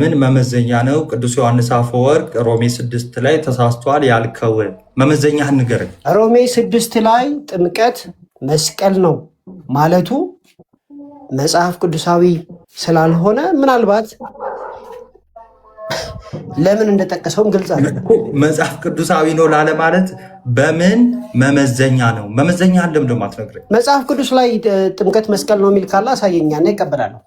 ምን መመዘኛ ነው ቅዱስ ዮሐንስ አፈወርቅ ሮሜ 6 ላይ ተሳስቷል ያልከው? መመዘኛህን ንገረኝ። ሮሜ 6 ላይ ጥምቀት መስቀል ነው ማለቱ መጽሐፍ ቅዱሳዊ ስላልሆነ ምናልባት ለምን እንደጠቀሰውም ግልጽ አይደለም። መጽሐፍ ቅዱሳዊ ነው ላለ ማለት በምን መመዘኛ ነው? መመዘኛህን ለምን ደግሞ አትነግረኝ? መጽሐፍ ቅዱስ ላይ ጥምቀት መስቀል ነው የሚል ካለ አሳየኛ እና ይቀበላለሁ።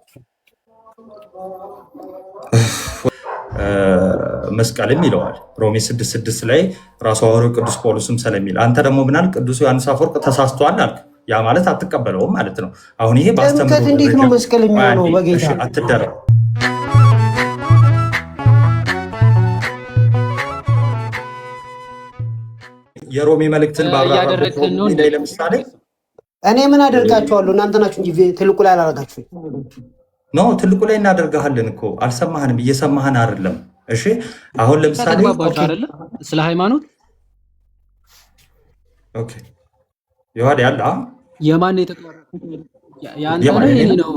መስቀልም ይለዋል ሮሜ 6:6 ላይ ራሱ ሐዋርያው ቅዱስ ጳውሎስም ስለሚል፣ አንተ ደግሞ ምናል ቅዱስ ዮሐንስ አፈወርቅ ተሳስቷል አልክ። ያ ማለት አትቀበለውም ማለት ነው። አሁን ይሄ ጥምቀት እንዴት ነው መስቀል የሚሆነው? በጌታ አትደረግ። የሮሜ መልእክትን ባብራራ ለምሳሌ እኔ ምን አደርጋችኋለሁ? እናንተ ናችሁ እንጂ ትልቁ ላይ አላደረጋችሁኝ። ኖ ትልቁ ላይ እናደርጋለን እኮ አልሰማህንም፣ እየሰማህን አይደለም። እሺ አሁን ለምሳሌ ስለ ሃይማኖት ኦኬ ይዋድ ያለ የማን ነው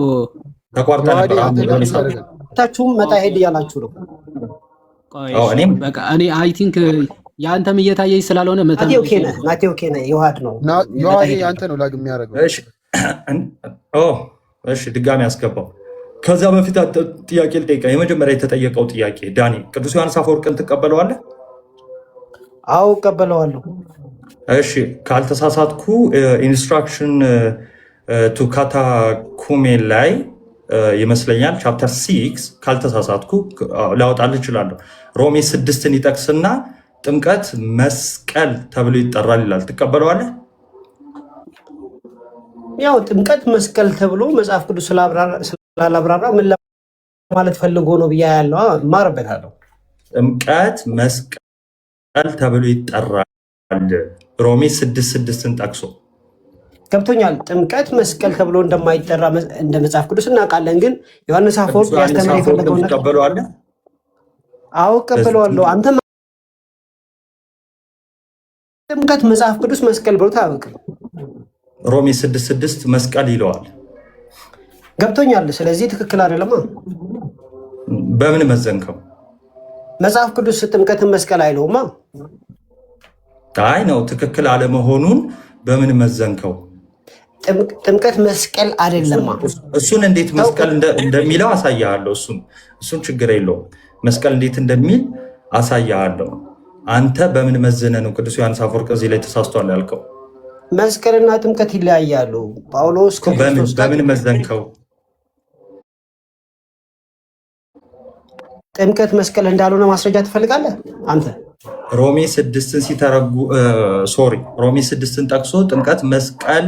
ተቋርጣ ነበር። ታችሁም መጣ ሄድ ያላችሁ ነው። እኔም በቃ እኔ አይ ቲንክ ያንተም እየታየኝ ስላልሆነ ማቴዎ ኬነ ይዋድ ነው ያንተ ነው ላግ የሚያደርገው። እሺ ድጋሚ አስገባው። ከዛ በፊት ጥያቄ ልጠይቃ። የመጀመሪያ የተጠየቀው ጥያቄ ዳኒ ቅዱስ ዮሐንስ አፈወርቅን ትቀበለዋለህ? አዎ እቀበለዋለሁ። እሺ ካልተሳሳትኩ ኢንስትራክሽን ቱ ካታኩሜን ላይ ይመስለኛል ቻፕተር 6 ካልተሳሳትኩ ላወጣልህ እችላለሁ። ሮሜ 6ን ይጠቅስና ጥምቀት መስቀል ተብሎ ይጠራል ይላል። ትቀበለዋለህ? ያው ጥምቀት መስቀል ተብሎ መጽሐፍ ቅዱስ ስላላብራራ ምን ለማለት ፈልጎ ነው ብያ ያለው ማረበታለሁ። ጥምቀት መስቀል ተብሎ ይጠራል ሮሜ 6:6ን ጠቅሶ ገብቶኛል። ጥምቀት መስቀል ተብሎ እንደማይጠራ እንደ መጽሐፍ ቅዱስ እናውቃለን። ግን ዮሐንስ አፈወርቅ ያስተምር የፈለገው ነገር ትቀበለዋለህ? አዎ እቀበለዋለሁ። አንተ ጥምቀት መጽሐፍ ቅዱስ መስቀል ብሎ ታወቅ ሮሜ 6:6 መስቀል ይለዋል። ገብቶኛል። ስለዚህ ትክክል አይደለማ። በምን መዘንከው? መጽሐፍ ቅዱስ ጥምቀትን መስቀል አይለውማ። አይ ነው ትክክል አለመሆኑን በምን መዘንከው? ጥምቀት መስቀል አይደለማ። እሱን እንዴት መስቀል እንደሚለው አሳያለሁ። እሱን ችግር የለውም። መስቀል እንዴት እንደሚል አሳያለሁ። አንተ በምን መዘነ ነው ቅዱስ ዮሐንስ አፈወርቅ እዚህ ላይ ተሳስቷል ያልከው? መስቀልና ጥምቀት ይለያያሉ። ጳውሎስ በምን መዘንከው? ጥምቀት መስቀል እንዳልሆነ ማስረጃ ትፈልጋለህ አንተ? ሮሜ 6ን ሮሜ 6ን ጠቅሶ ጥምቀት መስቀል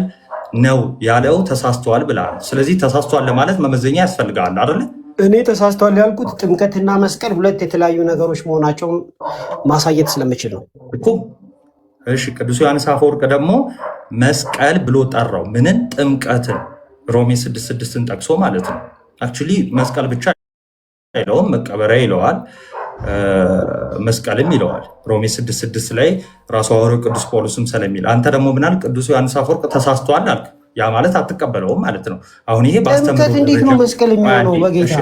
ነው ያለው ተሳስቷል ብላል። ስለዚህ ተሳስቷል ለማለት መመዘኛ ያስፈልጋል አይደለ? እኔ ተሳስቷል ያልኩት ጥምቀትና መስቀል ሁለት የተለያዩ ነገሮች መሆናቸውን ማሳየት ስለምችል ነው እኮ። እሺ ቅዱስ ዮሐንስ አፈወርቅ ደግሞ መስቀል ብሎ ጠራው ምንን? ጥምቀትን። ሮሜ 6:6ን ጠቅሶ ማለት ነው። አክቹሊ መስቀል ብቻ አይለውም፣ መቀበሪያ ይለዋል፣ መስቀልም ይለዋል። ሮሜ 6:6 ላይ ራሱ ሐዋርያው ቅዱስ ጳውሎስም ስለሚል፣ አንተ ደግሞ ምናል ቅዱስ ዮሐንስ አፈወርቅ ተሳስቷል አልክ። ያ ማለት አትቀበለውም ማለት ነው። አሁን ይሄ ጥምቀት እንዴት ነው መስቀል የሚሆነው? በጌታ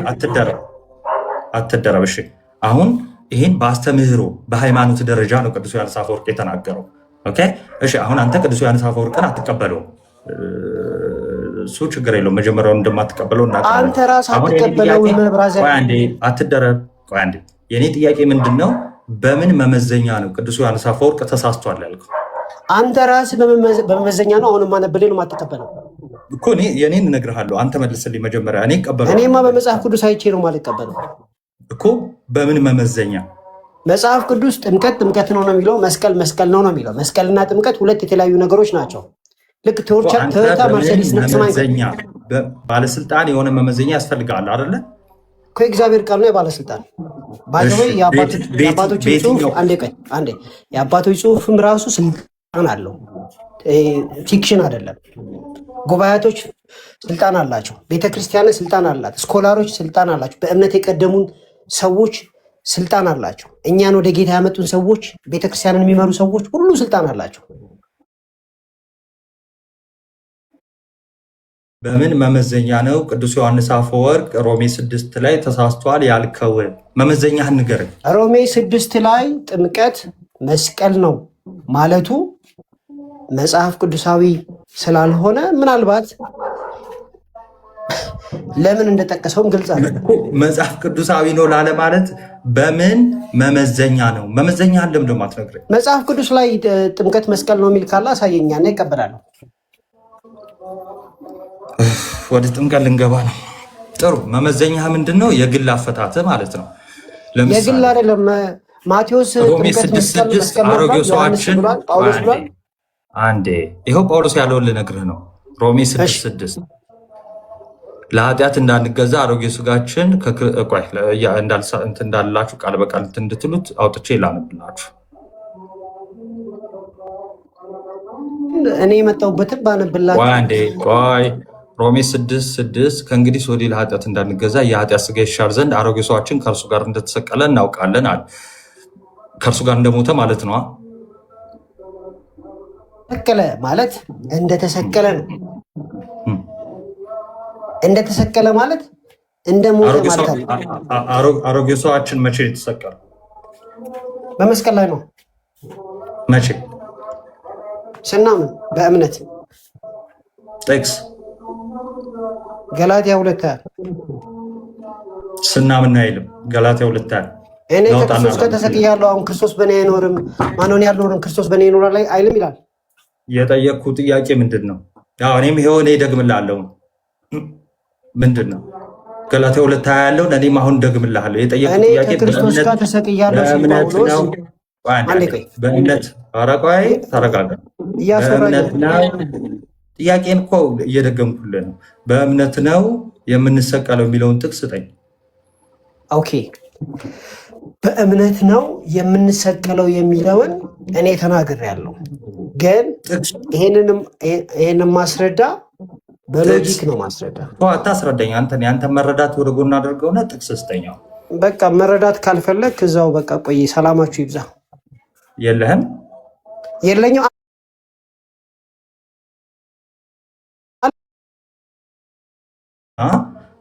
አትደረብ። እሺ አሁን ይሄን በአስተምህሮ በሃይማኖት ደረጃ ነው ቅዱስ ዮሐንስ አፈወርቅ የተናገረው። ኦኬ እሺ አሁን አንተ ቅዱስ ዮሐንስ አፈወርቅን አትቀበለውም። እሱ ችግር የለውም። መጀመሪያውን እንደማትቀበለው እናውቃለን። አንተ ራስህ አትቀበለውም። አትደረብ። ቆይ አንዴ የኔ ጥያቄ ምንድን ነው? በምን መመዘኛ ነው ቅዱስ ዮሐንስ አፈወርቅ ተሳስቷል ያልከው? አንተ ራስህ በመመዘኛ ነው አሁን ማነበልህ ነው የማትቀበለው እኮ። እኔ የኔን እነግርሃለሁ፣ አንተ መልስልኝ መጀመሪያ። እኔ እቀበለዋለሁ። እኔማ በመጽሐፍ ቅዱስ አይቼ ነው የማልቀበለው እኮ። በምን መመዘኛ? መጽሐፍ ቅዱስ ጥምቀት ነው የሚለው፣ መስቀል መስቀል ነው የሚለው። መስቀልና ጥምቀት ሁለት የተለያዩ ነገሮች ናቸው። ልክ ቶዮታ መርሴዲስ መመዘኛ ባለስልጣን የሆነ መመዘኛ ያስፈልጋል አይደለ? ከእግዚአብሔር ቃል ነው የባለስልጣን ባይዘው የአባቶች ጽሑፍ አንዴ የአባቶች ጽሑፍም ራሱ ስልጣን አለው። ፊክሽን አይደለም። ጉባኤቶች ስልጣን አላቸው። ቤተክርስቲያን ስልጣን አላት። ስኮላሮች ስልጣን አላቸው። በእምነት የቀደሙን ሰዎች ስልጣን አላቸው። እኛን ወደ ጌታ ያመጡን ሰዎች፣ ቤተክርስቲያንን የሚመሩ ሰዎች ሁሉ ስልጣን አላቸው። በምን መመዘኛ ነው ቅዱስ ዮሐንስ አፈወርቅ ሮሜ 6 ላይ ተሳስቷል ያልከው? መመዘኛህን ንገረኝ። ሮሜ 6 ላይ ጥምቀት መስቀል ነው ማለቱ መጽሐፍ ቅዱሳዊ ስላልሆነ ምናልባት ለምን እንደጠቀሰውም ግልጽ አለ። መጽሐፍ ቅዱሳዊ ነው ላለ ማለት በምን መመዘኛ ነው? መመዘኛህን ለምን ደግሞ አትነግረኝ? መጽሐፍ ቅዱስ ላይ ጥምቀት መስቀል ነው የሚል ካለ አሳየኛ እና ይቀበላለሁ። ወደ ጥምቀት ልንገባ ነው። ጥሩ መመዘኛ ምንድን ነው? የግል አፈታት ማለት ነው። የግል አይደለም። ማቴዎስ ሮሜ 6:6 አሮጌው ሰዋችን አንዴ ይኸው ጳውሎስ ያለውን ልነግርህ ነው። ሮሜ 6:6 ለኃጢአት እንዳንገዛ አሮጌ ስጋችን እንዳላችሁ ቃል በቃል እንድትሉት አውጥቼ ላነብላችሁ። እኔ የመጣሁበትን ባነብላችሁ። አንዴ ቆይ ሮሜ 6:6 ከእንግዲህ ወዲህ ለኃጢአት እንዳንገዛ የኃጢአት ስጋ ይሻር ዘንድ አሮጌ ሰዋችን ከእርሱ ጋር እንደተሰቀለ እናውቃለን አለ። ከእርሱ ጋር እንደሞተ ማለት ነው። ተሰቀለ ማለት እንደተሰቀለ ነው። እንደተሰቀለ ማለት እንደሞተ ማለት ነው። አሮጌ ሰዋችን መቼ የተሰቀለ? በመስቀል ላይ ነው። መቼ? ስናምን በእምነት ጥቅስ ገላትያ 2 ስናምን ነው አይልም። ገላትያ 2 እኔ ከክርስቶስ ጋር ተሰቅያለሁ፣ አሁን ክርስቶስ በእኔ አይኖርም፣ ማንሆን ያልኖርም ክርስቶስ በእኔ ይኖራል ላይ አይልም ይላል። የጠየቅኩ ጥያቄ ምንድን ነው? እኔም ይሄው እኔ ደግምላለሁ። ምንድን ነው ገላትያ 2 ያለውን እኔም አሁን ደግምላለሁ። የጠየቅኩ ጥያቄ ከክርስቶስ ጋር ተሰቅያለሁ በእምነት ነው። በእምነት አረቋይ ተረጋጋ። በእምነት ነው። ጥያቄን እኮ እየደገምኩልህ ነው። በእምነት ነው የምንሰቀለው የሚለውን ጥቅስ ስጠኝ። ኦኬ፣ በእምነት ነው የምንሰቀለው የሚለውን እኔ ተናግሬያለሁ፣ ግን ይሄንን ማስረዳ በሎጂክ ነው ማስረዳ። አታስረዳኝ። ያንተን መረዳት ወደ ጎን አድርገውና ጥቅስ ስጠኛው። በቃ መረዳት ካልፈለግ እዛው በቃ ቆይ፣ ሰላማችሁ ይብዛ። የለህም? የለኝም።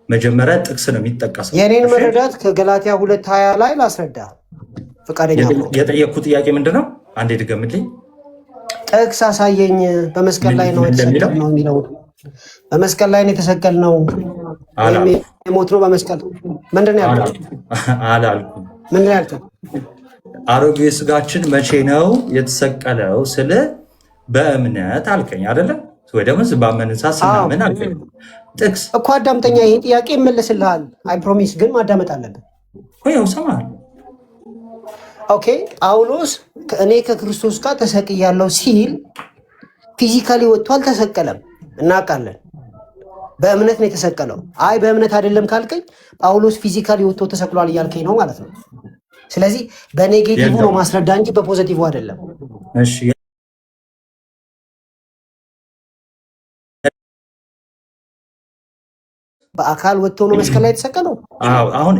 መጀመሪያ ጥቅስ ነው የሚጠቀሰው። የኔን መረዳት ከገላትያ 2:20 ላይ ላስረዳ ፈቃደኛ ነው። የጠየቅኩ ጥያቄ ምንድን ነው? አንዴ ድገምልኝ። ጥቅስ አሳየኝ። በመስቀል ላይ ነው የተሰቀልነው የሚለው በመስቀል ላይ ነው የተሰቀልነው ወይም የሞት ነው በመስቀል ምንድን ነው ያልከው? አላልኩም። ምንድን ነው ያልከው? አሮጌ ስጋችን መቼ ነው የተሰቀለው ስለ በእምነት አልከኝ አይደለም ወይ? ደግሞ ባመንን ስናምን አልከኝ። ጥቅስ እኮ አዳምጠኛ። ይሄ ጥያቄ ይመለስልሃል። አይ ፕሮሚስ። ግን ማዳመጥ አለብን። ያው ሰማል። ኦኬ፣ ጳውሎስ እኔ ከክርስቶስ ጋር ተሰቅያለሁ ሲል ፊዚካሊ ወጥቶ አልተሰቀለም፣ እናውቃለን። በእምነት ነው የተሰቀለው። አይ በእምነት አይደለም ካልከኝ ጳውሎስ ፊዚካሊ ወጥቶ ተሰቅሏል እያልከኝ ነው ማለት ነው። ስለዚህ በኔጌቲቭ ነው ማስረዳ እንጂ በፖዘቲቭ አይደለም። እሺ በአካል ወጥቶ ነው መስቀል ላይ የተሰቀለው። አሁን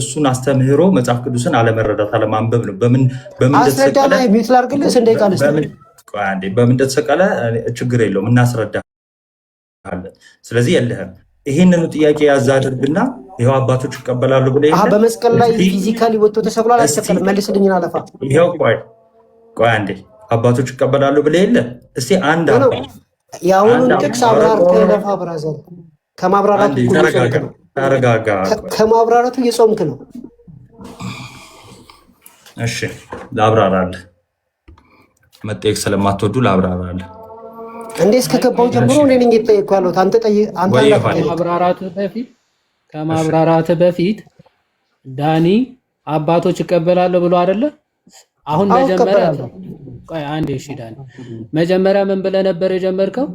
እሱን አስተምህሮ መጽሐፍ ቅዱስን አለመረዳት አለማንበብ ነው። በምን አስረዳና ሚዩት ላድርግልህ። እንደ ቃል በምን እንደተሰቀለ ችግር የለውም እናስረዳለን። ስለዚህ የለህም። ይህንኑ ጥያቄ ያዝ አድርግና ይኸው አባቶች ይቀበላሉ ብለህ በመስቀል ላይ ፊዚካሊ ወጥቶ ተሰቅሏል አልተሰቀለም? መልስልኝና አለፋ። ይኸው ቆይ አንዴ አባቶች ይቀበላሉ ብለህ የለ እስቲ አንድ የአሁኑን ጥቅስ አብራርተህ ለፋ ብራዘር። ከማብራራቱ ተረጋጋ። ከማብራራቱ እየጾምክ ነው። እሺ ላብራራለህ። መጠየቅ ስለማትወዱ ላብራራለህ። እንዴ እስከገባው ጀምሮ እኔ ነኝ እየጠየቅኩ ያለሁት። ከማብራራት በፊት ዳኒ አባቶች ይቀበላለሁ ብሎ አይደለ? አሁን መጀመሪያ ምን ብለህ ነበር የጀመርከው?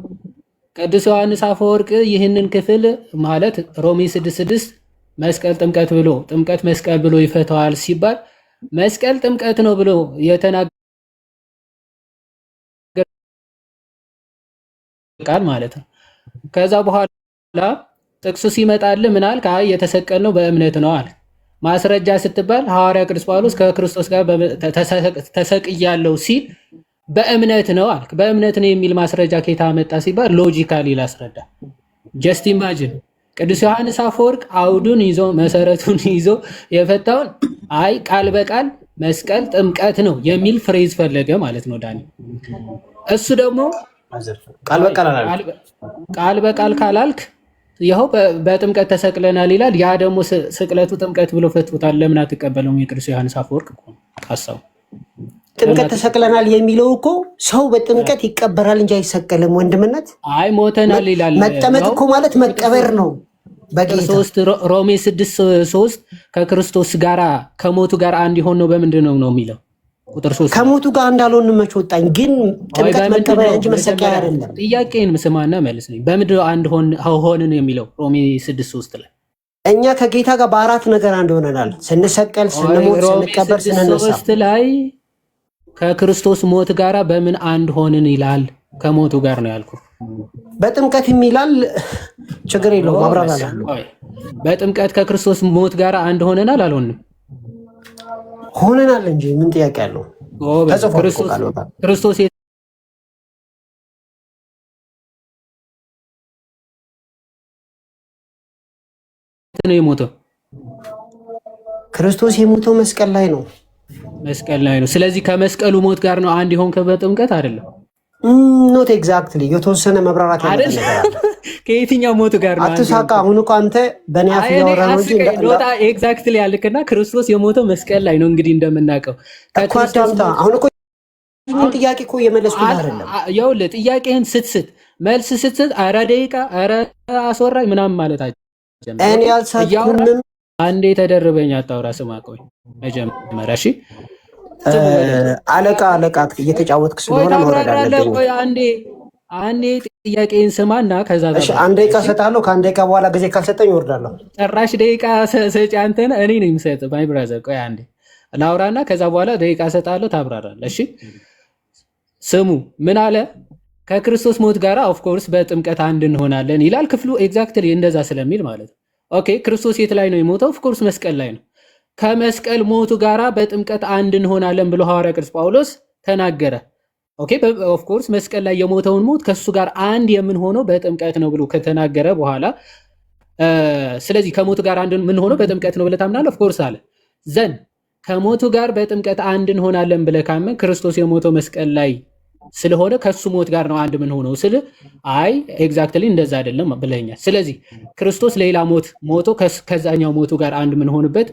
ቅዱስ ዮሐንስ አፈወርቅ ይህንን ክፍል ማለት ሮሜ 6:6 መስቀል ጥምቀት ብሎ ጥምቀት መስቀል ብሎ ይፈታዋል ሲባል መስቀል ጥምቀት ነው ብሎ የተናገረ ቃል ማለት ነው። ከዛ በኋላ ጥቅሱ ሲመጣልህ ምን አልክ? አይ የተሰቀልነው በእምነት ነው አለ። ማስረጃ ስትባል ሐዋርያ ቅዱስ ጳውሎስ ከክርስቶስ ጋር ተሰቅያለሁ ሲል በእምነት ነው አልክ። በእምነት ነው የሚል ማስረጃ ከየት አመጣ ሲባል ሎጂካሊ ላስረዳ። ጀስት ኢማጂን ቅዱስ ዮሐንስ አፈወርቅ አውዱን ይዞ መሰረቱን ይዞ የፈታውን አይ ቃል በቃል መስቀል ጥምቀት ነው የሚል ፍሬዝ ፈለገ ማለት ነው ዳኒ። እሱ ደግሞ ቃል በቃል ካላልክ ይኸው በጥምቀት ተሰቅለናል ይላል። ያ ደግሞ ስቅለቱ ጥምቀት ብሎ ፈትቶታል። ለምን አትቀበለውም? የቅዱስ ዮሐንስ አፈወርቅ እኮ ሐሳቡ ጥምቀት ተሰቅለናል የሚለው እኮ ሰው በጥምቀት ይቀበራል እንጂ አይሰቀልም። ወንድምነት አይ ሞተናል ይላል። መጠመቅ እኮ ማለት መቀበር ነው። ሮሜ 6:3 ከክርስቶስ ጋራ ከሞቱ ጋር አንድ ይሆን ነው በምንድን ነው የሚለው? ቁጥር 3 ከሞቱ ጋር እንዳልሆን መች ወጣኝ። ግን ጥምቀት መቀበያ እንጂ መሰቀያ አይደለም። ጥያቄን ስማና መልስልኝ። በምንድን ነው አንድ ሆንን የሚለው? ሮሜ 6:3 ላይ እኛ ከጌታ ጋር በአራት ነገር አንድ ሆነናል። ስንሰቀል፣ ስንሞት፣ ስንቀበር፣ ስንነሳ ላይ ከክርስቶስ ሞት ጋራ በምን አንድ ሆንን ይላል? ከሞቱ ጋር ነው ያልኩ። በጥምቀት ይላል። ችግር የለውም ማብራሪያ አለው። በጥምቀት ከክርስቶስ ሞት ጋር አንድ ሆነናል አልሆንም? ሆነናል እንጂ ምን ጥያቄ አለው? ክርስቶስ ነው የሞተው። ክርስቶስ የሞተው መስቀል ላይ ነው። መስቀል ላይ ነው። ስለዚህ ከመስቀሉ ሞት ጋር ነው አንድ ይሆን በጥምቀት አይደለም? ኖት ኤግዛክትሊ የተወሰነ መብራራት ያለ ከየትኛው ሞት ጋር ነው? አትሳካ። አሁን እኮ አንተ በእኔ አፍ ያወራ ነው እንጂ ኖታ ኤግዛክትሊ ያልክና ክርስቶስ የሞተው መስቀል ላይ ነው። እንግዲህ እንደምናውቀው አሁን እኮ ጥያቄ እኮ የመለስኩ አይደለም። ይኸውልህ ጥያቄህን ስትስት መልስ ስትስት ኧረ ደቂቃ ኧረ አስወራኝ ምናምን ማለት አይደለም። እኔ አልሳትኩም። አንዴ ተደርበኝ አታውራ። ስማ ቆይ መጀመሪያ እሺ አለቃ እየተጫወትክ ስለሆነ መውረድ አለብኝ። ቆይ አንዴ ጥያቄን ስማና ከዛ እሺ አንድ ደቂቃ እሰጥሃለሁ። ከአንድ ደቂቃ በኋላ ጊዜ ካልሰጠኝ እወርዳለሁ። ጭራሽ ደቂቃ ሰጪ አንተ ነህ። እኔ ነኝ የምሰጥህ ማይ ብራዘር። ቆይ አንዴ ላውራና ከዛ በኋላ ደቂቃ እሰጥሃለሁ፣ ታብራራለህ። እሺ ስሙ ምን አለ? ከክርስቶስ ሞት ጋር ኦፍ ኮርስ በጥምቀት አንድ እንሆናለን ይላል ክፍሉ። ኤግዛክትሊ እንደዛ ስለሚል ማለት ነው። ኦኬ ክርስቶስ የት ላይ ነው የሞተው? ኦፍ ኮርስ መስቀል ላይ ነው። ከመስቀል ሞቱ ጋራ በጥምቀት አንድ እንሆናለን ብሎ ሐዋርያ ቅዱስ ጳውሎስ ተናገረ። ኦኬ ኦፍ ኮርስ መስቀል ላይ የሞተውን ሞት ከሱ ጋር አንድ የምንሆነው በጥምቀት ነው ብሎ ከተናገረ በኋላ ስለዚህ ከሞቱ ጋር አንድ የምንሆነው በጥምቀት ነው ብለህ ታምናለህ? ኦፍ ኮርስ አለ። ዘን ከሞቱ ጋር በጥምቀት አንድ እንሆናለን ብለህ ካመን ክርስቶስ የሞተው መስቀል ላይ ስለሆነ ከሱ ሞት ጋር ነው አንድ የምንሆነው ስል አይ ኤግዛክትሊ እንደዛ አይደለም ብለኛል። ስለዚህ ክርስቶስ ሌላ ሞት ሞቶ ከዛኛው ሞቱ ጋር አንድ የምንሆንበት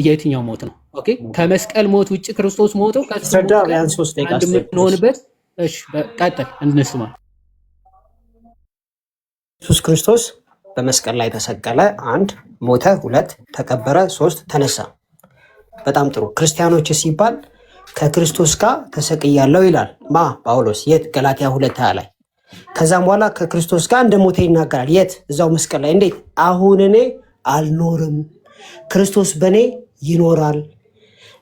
የትኛው ሞት ነው? ኦኬ ከመስቀል ሞት ውጭ ክርስቶስ ሞቶ የምንሆንበት። እሺ ቀጥል እንስማ። ኢየሱስ ክርስቶስ በመስቀል ላይ ተሰቀለ፣ አንድ ሞተ፣ ሁለት ተቀበረ፣ ሶስት ተነሳ። በጣም ጥሩ። ክርስቲያኖች ሲባል ከክርስቶስ ጋር ተሰቅያለሁ ይላል ማ ጳውሎስ። የት? ገላትያ 2:20 ላይ። ከዛም በኋላ ከክርስቶስ ጋር እንደሞተ ይናገራል። የት? እዛው መስቀል ላይ። እንዴት? አሁን እኔ አልኖርም ክርስቶስ በእኔ ይኖራል።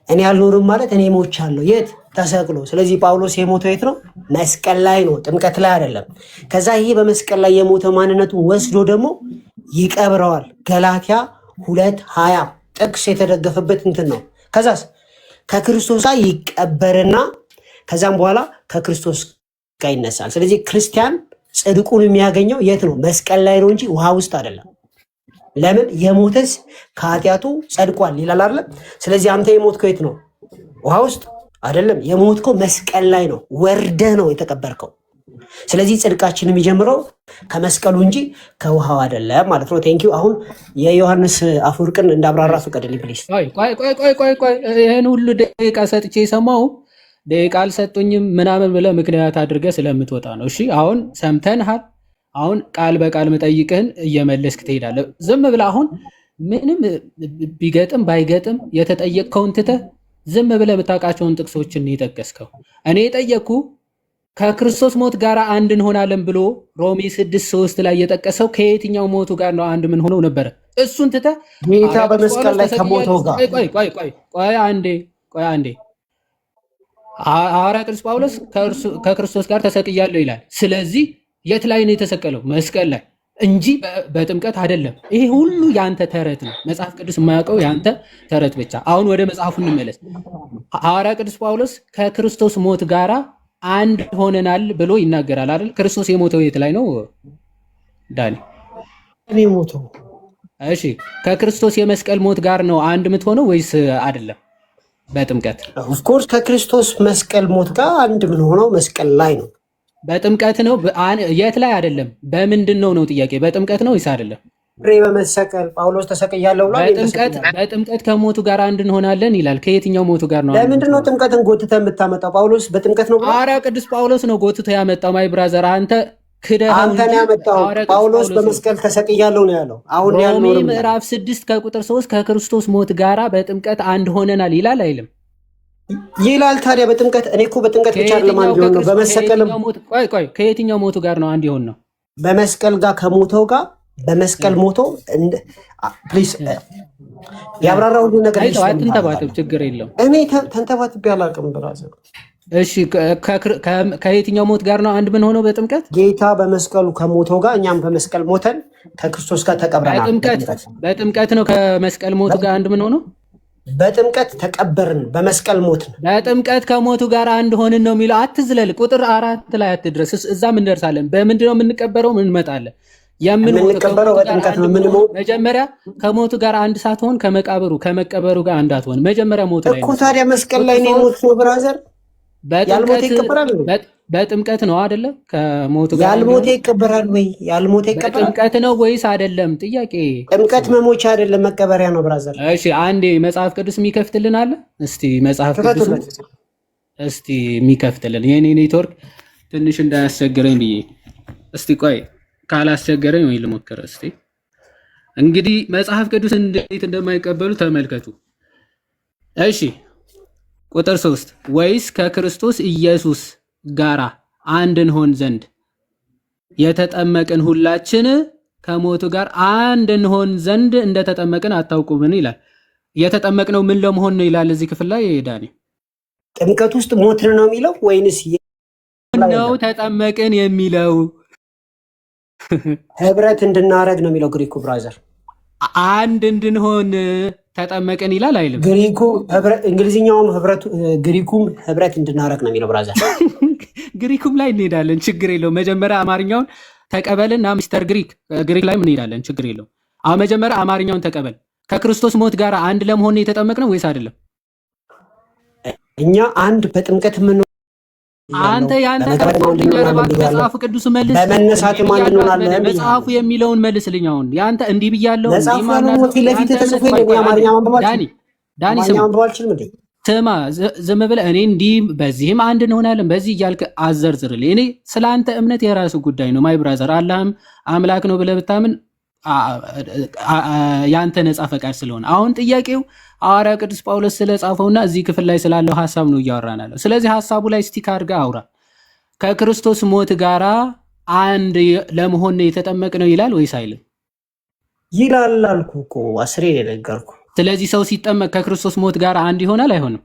እኔ አልኖርም ማለት እኔ ሞቻለሁ። የት? ተሰቅሎ። ስለዚህ ጳውሎስ የሞተው የት ነው? መስቀል ላይ ነው፣ ጥምቀት ላይ አይደለም። ከዛ ይሄ በመስቀል ላይ የሞተ ማንነቱን ወስዶ ደግሞ ይቀብረዋል። ገላትያ 2:20 ጥቅስ የተደገፈበት እንትን ነው። ከዛስ ከክርስቶስ ጋር ይቀበርና ከዛም በኋላ ከክርስቶስ ጋር ይነሳል። ስለዚህ ክርስቲያን ጽድቁን የሚያገኘው የት ነው? መስቀል ላይ ነው እንጂ ውሃ ውስጥ አይደለም። ለምን? የሞተስ ከኃጢአቱ ጸድቋል ይላል አይደል? ስለዚህ አንተ የሞትከው የት ነው? ውሃ ውስጥ አይደለም። የሞትከው መስቀል ላይ ነው። ወርደህ ነው የተቀበርከው። ስለዚህ ጽድቃችን የሚጀምረው ከመስቀሉ እንጂ ከውሃው አይደለም ማለት ነው። ቴንኪው። አሁን የዮሐንስ አፈወርቅን እንዳብራራ ፍቀድልኝ ፕሊስ። ቆይ ይህን ሁሉ ደቂቃ ሰጥቼ የሰማው ደቂቃ አልሰጡኝም ምናምን ብለህ ምክንያት አድርገህ ስለምትወጣ ነው። እሺ አሁን ሰምተንሃል። አሁን ቃል በቃል መጠይቅህን እየመለስክ ትሄዳለህ። ዝም ብለህ አሁን ምንም ቢገጥም ባይገጥም የተጠየቅከውን ትተህ ዝም ብለህ የምታውቃቸውን ጥቅሶችን የጠቀስከው። እኔ የጠየቅኩ ከክርስቶስ ሞት ጋር አንድ እንሆናለን ብሎ ሮሜ 6:3 ላይ የጠቀሰው ከየትኛው ሞቱ ጋር ነው አንድ ምን ሆነው ነበረ? እሱን ትተህ ጌታ በመስቀል ላይ ከሞተው ጋር ቆይ አንዴ ሐዋርያ ቅዱስ ጳውሎስ ከክርስቶስ ጋር ተሰቅያለሁ ይላል። ስለዚህ የት ላይ ነው የተሰቀለው? መስቀል ላይ እንጂ በጥምቀት አይደለም። ይሄ ሁሉ ያንተ ተረት ነው። መጽሐፍ ቅዱስ የማያውቀው ያንተ ተረት ብቻ። አሁን ወደ መጽሐፉ እንመለስ። ሐዋርያ ቅዱስ ጳውሎስ ከክርስቶስ ሞት ጋራ አንድ ሆነናል ብሎ ይናገራል አይደል? ክርስቶስ የሞተው የት ላይ ነው? ዳኒ? እኔ ሞቶ እሺ ከክርስቶስ የመስቀል ሞት ጋር ነው አንድ የምትሆነው ወይስ አይደለም? በጥምቀት ኦፍኮርስ ከክርስቶስ መስቀል ሞት ጋር አንድ ምን ሆነው መስቀል ላይ ነው። በጥምቀት ነው። የት ላይ አይደለም? በምንድን ነው ጥያቄ? በጥምቀት ነው ወይስ አይደለም? በመሰቀል ጳውሎስ ተሰቅያለሁ ብሏል። በጥምቀት ከሞቱ ጋር አንድ እንሆናለን ይላል። ከየትኛው ሞቱ ጋር ነው? ለምንድን ነው ጥምቀትን ጎትተህ የምታመጣው? ጳውሎስ በጥምቀት ነው ብሏል። ኧረ ቅዱስ ጳውሎስ ነው ጎትቶ ያመጣው። ማይ ብራዘር አንተ አንተ ነው ያመጣው። ጳውሎስ በመስቀል ተሰቅያለሁ ነው ያለው። አሁን ሮሜ ምዕራፍ 6 ከቁጥር 3 ከክርስቶስ ሞት ጋራ በጥምቀት አንድ ሆነናል ይላል አይልም? ይላል። ታዲያ በጥምቀት እኔ እኮ በጥምቀት ብቻ አይደለም አንድ ሆነው በመስቀልም ቆይ ከየትኛው ሞቱ ጋር ነው አንድ የሆን ነው? በመስቀል ጋር ከሞተው ጋር በመስቀል ሞቶ ፕሊዝ ያብራራው ነገር አትንተባተብ፣ ችግር የለውም። እኔ ተንተባትቤ አላውቅም ብራዘር። እሺ ከየትኛው ሞት ጋር ነው አንድ ምን ሆነው በጥምቀት? ጌታ በመስቀሉ ከሞተው ጋር እኛም በመስቀል ሞተን ከክርስቶስ ጋር ተቀብረናል። በጥምቀት ነው ከመስቀል ሞቱ ጋር አንድ ምን ሆነው? በጥምቀት ተቀበርን፣ በመስቀል ሞትን። በጥምቀት ከሞቱ ጋር አንድ ሆንን ነው የሚለው። አትዝለል፣ ቁጥር 4 ላይ አትድረስ። እዛም እንደርሳለን። በምንድን ነው የምንቀበረው? እንመጣለን። የምንቀበረው በጥምቀት ነው። ምን ሞት? መጀመሪያ ከሞቱ ጋር አንድ ሳትሆን ከመቀበሩ ጋር አንድ አትሆን። መጀመሪያ ሞቱ ላይ እኮ። ታዲያ መስቀል ላይ ነው ሞት ነው ብራዘር። ያልሞተ ይቀበራል ወይ? በጥምቀት ነው አይደለ? ከሞቱ ጋር ያልሞተ ይቀበራል ወይ? ያልሞተ ይቀበራል። በጥምቀት ነው ወይስ አይደለም? ጥያቄ። ጥምቀት መሞቻ አይደለም መቀበሪያ ነው ብራዘር። እሺ አንዴ መጽሐፍ ቅዱስ የሚከፍትልን አለ? እስቲ መጽሐፍ ቅዱስ እስቲ የሚከፍትልን። የኔ ኔትወርክ ትንሽ እንዳያስቸግረኝ ብዬ እስቲ ቆይ ካላስቸገረኝ ወይ ልሞክር እስቲ። እንግዲህ መጽሐፍ ቅዱስ እንዴት እንደማይቀበሉ ተመልከቱ። እሺ ቁጥር 3 ወይስ ከክርስቶስ ኢየሱስ ጋራ አንድ እንሆን ዘንድ የተጠመቅን ሁላችን ከሞቱ ጋር አንድ እንሆን ዘንድ እንደተጠመቅን አታውቁምን ይላል። የተጠመቅነው ምን ለመሆን ነው ይላል እዚህ ክፍል ላይ ዳኒ? ጥምቀት ውስጥ ሞትን ነው የሚለው ወይንስ ነው ተጠመቅን የሚለው? ህብረት እንድናረግ ነው የሚለው ግሪኩ ብራዘር። አንድ እንድንሆን ተጠመቅን ይላል አይልም? ግሪኩ እንግሊዝኛውም ህብረቱ ግሪኩም ህብረት እንድናረግ ነው የሚለው ብራዘር። ግሪኩም ላይ እንሄዳለን፣ ችግር የለውም። መጀመሪያ አማርኛውን ተቀበልና ሚስተር ግሪክ ላይ እንሄዳለን፣ ችግር የለውም። አሁን መጀመሪያ አማርኛውን ተቀበል። ከክርስቶስ ሞት ጋር አንድ ለመሆን የተጠመቅነው ወይስ አይደለም? እኛ አንድ በጥምቀት ምን አንተ ያንተ መጽሐፉ ቅዱስ መልስ። በመነሳት ማን እንሆናለን? መጽሐፉ የሚለውን መልስልኝ። አሁን ያንተ እንዲህ ብያለሁ። ዳኒ ስማ፣ ዝም ብለህ እኔ እንዲህ በዚህም አንድ እንሆናለን በዚህ እያልክ አዘርዝርልኝ። እኔ ስለ አንተ እምነት የራሱ ጉዳይ ነው ማይ ብራዘር። አላህም አምላክ ነው ብለህ ብታምን ያንተ ነፃ ፈቃድ ስለሆነ፣ አሁን ጥያቄው ሐዋርያው ቅዱስ ጳውሎስ ስለጻፈውና እዚህ ክፍል ላይ ስላለው ሐሳብ ነው እያወራናለሁ። ስለዚህ ሐሳቡ ላይ ስቲክ አድርገህ አውራ። ከክርስቶስ ሞት ጋራ አንድ ለመሆን የተጠመቅነው ይላል ወይስ አይልም? ይላል አልኩ እኮ አስሬ ነገርኩ። ስለዚህ ሰው ሲጠመቅ ከክርስቶስ ሞት ጋር አንድ ይሆናል አይሆንም?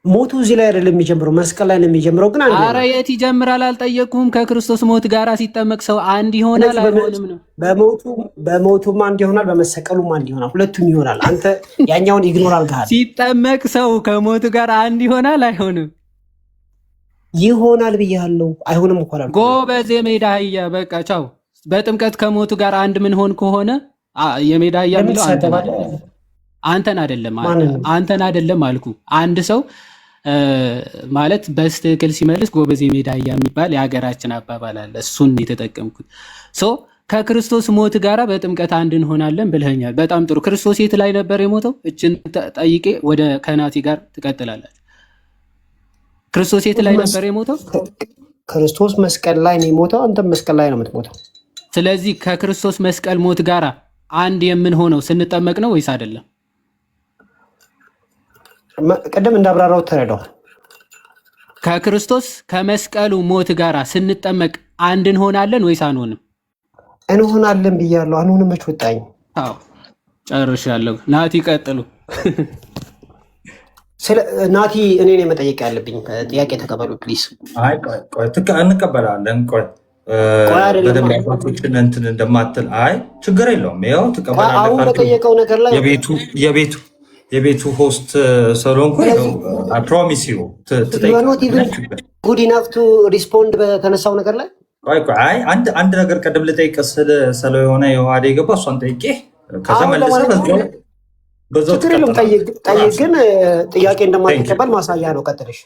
ሞቱ እዚህ ላይ አይደለም የሚጀምረው፣ መስቀል ላይ ነው የሚጀምረው። ግን አንድ ኧረ የት ይጀምራል? አልጠየቅኩም። ከክርስቶስ ሞት ጋር ሲጠመቅ ሰው አንድ ይሆናል አይሆንም ነው? በሞቱም አንድ ይሆናል፣ በመሰቀሉም አንድ ይሆናል። ሁለቱም ይሆናል። አንተ ያኛውን ኢግኖር አድርገሃል። ሲጠመቅ ሰው ከሞቱ ጋር አንድ ይሆናል አይሆንም? ይሆናል ብያለሁ። አይሆንም እኮ አላልኩም። ጎበዝ የሜዳ አህያ። በቃ ቻው። በጥምቀት ከሞቱ ጋር አንድ ምን ሆን ከሆነ የሜዳ አህያ የሚለው አንተን አይደለም አልኩ። አንድ ሰው ማለት በስትክክል ሲመልስ ጎበዝ የሜዳ አህያ የሚባል የሀገራችን አባባል አለ። እሱን የተጠቀምኩት። ከክርስቶስ ሞት ጋራ በጥምቀት አንድ እንሆናለን ብለኸኛል። በጣም ጥሩ። ክርስቶስ የት ላይ ነበር የሞተው? እችን ጠይቄ ወደ ከናቲ ጋር ትቀጥላላችሁ። ክርስቶስ የት ላይ ነበር የሞተው? ክርስቶስ መስቀል ላይ ነው የሞተው። አንተም መስቀል ላይ ነው የምትሞተው። ስለዚህ ከክርስቶስ መስቀል ሞት ጋራ አንድ የምንሆነው ስንጠመቅ ነው ወይስ አይደለም? ቅድም እንዳብራራው ተረዳዋል። ከክርስቶስ ከመስቀሉ ሞት ጋራ ስንጠመቅ አንድ እንሆናለን ወይስ አንሆንም? እንሆናለን ብያለሁ። አንሆንም መች ወጣኝ? አዎ ጨርሻለሁ። ናቲ ቀጥሉ። ናቲ እኔ ነኝ መጠየቅ ያለብኝ። ጥያቄ ተቀበሉ ፕሊዝ። እንቀበላለን። በደንብ አባቶችን እንትን እንደማትል ችግር የለውም። ያው ትቀበላለህ። አሁን በጠየቀው ነገር ላይ የቤቱ ሆስት ስለሆንኩ ፕሮሚስ ዩ ጉድ ኢናፍ ቱ ሪስፖንድ በተነሳው ነገር ላይ አይ አንድ ነገር ቀደም ልጠይቅ ስለሆነ የውሃዴ የገባ እሷን ጠይቄ ከዛ መልሰህ በዛው ችግር የለም ጠይቅ፣ ግን ጥያቄ እንደማትቀበል ማሳያ ነው። ቀጥልሽ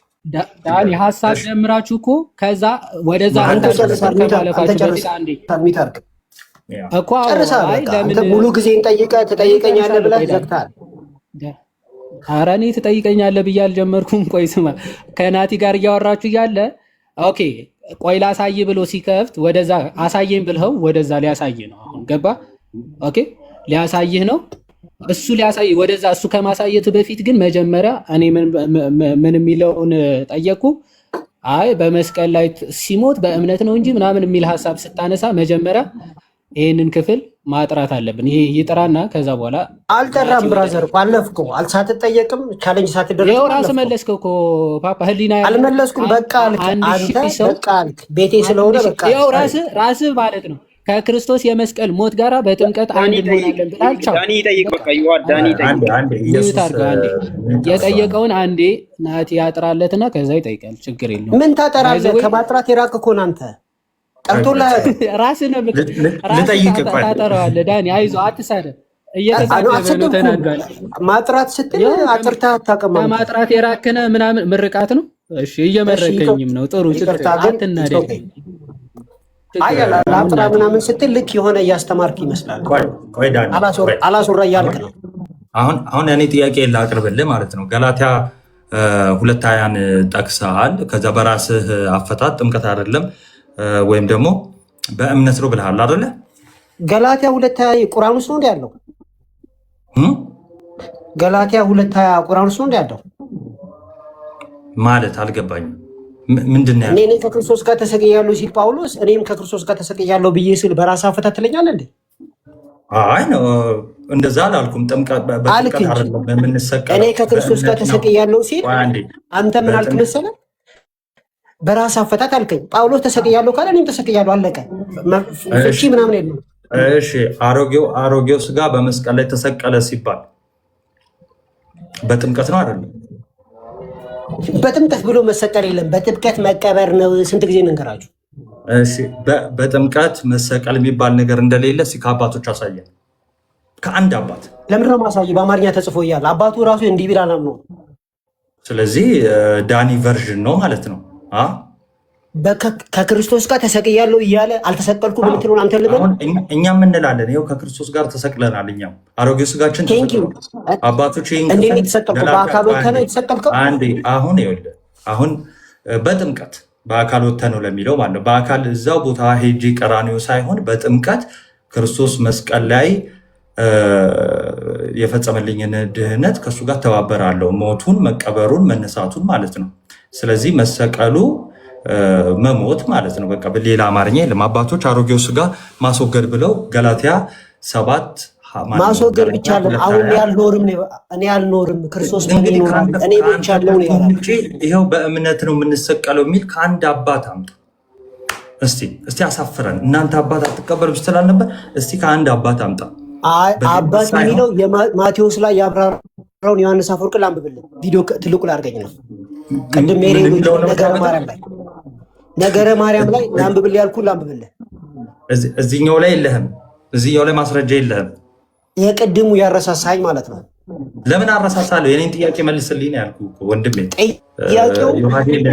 ዳኒ ሀሳብ ጀምራችሁ እኮ ከዛ ወደዛ እኮ አንተ ሙሉ ጊዜን ትጠይቀኛለህ ብለህ ዘግተሃል። ኧረ እኔ ትጠይቀኛለህ ብዬ አልጀመርኩም። ቆይ ስማ፣ ከናቲ ጋር እያወራችሁ እያለ ኦኬ ቆይ ላሳይ ብሎ ሲከፍት ወደዛ አሳየኝ ብልኸው ወደዛ ሊያሳይ ነው። አሁን ገባ? ኦኬ ሊያሳይህ ነው እሱ ሊያሳይ ወደዛ። እሱ ከማሳየት በፊት ግን መጀመሪያ እኔ ምን የሚለውን ጠየቅኩ። አይ በመስቀል ላይ ሲሞት በእምነት ነው እንጂ ምናምን የሚል ሀሳብ ስታነሳ መጀመሪያ ይህንን ክፍል ማጥራት አለብን። ይሄ ይጥራና ከዛ በኋላ አልጠራም። ብራዘር አለፍከው፣ ሳትጠየቅም ቻሌንጅ ሳትደረግ ይኸው ራስህ መለስከው እኮ ፓፓ። ህሊና አልመለስኩም። በቃ አልክ አንተ፣ በቃ አልክ ቤቴ ስለሆነ በቃ ይኸው ራስህ ማለት ነው ከክርስቶስ የመስቀል ሞት ጋራ በጥምቀት አንድ እንሆናለን ብላል። ዳኒ ይጠይቅ፣ በቃ ይዋል ዳኒ የጠየቀውን አንዴ ናቲ ያጥራለትና ከዛ ይጠይቃል። ችግር የለውም። ምን ታጠራለህ? ከማጥራት የራቅ እኮ ነው አንተ። ቀርቶልህ ራስህ ነው ልጠይቅ። ታጠራዋለህ። ዳኒ አይዞህ፣ አትሳደብ። እየተሳደበ ተናዷል። ማጥራት ስትል አጥርተህ አታውቅም። ከማጥራት የራቅነ ምናምን ምርቃት ነው። እሺ እየመረቀኝም ነው። ጥሩ አትናደድ። ለአጥራ ምናምን ስትል ልክ የሆነ እያስተማርክ ይመስላል። አላስወራ እያልክ ነው። አሁን እኔ ጥያቄ ላቅርብልህ ማለት ነው። ገላትያ 2:20ን ጠቅሰሃል። ከዛ በራስህ አፈታት ጥምቀት አይደለም ወይም ደግሞ በእምነት ነው ብለሃል አይደለ? ገላትያ 2:20 ቁርአን ውስጥ ነው ያለው። ገላትያ 2:20 ቁርአን ውስጥ ነው ያለው ማለት አልገባኝም። ምንድን ነው እኔ ከክርስቶስ ጋር ተሰቅያለሁ ሲል ጳውሎስ እኔም ከክርስቶስ ጋር ተሰቅያለሁ ብዬ ስል በራስ አፈታት ትለኛለህ እንዴ? አይ ነው እንደዛ አላልኩም። ጥምቀት እኔ ከክርስቶስ ጋር ተሰቅያለሁ ሲል አንተ ምን አልክ መሰለህ? በራስ አፈታት አልከኝ። ጳውሎስ ተሰቅያለሁ ካለ እኔም ተሰቅያለሁ፣ አለቀ። እሺ ምናምን የለም። እሺ አሮጌው ስጋ በመስቀል ላይ ተሰቀለ ሲባል በጥምቀት ነው አይደለም? በጥምቀት ብሎ መሰቀል የለም። በጥምቀት መቀበር ነው። ስንት ጊዜ እንንገራችሁ? እሺ በጥምቀት መሰቀል የሚባል ነገር እንደሌለ ከአባቶች አሳየን። ከአንድ አባት ለምንድን ነው ማሳየ? በአማርኛ ተጽፎ እያለ አባቱ ራሱ እንዲህ ቢል አላምነው። ስለዚህ ዳኒ ቨርዥን ነው ማለት ነው። ከክርስቶስ ጋር ተሰቅያለሁ እያለ አልተሰቀልኩም የምትለውን አንተ ልበል። እኛም እንላለን ይኸው ከክርስቶስ ጋር ተሰቅለናል። እኛም አሮጌው ስጋችን አባቶች እንዴት የተሰቀልከው? በአካል ወጥተህ ነው የተሰቀልከው? አሁን በጥምቀት በአካል ወጥተህ ነው ለሚለው ማለት ነው። በአካል እዛው ቦታ ሄጄ ቀራንዮ ሳይሆን በጥምቀት ክርስቶስ መስቀል ላይ የፈጸመልኝን ድህነት ከእሱ ጋር ተባበራለሁ። ሞቱን፣ መቀበሩን፣ መነሳቱን ማለት ነው። ስለዚህ መሰቀሉ መሞት ማለት ነው። በቃ በሌላ አማርኛ የለም። አባቶች አሮጌው ስጋ ማስወገድ ብለው ገላትያ 7 ማስወገድ ብቻ አለ። አሁን እኔ አልኖርም ክርስቶስ ይኖራል፣ እኔ ብቻ አለው ነው። ይሄው በእምነት ነው የምንሰቀለው የሚል ከአንድ አባት አምጡ። እስቲ አሳፍረን። እናንተ አባት አትቀበሉ ስትል ነበር። እስቲ ከአንድ አባት አምጣ። አባት የሚለው የማቴዎስ ላይ ያብራራውን ዮሐንስ አፈወርቅ ላንብብልን። ቪዲዮ ትልቁ ላይ አድርገኝ ነው። ቅድም ነገረ ማርያም ላይ ላንብብልህ ያልኩህ ላንብብልህ። እዚህኛው ላይ የለህም። እዚህኛው ላይ ማስረጃ የለህም። የቅድሙ ያረሳሳኝ ማለት ነው። ለምን አረሳሳለሁ? የኔን ጥያቄ መልስልኝ ነው ያልኩህ እኮ ወንድሜ። ጥያቄው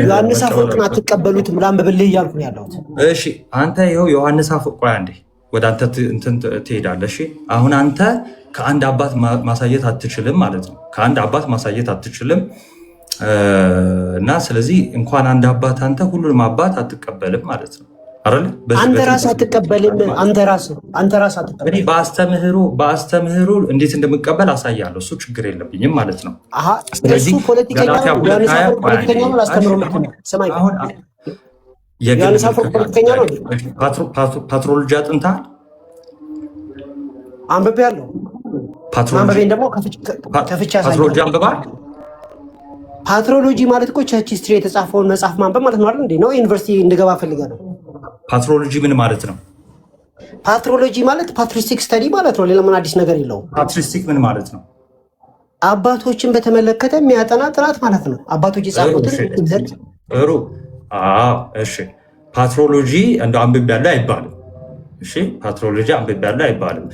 ዮሐንስ አፈወርቅን አትቀበሉትም ላንብብልህ እያልኩህ ነው ያለሁት። እሺ አንተ ይኸው ዮሐንስ አፈወርቅ፣ ቆይ አንዴ ወደ አንተ እንትን ትሄዳለህ። እሺ አሁን አንተ ከአንድ አባት ማሳየት አትችልም ማለት ነው። ከአንድ አባት ማሳየት አትችልም እና ስለዚህ እንኳን አንድ አባት አንተ ሁሉንም አባት አትቀበልም ማለት ነው አይደል? አንተ ራስህ አትቀበልም። አንተ ራስህ አትቀበልም። እኔ በአስተምህሩ እንዴት እንደምቀበል አሳያለሁ። እሱ ችግር የለብኝም ማለት ነው። ስለዚህ ፖለቲከኛ ነው ላስተምረው ምክንያት ሰማይ ዮሐንስ አፈወርቅ ፖለቲከኛ ነው። ፓትሮሎጂ አጥንተሃል? አንብቤያለሁ። ማንበቤን ደግሞ ከፍቻ ፓትሮሎጂ አንብበሃል? ፓትሮሎጂ ማለት እኮ ቸርች ሂስትሪ የተጻፈውን መጽሐፍ ማንበብ ማለት ነው አይደል እንዴ? ነው ዩኒቨርሲቲ እንድገባ ፈልገህ ነው? ፓትሮሎጂ ምን ማለት ነው? ፓትሮሎጂ ማለት ፓትሪስቲክ ስተዲ ማለት ነው። ሌላ ምን አዲስ ነገር የለውም። ፓትሪስቲክ ምን ማለት ነው? አባቶችን በተመለከተ የሚያጠና ጥናት ማለት ነው። አባቶች የጻፉትን ጥሩ። እሺ ፓትሮሎጂ እንደ አንብቤያለሁ አይባልም። እሺ ፓትሮሎጂ አንብቤያለሁ አይባልም።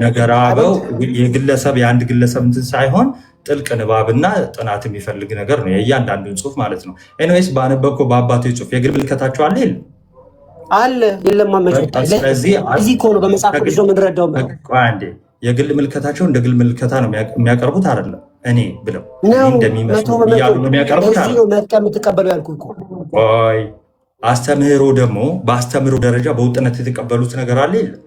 ነገር አበው የግለሰብ የአንድ ግለሰብ እንትን ሳይሆን ጥልቅ ንባብና ጥናት የሚፈልግ ነገር ነው የእያንዳንዱን ጽሁፍ ማለት ነው። ኤኒዌይስ ባነበብከው በአባቶች ጽሁፍ የግል ምልከታቸው አለ የለም? አለ የለም። ስለዚህ እዚህ ከሆነ በመጽሐፍ ቅዱስ ነው የምንረዳው። አንዴ የግል ምልከታቸው እንደ ግል ምልከታ ነው የሚያቀርቡት አይደለም እኔ ብለው እንደሚመስሉ እያሉ ነው የሚያቀርቡት። የምትቀበለው ያልኩህ እኮ ቆይ አስተምህሮ ደግሞ በአስተምህሮ ደረጃ በውጥነት የተቀበሉት ነገር አለ የለም?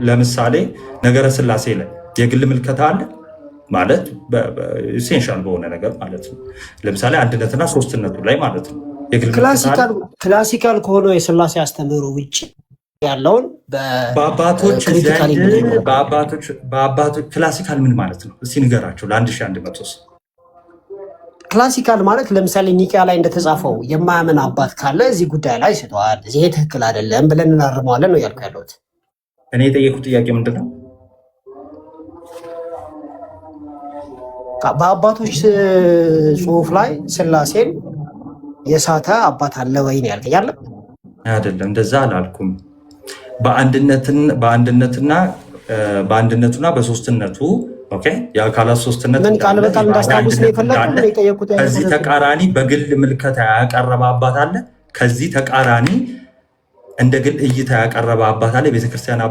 ለምሳሌ ነገረ ስላሴ ላይ የግል ምልከታ አለ ማለት ኢሴንሻል በሆነ ነገር ማለት ነው። ለምሳሌ አንድነትና ሶስትነቱ ላይ ማለት ነው የግል ክላሲካል ከሆነው የስላሴ አስተምህሮ ውጭ ያለውን በአባቶች ክላሲካል ምን ማለት ነው? እስኪ ንገራቸው ለ1100 ክላሲካል ማለት ለምሳሌ ኒቂያ ላይ እንደተጻፈው የማያምን አባት ካለ እዚህ ጉዳይ ላይ ስተዋል፣ ይሄ ትክክል አይደለም ብለን እናርመዋለን ነው ያልኩ ያለሁት። እኔ የጠየኩት ጥያቄ ምንድን ነው? በአባቶች ጽሁፍ ላይ ስላሴን የሳተ አባት አለ ወይ ነው ያልከኝ አይደል? አይደለም፣ እንደዛ አላልኩም። በአንድነቱና በሶስትነቱ የአካላት ሶስትነት ምን ቃል በቃል እንዳስታውስ ነው የፈለኩት። ከዚህ ተቃራኒ በግል ምልከታ ያቀረበ አባት አለ። ከዚህ ተቃራኒ እንደ ግል እይታ ያቀረበ አባት አለ። የቤተክርስቲያን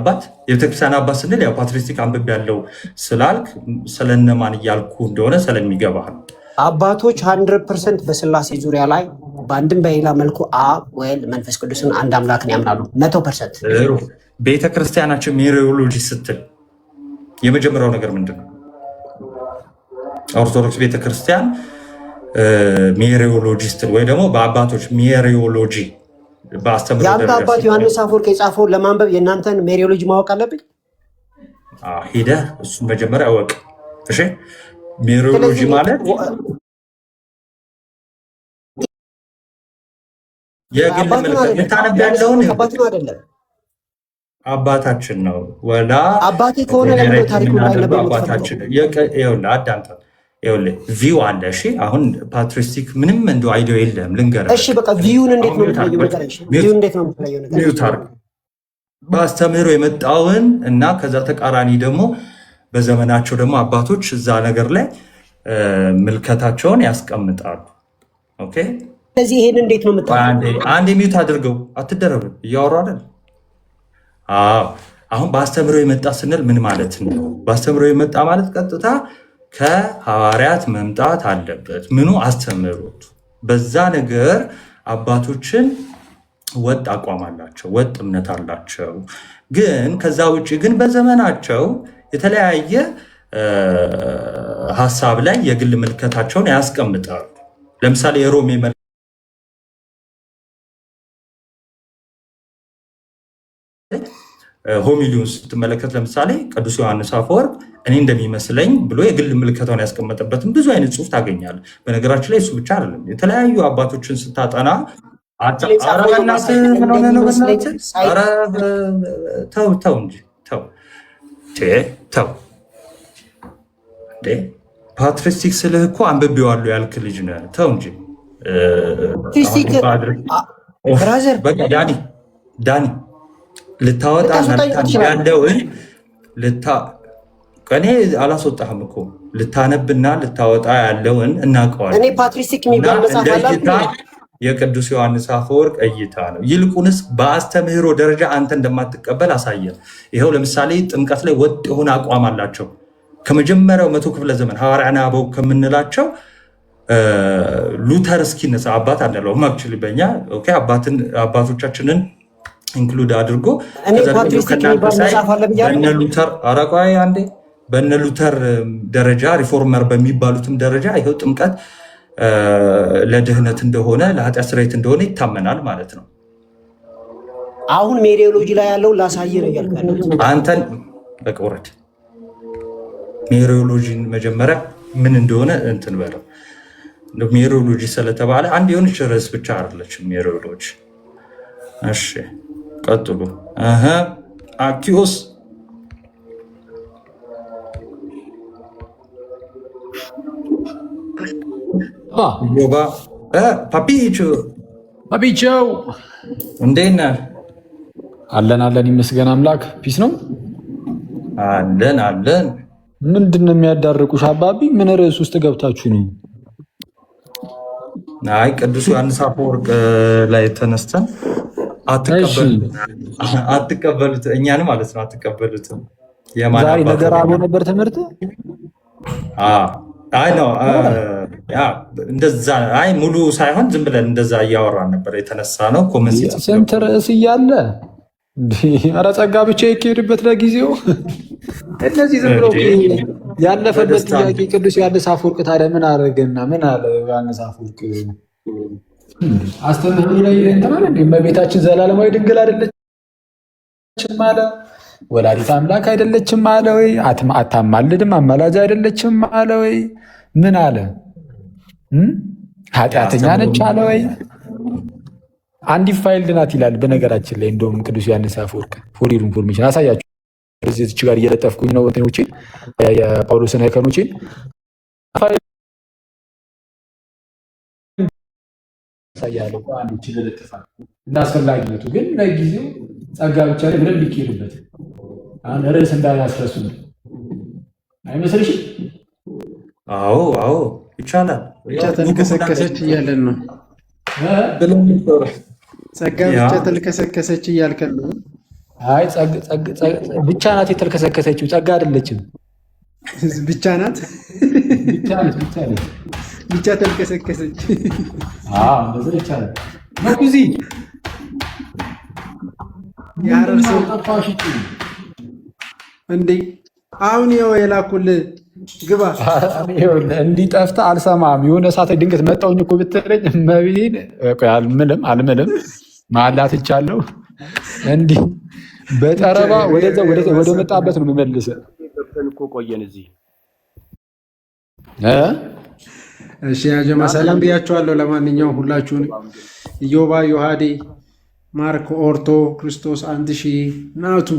አባት ስንል ያው ፓትሪስቲክ አንብቤ ያለው ስላልክ ስለነማን እያልኩ እንደሆነ ስለሚገባ ነው። አባቶች 100% በስላሴ ዙሪያ ላይ በአንድም በሌላ መልኩ አብ ወልድ መንፈስ ቅዱስን አንድ አምላክን ያምናሉ 100%። ቤተክርስቲያናችን ሜሪዮሎጂ ስትል የመጀመሪያው ነገር ምንድን ነው? ኦርቶዶክስ ቤተክርስቲያን ሜሪዮሎጂ ስትል ወይ ደግሞ በአባቶች ሜሪዮሎጂ የአንተ አባት ዮሐንስ አፈወርቅ የጻፈውን ለማንበብ የእናንተን ሜሪዮሎጂ ማወቅ አለብኝ። ሂደህ እሱን መጀመሪያ እወቅ። እሺ ሜሪዮሎጂ ማለት የግል ምልከታ ያለውን አይደለም። አባታችን ነው ወላ አባቴ ከሆነ ታሪኩ ላይ አባታችን አዳምጣ ቪው አለ። እሺ አሁን ፓትሪስቲክ ምንም እንደው አይዲዮ የለም ልንገርህ። እሺ በቃ ቪውን እንዴት ነው የምትለየው? በአስተምህሮ የመጣውን እና ከዛ ተቃራኒ ደግሞ በዘመናቸው ደግሞ አባቶች እዛ ነገር ላይ ምልከታቸውን ያስቀምጣሉ። ኦኬ ስለዚህ ይሄን እንዴት ነው የምትለየው? አንድ ሚዩት አድርገው አትደረቡ፣ እያወሩ አይደል? አሁን በአስተምህሮ የመጣ ስንል ምን ማለት ነው? በአስተምህሮ የመጣ ማለት ቀጥታ ከሐዋርያት መምጣት አለበት። ምኑ አስተምህሮቱ። በዛ ነገር አባቶችን ወጥ አቋም አላቸው፣ ወጥ እምነት አላቸው። ግን ከዛ ውጭ ግን በዘመናቸው የተለያየ ሀሳብ ላይ የግል ምልከታቸውን ያስቀምጣሉ። ለምሳሌ የሮሜ ሆሚሊውን ስትመለከት ለምሳሌ ቅዱስ ዮሐንስ አፈወርቅ እኔ እንደሚመስለኝ ብሎ የግል ምልከታውን ያስቀመጠበትን ብዙ አይነት ጽሑፍ ታገኛለህ። በነገራችን ላይ እሱ ብቻ አይደለም፣ የተለያዩ አባቶችን ስታጠና ተው እንጂ ተው ፓትሪስቲክ ስልህ እኮ አንብቤዋለሁ ያልክ ልጅ ነህ። ተው እንጂ ዳኒ ልታወጣ ያለውን እኔ አላስወጣህም እኮ ልታነብና ልታወጣ ያለውን እናውቀዋለን። እኔ ፓትሪስቲክ የሚባል መጽሐፍ የቅዱስ ዮሐንስ አፈወርቅ እይታ ነው። ይልቁንስ በአስተምህሮ ደረጃ አንተ እንደማትቀበል አሳየን። ይኸው ለምሳሌ ጥምቀት ላይ ወጥ የሆነ አቋም አላቸው። ከመጀመሪያው 100 ክፍለ ዘመን ሐዋርያነ አበው ከምንላቸው ሉተር እስኪነሳ አባት አንለውም። አክቹዋሊ በእኛ አባቶቻችንን ኢንክሉድ አድርጎ በነ ሉተር ደረጃ ሪፎርመር በሚባሉትም ደረጃ ይኸው ጥምቀት ለድህነት እንደሆነ ለኃጢአት ስርየት እንደሆነ ይታመናል ማለት ነው። አሁን ሜሪዮሎጂ ላይ ያለው ላሳየ ነው ያልከው አንተን በቃ ወረድ። ሜሪዮሎጂን መጀመሪያ ምን እንደሆነ እንትን በለው። ሜሪዮሎጂ ስለተባለ አንድ የሆነች ርዕስ ብቻ አይደለችም ሜሪዮሎጂ። እሺ ቀጥሉ። አኪዮስ ዮባ ፓፒቹ አቢቸው እንዴት ነህ? አለን ይመስገን አምላክ። ፒስ ነው አለን። ምንድን ነው የሚያዳርቁሽ አባቢ? ምን ርዕስ ውስጥ ገብታችሁ ነው? አይ ቅዱስ ዮሐንስ አፈወርቅ ላይ ተነስተን አትቀበሉት እኛን ማለት ነው። አትቀበሉትም። ዛሬ ነገር አቦ ነበር ትምህርት። አይ ነው እንደዛ። አይ ሙሉ ሳይሆን ዝም ብለን እንደዛ እያወራን ነበር የተነሳ ነው። ስንት ርዕስ እያለ ኧረ ጸጋ ብቻ ይካሄድበት ለጊዜው። እነዚህ ዝም ብሎ ያለፈበት ጥያቄ ቅዱስ ዮሐንስ አፈወርቅ ታዲያ ምን አደረገና ምን አለ? ዮሐንስ አፈወርቅ አስተምህሮ ላይ እንተናል እንዴ? እመቤታችን ዘላለማዊ ድንግል አይደለችም አለ? ወላዲት አምላክ አይደለችም አለ ወይ? አታማልድም አማላጅ አይደለችም አለ ወይ? ምን አለ? ኃጢአተኛ ነች አለ ወይ? አንዲፋይልድ ናት ይላል። በነገራችን ላይ እንደውም ቅዱስ ዮሐንስ አፈወርቅ ፎር ዩር ኢንፎርሜሽን አሳያችሁ። እዚች ጋር እየለጠፍኩኝ ነው እንትኖችን የጳውሎስን አይከኖችን ያሳያለሁ። አንድ ችግር ለጥፋት እና አስፈላጊነቱ ግን ለጊዜው ጸጋ ብቻ ላይ ብለን ሊካሄድበት አሁን ርዕስ እንዳያስረሱ አይመስልሽም? አዎ ይቻላል። ብቻ ተልከሰከሰች እያለን ነው። ጸጋ ብቻ ተልከሰከሰች እያልከን ነው። አይ ብቻ ናት የተልከሰከሰችው፣ ጸጋ አይደለችም። ብቻ ናት ብቻ ተልከሰከሰች። እንደዚህ ይቻላል። መኩዚ ያረር ሰው ጠፋሽ እንዴ? አሁን ይኸው የላኩልህ ግባ። እንዲህ ጠፍተህ አልሰማም። የሆነ ሰዓት ድንገት መጣሁኝ እኮ ብትለኝ መቢን አልምልም ማላት ይቻለሁ። እንዲህ በጠረባ ወደ መጣበት ነው የምመልስህ። እኮ ቆየን እዚህ። እሺ ያጀማ ሰላም ብያችኋለሁ። ለማንኛውም ሁላችሁንም ኢዮባ፣ ዮሐዴ፣ ማርክ፣ ኦርቶ፣ ክርስቶስ 1000 ናቱ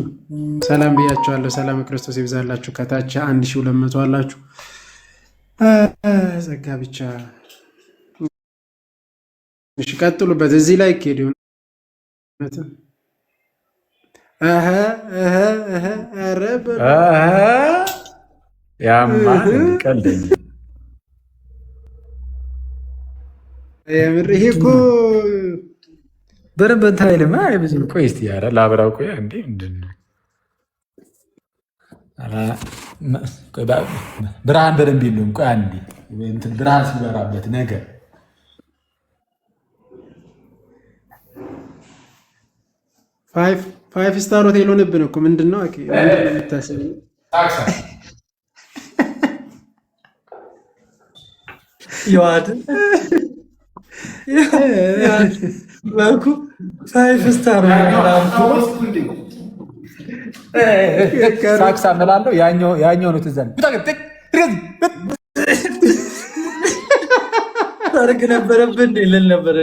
ሰላም ብያችኋለሁ። ሰላም ክርስቶስ ይብዛላችሁ። ከታች 1200 አላችሁ። ጸጋ ብቻ እሺ፣ ቀጥሉበት። እዚህ ላይ ከሄዱ ቀልደኝ የምር ይሄ እኮ በደንብ እንትን አይልም። ብዙ ቆይ እስኪ ኧረ ላብራው። ቆይ እንዴ ምንድን ነው ብርሃን በደንብ የለውም። ቆይ አንዴ እንትን ብርሃን ሲበራበት ነገር ፋይቭ ስታር ሆቴል ሆነብን እኮ ምንድን ነው የምታስብ? መልኩ ፋይቭ ስታር ሳክሳ እምላለሁ። ያኛው ነው ትዝ አለኝ። ታርግ ነበረብን ልል ነበረ።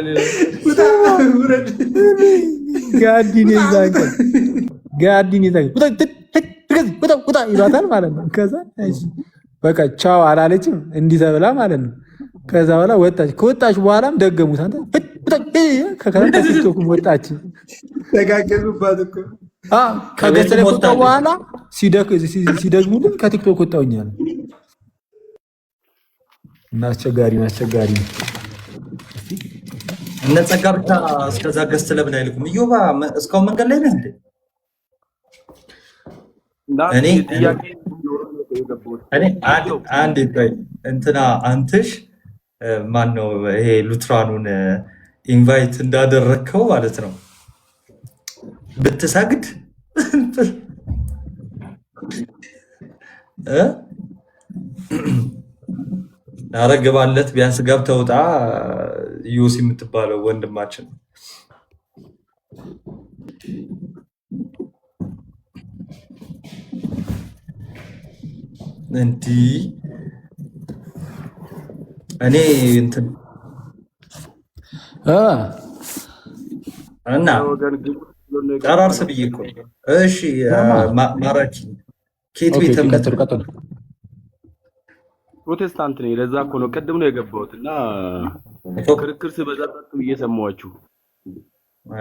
ጋዲን ይሏታል ማለት ነው። ከዛ በቃ ቻው አላለችም እንዲህ ተብላ ማለት ነው። ከዛ በኋላ ወጣች። ከወጣች በኋላም ደገሙት። ከቲክቶክም ወጣች። ተጋገዙባት እኮ ከገጠ ከወጣሁ በኋላ ሲደግሙልኝ ከቲክቶክ ወጣሁኛል። እና አስቸጋሪ ነው። እነ ጸጋ ብቻ እስከዛ ገዝት ለምን አይልኩም? እዮባ እስካሁን መንገድ ላይ ነህ እንዴ? እኔ አንድ እንትና አንትሽ ማን ነው ይሄ ሉትራኑን ኢንቫይት እንዳደረግከው ማለት ነው ብትሰግድ አረግባለት ቢያንስ ገብተህ ውጣ። ዩሲ የምትባለው ወንድማችን እንዲህ እኔ እንትን እና ጠራርስ ብዬ እኮ እሺ። ማራኪ ኬት ቤት ፕሮቴስታንት ነኝ። ለዛ እኮ ነው ቅድም ነው የገባሁት እና ክርክር ስበዛ ጸጥ ብዬ ሰማኋችሁ።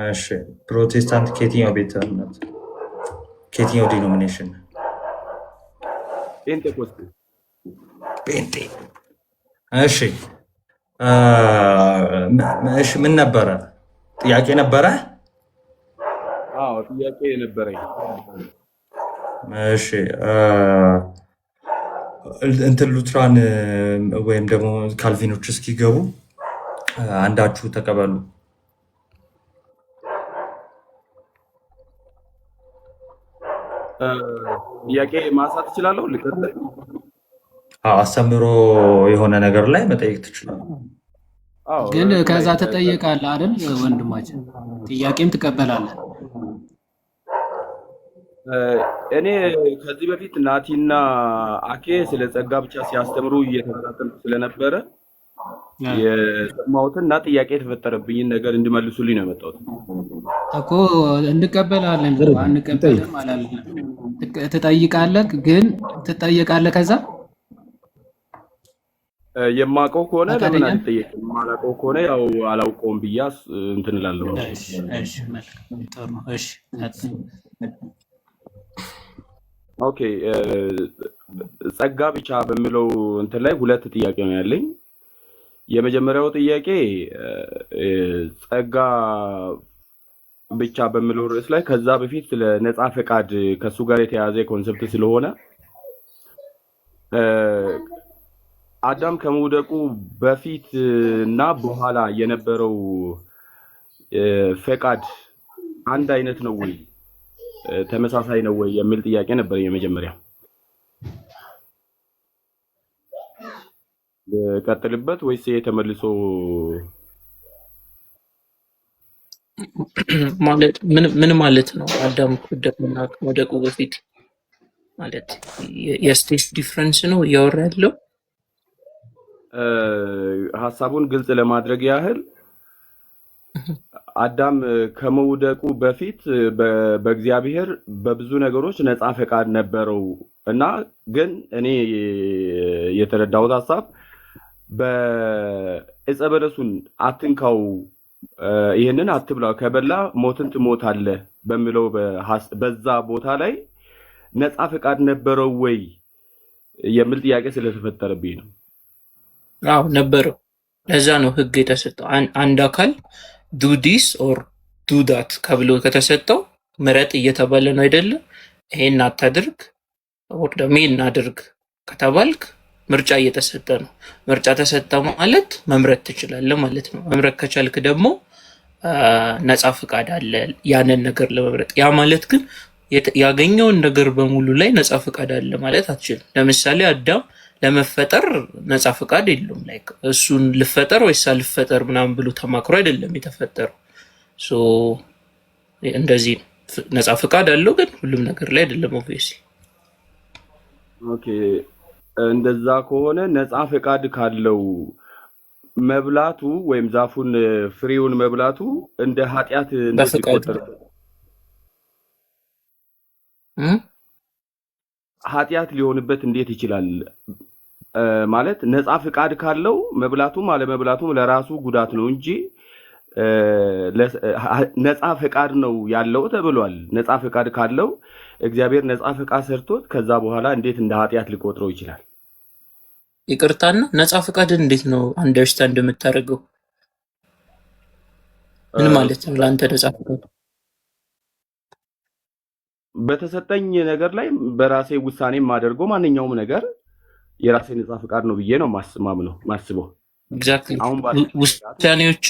እሺ ፕሮቴስታንት ከየትኛው ቤተ እምነት ከየትኛው ዲኖሚኔሽን? ፔንቴኮስቴ። ጴንጤ። እሺ እሺ ምን ነበረ ጥያቄ ነበረ? አዎ ጥያቄ ነበረኝ። እሺ እንትን ሉትራን ወይም ደግሞ ካልቪኖች እስኪገቡ አንዳችሁ ተቀበሉ። ጥያቄ ማንሳት እችላለሁ? ልቀጥል? አስተምሮ የሆነ ነገር ላይ መጠየቅ ትችላለህ። ግን ከዛ ትጠየቃለህ አይደል ወንድማችን? ጥያቄም ትቀበላለህ። እኔ ከዚህ በፊት ናቲና አኬ ስለ ጸጋ ብቻ ሲያስተምሩ እየተከታተልኩ ስለነበረ የሰማሁትን እና ጥያቄ የተፈጠረብኝን ነገር እንዲመልሱልኝ ነው የመጣሁት እኮ። እንቀበላለን አንቀበልም አላልንም። ትጠይቃለህ፣ ግን ትጠየቃለህ። ከዛ የማውቀው ከሆነ ለምን አልጠየቅም? የማላውቀው ከሆነ ያው አላውቀውም ብዬ እንትን እላለሁ። ኦኬ ጸጋ ብቻ በሚለው እንትን ላይ ሁለት ጥያቄ ነው ያለኝ። የመጀመሪያው ጥያቄ ጸጋ ብቻ በሚለው ርዕስ ላይ ከዛ በፊት ስለ ነፃ ፈቃድ ከሱ ጋር የተያያዘ ኮንሰፕት ስለሆነ አዳም ከመውደቁ በፊት እና በኋላ የነበረው ፈቃድ አንድ አይነት ነው ወይ ተመሳሳይ ነው ወይ የሚል ጥያቄ ነበር የመጀመሪያ። ቀጥልበት ወይስ ተመልሶ ማለት ምን ማለት ነው? አዳም ከመውደቁ በፊት ማለት የስቴጅ ዲፍረንስ ነው እያወራ ያለው። ሐሳቡን ግልጽ ለማድረግ ያህል አዳም ከመውደቁ በፊት በእግዚአብሔር በብዙ ነገሮች ነፃ ፈቃድ ነበረው እና ግን እኔ የተረዳሁት ሐሳብ በዕፀ በለሱን አትንካው፣ ይህንን አትብላ፣ ከበላ ሞትን ትሞታለህ በሚለው በዛ ቦታ ላይ ነፃ ፈቃድ ነበረው ወይ የሚል ጥያቄ ስለተፈጠረብኝ ነው። አዎ ነበረው። ለዛ ነው ህግ የተሰጠው። አንድ አካል ዱ ዲስ ኦር ዱ ዳት ከብሎ ከተሰጠው ምረጥ እየተባለ ነው አይደለም? ይሄን አታድርግ ወር ደግሞ ይሄን አድርግ ከተባልክ ምርጫ እየተሰጠ ነው። ምርጫ ተሰጠ ማለት መምረጥ ትችላለህ ማለት ነው። መምረጥ ከቻልክ ደግሞ ነፃ ፈቃድ አለ ያንን ነገር ለመምረጥ። ያ ማለት ግን ያገኘውን ነገር በሙሉ ላይ ነፃ ፈቃድ አለ ማለት አትችልም። ለምሳሌ አዳም ለመፈጠር ነፃ ፈቃድ የለውም። ላይክ እሱን ልፈጠር ወይስ አልፈጠር ምናምን ብሎ ተማክሮ አይደለም የተፈጠረው። ሶ እንደዚህ ነፃ ፈቃድ አለው ግን ሁሉም ነገር ላይ አይደለም ኦብቪየስሊ። ኦኬ እንደዛ ከሆነ ነፃ ፈቃድ ካለው መብላቱ ወይም ዛፉን ፍሬውን መብላቱ እንደ ኃጢአት እንደሚቆጠር ኃጢአት ሊሆንበት እንዴት ይችላል? ማለት ነፃ ፈቃድ ካለው መብላቱም አለመብላቱም ለራሱ ጉዳት ነው እንጂ ነፃ ፈቃድ ነው ያለው ተብሏል። ነፃ ፈቃድ ካለው እግዚአብሔር ነፃ ፈቃድ ሰርቶት ከዛ በኋላ እንዴት እንደ ኃጢአት ሊቆጥረው ይችላል? ይቅርታና ነፃ ፈቃድን እንዴት ነው አንደርስታንድ የምታደርገው? ምን ማለት ነው ለአንተ ነፃ ፈቃድ? በተሰጠኝ ነገር ላይ በራሴ ውሳኔ የማደርገው ማንኛውም ነገር የራሴ ነፃ ፈቃድ ነው ብዬ ነው ማስበው። ኤግዛክትሊ። ውሳኔዎች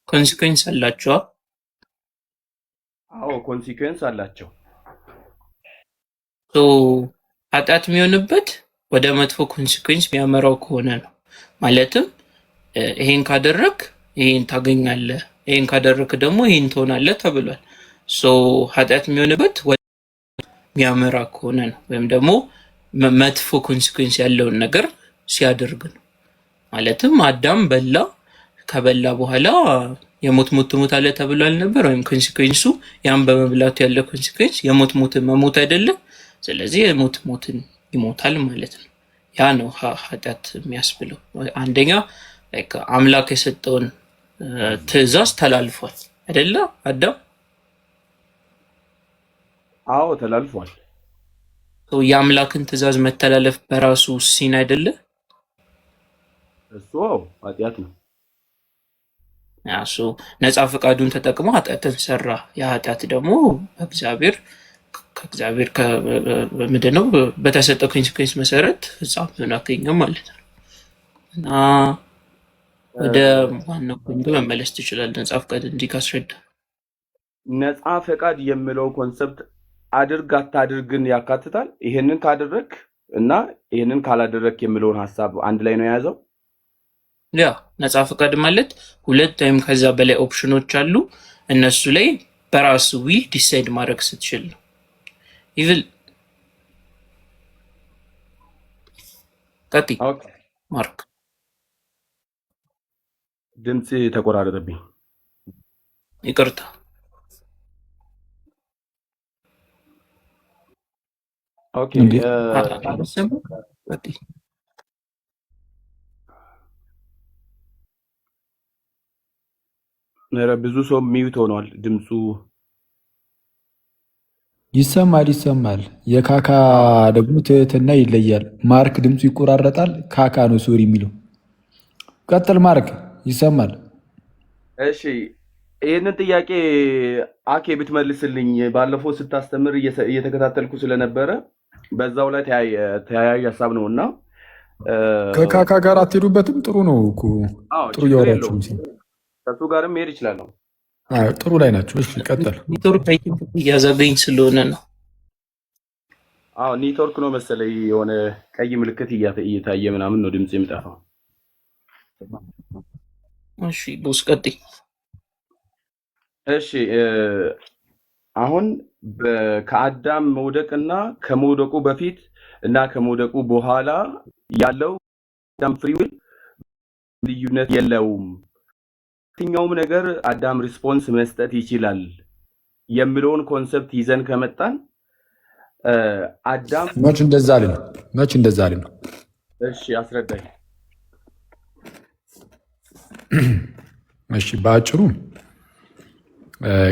ኮንሲኩዌንስ አላቸው። አዎ ኮንሲኩዌንስ አላቸው። ሶ ኃጢአት የሚሆንበት ወደ መጥፎ ኮንሲኩዌንስ የሚያመራው ከሆነ ነው። ማለትም ይሄን ካደረክ ይሄን ታገኛለህ፣ ይሄን ካደረክ ደግሞ ይሄን ትሆናለህ ተብሏል። ሶ ኃጢአት የሚሆንበት የሚያመራ ከሆነ ነው፣ ወይም ደግሞ መጥፎ ኮንሲኩዌንስ ያለውን ነገር ሲያደርግ ነው። ማለትም አዳም በላ፣ ከበላ በኋላ የሞት ሞት ትሞታለህ ተብሏል ነበር። ወይም ኮንሲኩዌንሱ ያን በመብላቱ ያለ ኮንሲኩዌንስ የሞት ሞትን መሞት አይደለም። ስለዚህ የሞት ሞትን ይሞታል ማለት ነው። ያ ነው ኃጢአት የሚያስብለው። አንደኛ አምላክ የሰጠውን ትእዛዝ ተላልፏል አይደለ አዳም? አዎ ተላልፏል። የአምላክን ትእዛዝ መተላለፍ በራሱ ሲን አይደለ? እሱ ኃጢአት ነው። እሱ ነፃ ፈቃዱን ተጠቅሞ ኃጢአትን ሰራ። የኃጢአት ደግሞ ከእግዚአብሔር ምንድን ነው በተሰጠው ኮንሲኩዌንስ መሰረት ፍጻሜውን አገኘው ማለት ነው። እና ወደ ዋናው ፖይንቱ መመለስ ትችላለህ። ነፃ ፈቃድ እንዲህ ካስረዳ ነፃ ፈቃድ የሚለው ኮንሰፕት አድርግ አታድርግን ያካትታል። ይሄንን ካደረግ እና ይሄንን ካላደረግ የሚለውን ሀሳብ አንድ ላይ ነው የያዘው። ያ ነፃ ፈቃድ ማለት ሁለት ወይም ከዛ በላይ ኦፕሽኖች አሉ። እነሱ ላይ በራሱ ዊል ዲሳይድ ማድረግ ስትችል ነው። ኢቭል ቀጥይ ማርክ። ድምፅ ተቆራረጠብኝ፣ ይቅርታ። ኦኬ ብዙ ሰው ሚዩት ሆኗል። ድምፁ ይሰማል። የካካ ደግሞ ትህትና ይለያል። ማርክ ድምፁ ይቆራረጣል። ካካ ነው ሶሪ የሚለው። ቀጥል ማርክ፣ ይሰማል። እሺ ይህንን ጥያቄ አኬ ብትመልስልኝ፣ ባለፈው ስታስተምር እየተከታተልኩ ስለነበረ በዛው ላይ ተያያዥ ሀሳብ ነው እና ከካካ ጋር አትሄዱበትም? ጥሩ ነው እኮ ጥሩ እያወራችሁ ከሱ ጋርም መሄድ ይችላል። ጥሩ ላይ ናቸው። እሺ ቀጥል። ኔትወርክ እያዘገኝ ስለሆነ ነው። ኔትወርክ ነው መሰለኝ፣ የሆነ ቀይ ምልክት እየታየ ምናምን ነው ድምፅ የሚጠፋው። እሺ ቦስ ቀጥይ። እሺ አሁን ከአዳም መውደቅና ከመውደቁ በፊት እና ከመውደቁ በኋላ ያለው አዳም ፍሪ ዊል ልዩነት የለውም። የትኛውም ነገር አዳም ሪስፖንስ መስጠት ይችላል የሚለውን ኮንሰፕት ይዘን ከመጣን አዳም መች እንደዛ አልን? እሺ አስረዳኝ። እሺ በአጭሩ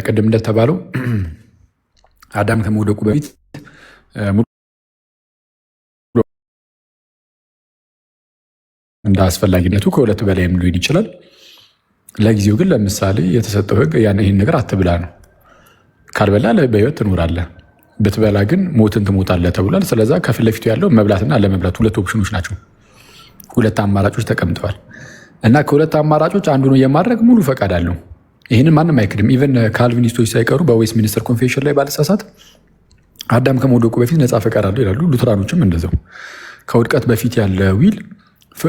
ቅድም እንደተባለው አዳም ከመውደቁ በፊት እንደ አስፈላጊነቱ ከሁለት በላይም ሊሆን ይችላል። ለጊዜው ግን ለምሳሌ የተሰጠው ሕግ ይህን ነገር አትብላ ነው። ካልበላ በህይወት ትኖራለህ፣ ብትበላ ግን ሞትን ትሞታለህ ተብሏል። ስለዛ ከፊት ለፊቱ ያለው መብላትና አለመብላት ሁለት ኦፕሽኖች ናቸው። ሁለት አማራጮች ተቀምጠዋል እና ከሁለት አማራጮች አንዱን የማድረግ ሙሉ ፈቃድ አለው። ይህንን ማንም አይክድም። ኢቨን ካልቪኒስቶች ሳይቀሩ በዌስት ሚኒስተር ኮንፌሽን ላይ ባለሳሳት አዳም ከመውደቁ በፊት ነፃ ፈቃድ አለው ይላሉ። ሉትራኖችም እንደዛው ከውድቀት በፊት ያለ ዊል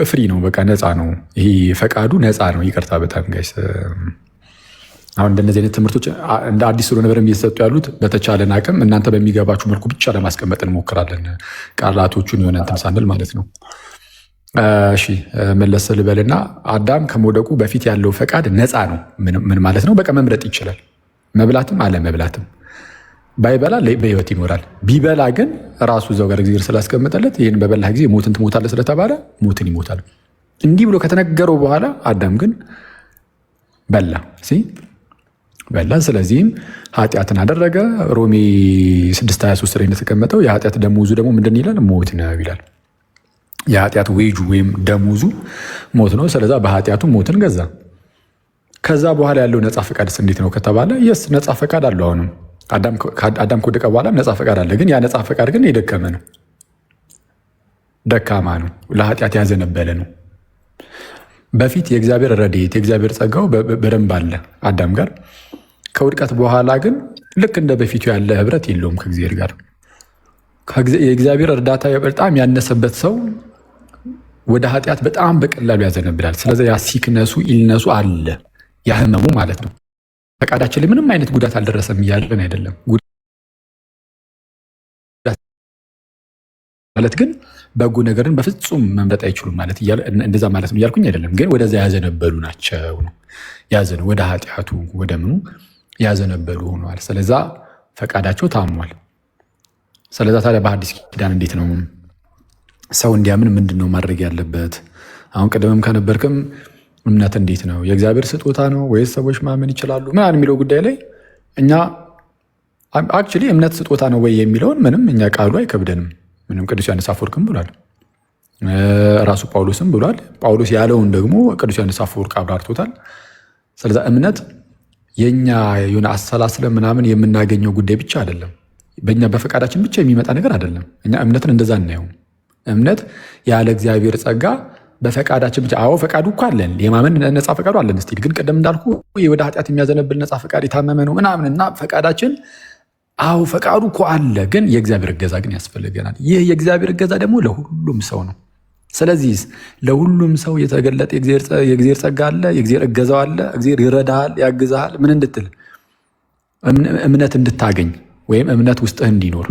ፍሪ ነው፣ በቃ ነፃ ነው። ይሄ ፈቃዱ ነፃ ነው። ይቅርታ በጣም ጋይስ፣ አሁን እንደነዚህ አይነት ትምህርቶች እንደ አዲስ ስለሆነ በደንብ እየተሰጡ ያሉት በተቻለን አቅም እናንተ በሚገባችሁ መልኩ ብቻ ለማስቀመጥ እንሞክራለን፣ ቃላቶቹን የሆነ እንትን ሳንል ማለት ነው። እሺ መለስ ልበልና አዳም ከመውደቁ በፊት ያለው ፈቃድ ነፃ ነው። ምን ማለት ነው? በቃ መምረጥ ይችላል፣ መብላትም አለመብላትም። ባይበላ በህይወት ይኖራል። ቢበላ ግን ራሱ እዛው ጋር እግዚአብሔር ስላስቀመጠለት ይህን በበላህ ጊዜ ሞትን ትሞታለህ ስለተባለ ሞትን ይሞታል። እንዲህ ብሎ ከተነገረው በኋላ አዳም ግን በላ። ስለዚህም ኃጢአትን አደረገ። ሮሜ 6:23 ላይ እንደተቀመጠው የኃጢአት ደመወዙ ደግሞ ምንድን ይላል? ሞት ነው ይላል። የኃጢአት ዌጁ ወይም ደመወዙ ሞት ነው። ስለዛ በኃጢአቱ ሞትን ገዛ። ከዛ በኋላ ያለው ነፃ ፈቃድስ እንዴት ነው ከተባለ የስ ነፃ ፈቃድ አለው። አሁንም አዳም ከወደቀ በኋላ ነፃ ፈቃድ አለ። ግን ያ ነፃ ፈቃድ ግን የደከመ ነው፣ ደካማ ነው፣ ለኃጢአት ያዘነበለ ነው። በፊት የእግዚአብሔር ረድኤት የእግዚአብሔር ጸጋው በደንብ አለ አዳም ጋር። ከውድቀት በኋላ ግን ልክ እንደ በፊቱ ያለ ህብረት የለውም ከእግዚአብሔር ጋር። የእግዚአብሔር እርዳታ በጣም ያነሰበት ሰው ወደ ኃጢአት በጣም በቀላሉ ያዘነብላል። ስለዚህ ያ ሲክነሱ ኢልነሱ አለ፣ ያህመሙ ማለት ነው። ፈቃዳችን ላይ ምንም አይነት ጉዳት አልደረሰም እያለን አይደለም። ማለት ግን በጎ ነገርን በፍጹም መምረጥ አይችሉም ማለት እንደዛ ማለት ነው እያልኩኝ አይደለም። ግን ወደዛ ያዘነበሉ ናቸው ነው ያዘነ ወደ ኃጢአቱ ወደ ምኑ ያዘነበሉ ሆነዋል። ስለዛ ፈቃዳቸው ታሟል። ስለዛ ታዲያ በአዲስ ኪዳን እንዴት ነው ሰው እንዲያምን ምንድን ነው ማድረግ ያለበት? አሁን ቅድምም ከነበርክም እምነት እንዴት ነው የእግዚአብሔር ስጦታ ነው ወይስ ሰዎች ማመን ይችላሉ ምናምን የሚለው ጉዳይ ላይ እኛ አክቹዋሊ እምነት ስጦታ ነው ወይ የሚለውን ምንም እኛ ቃሉ አይከብደንም። ምንም ቅዱስ ዮሐንስ አፈወርቅም ብሏል፣ ራሱ ጳውሎስም ብሏል። ጳውሎስ ያለውን ደግሞ ቅዱስ ዮሐንስ አፈወርቅ አብራርቶታል። ስለዚ እምነት የኛ የሆነ አሰላስለን ምናምን የምናገኘው ጉዳይ ብቻ አይደለም። በእኛ በፈቃዳችን ብቻ የሚመጣ ነገር አይደለም። እኛ እምነትን እንደዛ እናየው። እምነት ያለ እግዚአብሔር ጸጋ በፈቃዳችን ብቻ። አዎ ፈቃዱ እኮ አለን፣ የማመን ነፃ ፈቃዱ አለን። ስቲል ግን ቀደም እንዳልኩ ወደ ኃጢአት የሚያዘነብል ነፃ ፈቃድ የታመመ ነው ምናምን እና ፈቃዳችን አዎ ፈቃዱ እኮ አለ፣ ግን የእግዚአብሔር እገዛ ግን ያስፈልገናል። ይህ የእግዚአብሔር እገዛ ደግሞ ለሁሉም ሰው ነው። ስለዚህ ለሁሉም ሰው የተገለጠ የእግዚአብሔር ጸጋ አለ፣ የእግዚአብሔር እገዛው አለ። እግዚአብሔር ይረዳሃል፣ ያግዛሃል። ምን እንድትል? እምነት እንድታገኝ ወይም እምነት ውስጥህ እንዲኖር።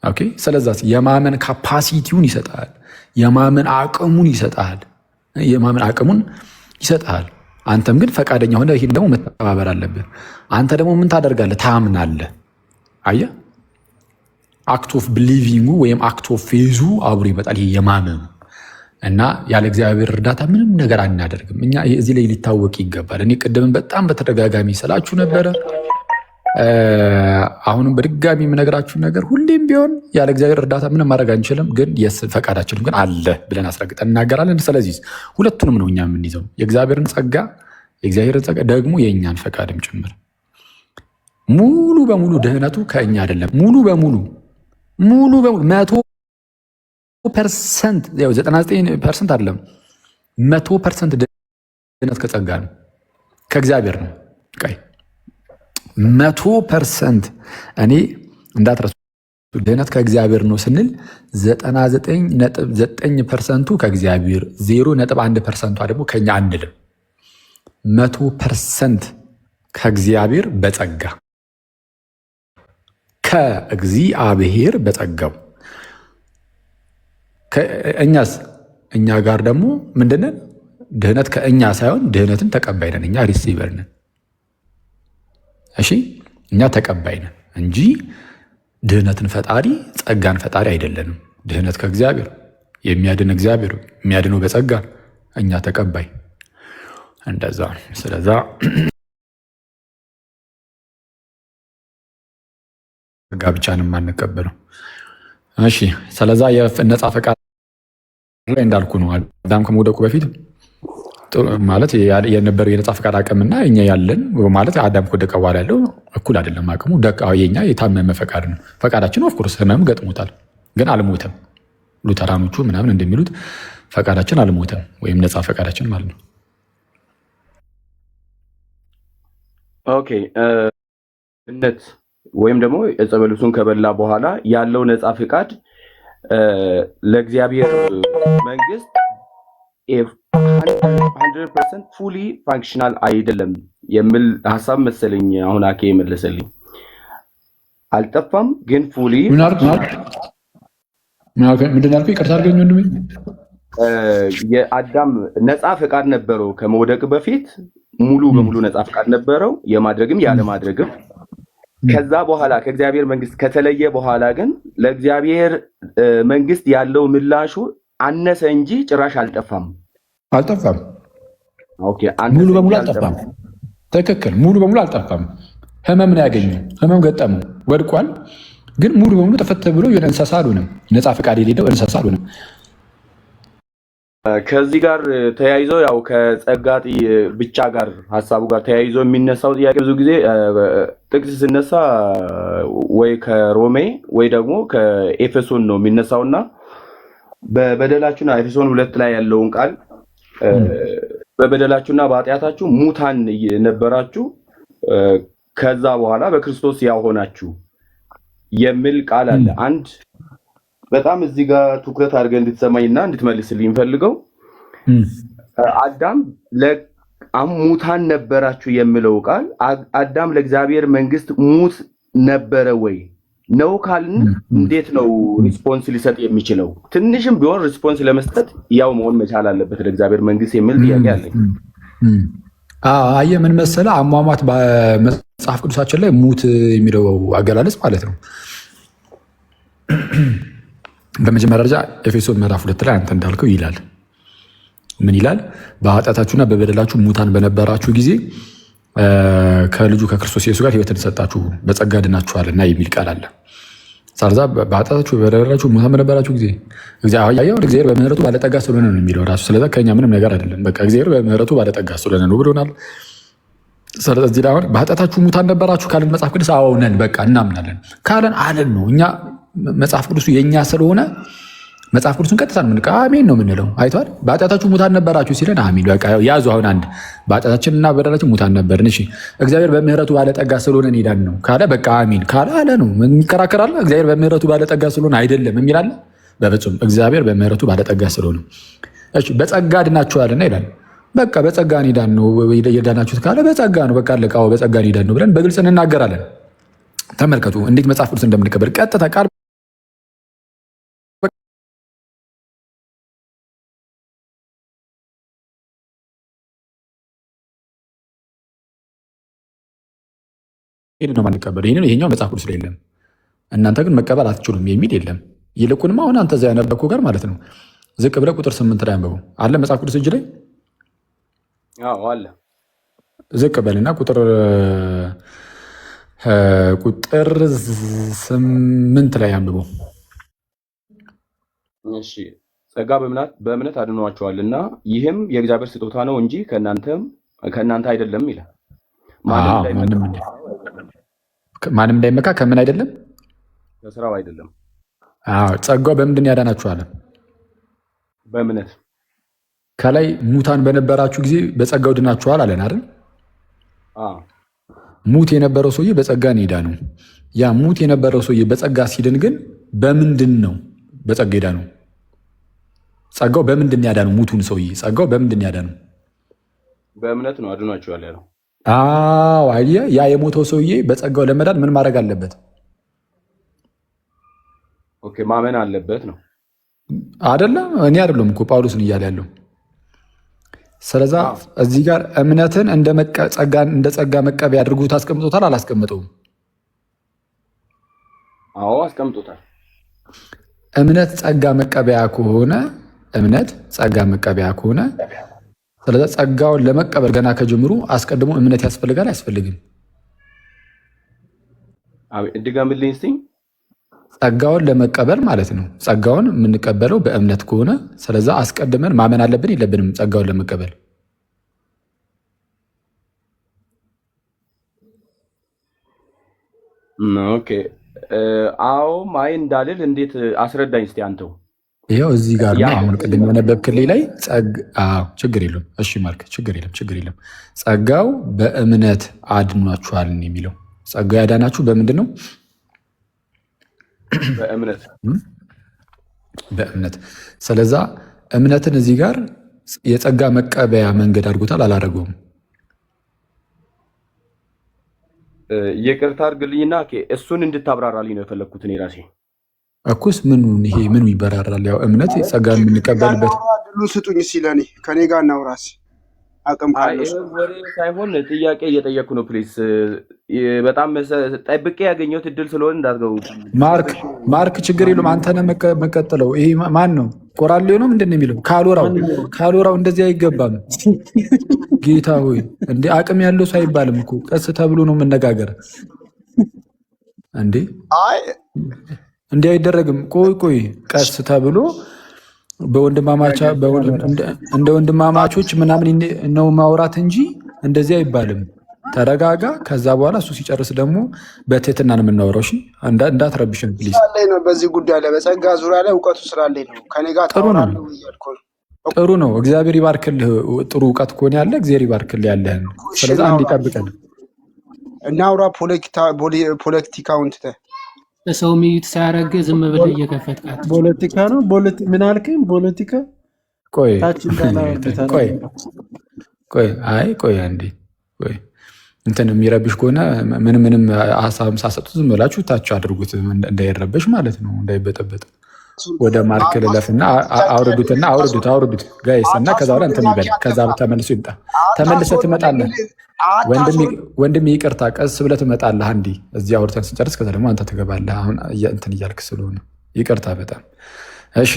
ኦኬ። ስለዚህ የማመን ካፓሲቲውን ይሰጣል፣ የማመን አቅሙን ይሰጣል፣ የማመን አቅሙን ይሰጣል። አንተም ግን ፈቃደኛ ሆነ ይህን ደግሞ መተባበር አለብህ። አንተ ደግሞ ምን ታደርጋለህ? ታምናለህ። አየህ፣ አክት ኦፍ ብሊቪንጉ ወይም አክት ኦፍ ፌዙ አብሮ ይመጣል። ይሄ የማመኑ እና ያለ እግዚአብሔር እርዳታ ምንም ነገር አናደርግም። እኛ እዚህ ላይ ሊታወቅ ይገባል። እኔ ቅድምን በጣም በተደጋጋሚ ስላችሁ ነበረ። አሁንም በድጋሚ የምነግራችሁ ነገር ሁሌም ቢሆን ያለ እግዚአብሔር እርዳታ ምንም ማድረግ አንችልም፣ ግን ፈቃዳችን ግን አለ ብለን አስረግጠን እናገራለን። ስለዚህ ሁለቱንም ነው እኛ የምንይዘው፣ የእግዚአብሔርን ጸጋ ደግሞ የእኛን ፈቃድም ጭምር። ሙሉ በሙሉ ድህነቱ ከእኛ አይደለም። ሙሉ በሙሉ 100% 99% አይደለም፣ 100% ድህነት ከጸጋ ነው፣ ከእግዚአብሔር ነው። 100% እኔ እንዳትረሱ፣ ድህነት ከእግዚአብሔር ነው ስንል 99.9% ከእግዚአብሔር፣ 0.1% ደግሞ ከኛ አንልም። 100% ከእግዚአብሔር በጸጋ ከእግዚአብሔር በጸጋው። እኛ ጋር ደግሞ ምንድነን? ድህነት ከእኛ ሳይሆን ድህነትን ተቀባይ ነን። እኛ ሪሲቨር ነን። እሺ፣ እኛ ተቀባይ ነን እንጂ ድህነትን ፈጣሪ ጸጋን ፈጣሪ አይደለንም። ድህነት ከእግዚአብሔር የሚያድን እግዚአብሔር የሚያድነው በጸጋ፣ እኛ ተቀባይ እንደዛ። ስለዛ ጸጋ ብቻን የማንቀበለው። እሺ፣ ስለዛ የነፃ ፈቃድ ላይ እንዳልኩ ነው። አዳም ከመውደቁ በፊት ማለት የነበረው የነፃ ፈቃድ አቅምና እኛ ያለን ማለት አዳም ከወደቀ በኋላ ያለው እኩል አይደለም አቅሙ። የኛ የታመመ ፈቃድ ነው። ፈቃዳችን ኦፍኮርስ ህመም ገጥሞታል፣ ግን አልሞተም። ሉተራኖቹ ምናምን እንደሚሉት ፈቃዳችን አልሞተም፣ ወይም ነፃ ፈቃዳችን ማለት ነው። ኦኬ። እምነት ወይም ደግሞ ዕፀ በለሱን ከበላ በኋላ ያለው ነፃ ፈቃድ ለእግዚአብሔር መንግስት 100% ፉሊ ፋንክሽናል አይደለም የሚል ሀሳብ መሰለኝ። አሁን አኬ መለሰልኝ። አልጠፋም ግን ፉሊ ምንድን ያልኩህ? ይቅርታ አድርገኝ ወንድሜ። የአዳም ነፃ ፈቃድ ነበረው ከመውደቅ በፊት ሙሉ በሙሉ ነፃ ፈቃድ ነበረው፣ የማድረግም ያለማድረግም። ከዛ በኋላ ከእግዚአብሔር መንግስት ከተለየ በኋላ ግን ለእግዚአብሔር መንግስት ያለው ምላሹ አነሰ እንጂ ጭራሽ አልጠፋም። ኦኬ፣ ሙሉ በሙሉ አልጠፋም። ትክክል፣ ሙሉ በሙሉ አልጠፋም። ህመም ነው ያገኘው፣ ህመም ገጠመው፣ ወድቋል። ግን ሙሉ በሙሉ ተፈተ ብሎ የሆነ እንስሳ አልሆነም። ነፃ ፈቃድ የሌለው እንስሳ አልሆነም። ከዚህ ጋር ተያይዞ ያው ከጸጋ ብቻ ጋር ሀሳቡ ጋር ተያይዞ የሚነሳው ጥያቄ ብዙ ጊዜ ጥቅስ ሲነሳ ወይ ከሮሜ ወይ ደግሞ ከኤፌሶን ነው የሚነሳውና በበደላችሁና ኤፌሶን 2 ላይ ያለውን ቃል በበደላችሁና በኃጢአታችሁ ሙታን ነበራችሁ ከዛ በኋላ በክርስቶስ ያው ሆናችሁ የሚል ቃል አለ። አንድ በጣም እዚህ ጋር ትኩረት አድርገህ እንድትሰማኝና እንድትመልስልኝ ፈልገው አዳም ሙታን ነበራችሁ የሚለው ቃል አዳም ለእግዚአብሔር መንግስት ሙት ነበረ ወይ ነው ካልን እንዴት ነው ሪስፖንስ ሊሰጥ የሚችለው? ትንሽም ቢሆን ሪስፖንስ ለመስጠት ያው መሆን መቻል አለበት ለእግዚአብሔር መንግስት የሚል ጥያቄ አለኝ። አየህ ምን መሰለህ፣ አሟሟት በመጽሐፍ ቅዱሳችን ላይ ሙት የሚለው አገላለጽ ማለት ነው። በመጀመሪያ ደረጃ ኤፌሶን ምዕራፍ 2 ላይ አንተ እንዳልከው ይላል። ምን ይላል? በኃጢአታችሁና በበደላችሁ ሙታን በነበራችሁ ጊዜ ከልጁ ከክርስቶስ ኢየሱስ ጋር ሕይወትን ሰጣችሁ በጸጋ ድናችኋልና የሚል ቃል አለ። ሳርዛ በኃጢአታችሁ በበደላችሁ ሙታን በነበራችሁ ጊዜ እግዚአብሔር በምህረቱ ባለጠጋ ስለሆነ ነው የሚለው ራሱ። ስለዛ ከኛ ምንም ነገር አይደለም። በቃ እግዚአብሔር በምህረቱ ባለጠጋ ስለሆነ ነው ብሎናል። ስለዚህ አሁን በኃጢአታችሁ ሙታን ነበራችሁ ካለን መጽሐፍ ቅዱስ አዎ ነን፣ በቃ እናምናለን ካለን አለን ነው። እኛ መጽሐፍ ቅዱሱ የእኛ ስለሆነ መጽሐፍ ቅዱስን ቀጥታ ነው የምንቀ አሜን ነው የምንለው። አይተዋል። በኃጢአታችሁ ሙታን ነበራችሁ ሲለን አሜን በቃ ያዙ። አሁን አንድ በኃጢአታችንና በበደላችን ሙታን ነበርን። እሺ እግዚአብሔር በምህረቱ ባለጠጋ ስለሆነ ሄዳን ነው ካለ በቃ አሜን ካለ አለ ነው። ምን ይከራከራል? እግዚአብሔር በምህረቱ ባለጠጋ ስለሆነ አይደለም የሚል አለ? በፍጹም እግዚአብሔር በምህረቱ ባለጠጋ ስለሆነ እሺ በጸጋ ድናችኋልና ይላል። በቃ በጸጋ ሄዳን ነው የዳናችሁት ካለ በጸጋ ነው በቃ አለቃው በጸጋ ሄዳን ነው ብለን በግልጽ እንናገራለን። ተመልከቱ እንዴት መጽሐፍ ቅዱስ እንደምንቀበል ቀጥታ ቃል ይሄን ነው ማንቀበል። ይሄኛው መጽሐፍ ቅዱስ ላይ የለም። እናንተ ግን መቀበል አትችሉም የሚል የለም። ይልቁንም አሁን አንተ እዛ ያነበብከው ጋር ማለት ነው ዝቅ ብለህ ቁጥር 8 ላይ አንብበው አለ መጽሐፍ ቅዱስ እጅ ላይ አለ። ዝቅ በልና ቁጥር 8 ላይ አንብበው። እሺ ጸጋ በእምነት አድኗቸዋልና ይህም የእግዚአብሔር ስጦታ ነው እንጂ ከእናንተ አይደለም ይላል። ማንም እንዳይመካ ከምን አይደለም? ከስራው አይደለም። ጸጋው በምንድን ያዳናችኋል? በእምነት። ከላይ ሙታን በነበራችሁ ጊዜ በጸጋው ድናችኋል አለን አይደል? ሙት የነበረው ሰውዬ በጸጋ ነው የዳነው። ያ ሙት የነበረው ሰውዬ በጸጋ ሲድን ግን በምንድን ነው በጸጋ የዳነው? ጸጋው በምንድን ያዳነው? ሙቱን ሰውዬ ጸጋው በምንድን ያዳነው? በእምነት ነው አድኗችኋል ያለው። አየህ፣ ያ የሞተው ሰውዬ በጸጋው ለመዳን ምን ማድረግ አለበት? ኦኬ ማመን አለበት ነው አይደለም? እኔ አይደለም እኮ ጳውሎስን እያለ ያለው። ስለዛ እዚህ ጋር እምነትን እንደ ጸጋ መቀበያ አድርጎት አስቀምጦታል። አላስቀምጠውም? አዎ አስቀምጦታል። እምነት ጸጋ መቀበያ ከሆነ ስለዛ ጸጋውን ለመቀበል ገና ከጀምሩ አስቀድሞ እምነት ያስፈልጋል አያስፈልግም? ድገምልኝ እስኪ። ጸጋውን ለመቀበል ማለት ነው። ጸጋውን የምንቀበለው በእምነት ከሆነ ስለዛ አስቀድመን ማመን አለብን የለብንም? ጸጋውን ለመቀበል ኦኬ። አዎ ማይ እንዳልል እንዴት አስረዳኝ እስኪ አንተው። ይኸው እዚህ ጋር ነው አሁን ቅድም የነበብክልኝ ላይ ችግር የለም። እሺ ማርክ ችግር የለም። ጸጋው በእምነት አድኗችኋል የሚለው ጸጋው ያዳናችሁ በምንድን ነው? በእምነት። ስለዛ እምነትን እዚህ ጋር የጸጋ መቀበያ መንገድ አድርጎታል አላደረገውም? ይቅርታ አድርግልኝና እሱን እንድታብራራልኝ ነው የፈለግኩት እኔ ራሴ እኩስ ምኑ ይበራራል? ያው እምነት ጸጋ የምንቀበልበት ድሉ ስጡኝ ሲለኔ ከኔ ጋር እናውራስ አቅም ወሬ ሳይሆን ጥያቄ እየጠየኩ ነው። ፕሊስ በጣም ጠብቄ ያገኘሁት እድል ስለሆነ እንዳትገቡ። ማርክ ችግር የለውም። አንተ ነህ መቀጥለው። ይሄ ማን ነው? ቆራሌ ነው ምንድን ነው የሚለው? ካልወራው እንደዚህ አይገባም። ጌታ ሆይ እንዴ አቅም ያለው ሰው አይባልም እኮ ቀስ ተብሎ ነው መነጋገር እንዴ እንዲህ አይደረግም። ቆይ ቀስ ተብሎ እንደ ወንድማማቾች ምናምን ነው ማውራት እንጂ እንደዚህ አይባልም። ተረጋጋ። ከዛ በኋላ እሱ ሲጨርስ ደግሞ በትህትና ነው የምናወራው። እሺ እንዳትረብሽን ፕሊዝ። በዚህ ጉዳይ ላይ በጸጋ ዙሪያ ላይ እውቀቱ ስላለኝ ነው ከኔ ጋር ጥሩ ነው። እግዚአብሔር ይባርክልህ። ጥሩ እውቀት ከሆነ ያለ እግዚአብሔር ይባርክልህ ያለህን። ስለዚህ አንድ ይጠብቀን እናውራ። ፖለቲካውን ትተህ ሰው ሚዩት ሳያረግ ዝም ብለህ እየከፈትካት ፖለቲካ ነው። ምን አልከኝ? ፖለቲካ ቆይ አንዴ እንትን የሚረብሽ ከሆነ ምንም ሀሳብ ሳሰጡት ዝም ብላችሁ ታች አድርጉት፣ እንዳይረበሽ ማለት ነው፣ እንዳይበጠበጥ። ወደ ማርክ ልለፍና አውርዱት ጋይስ እና ከዛ በኋላ እንትን ይበል። ከዛ ተመልሶ ይምጣ። ተመልሰህ ትመጣለህ ወንድም ይቅርታ፣ ቀስ ብለህ ትመጣለህ። አንዴ እዚህ አውርተን ስንጨርስ ከዛ ደግሞ አንተ ትገባለህ። አሁን እንትን እያልክ ስለሆነ ይቅርታ በጣም እሺ።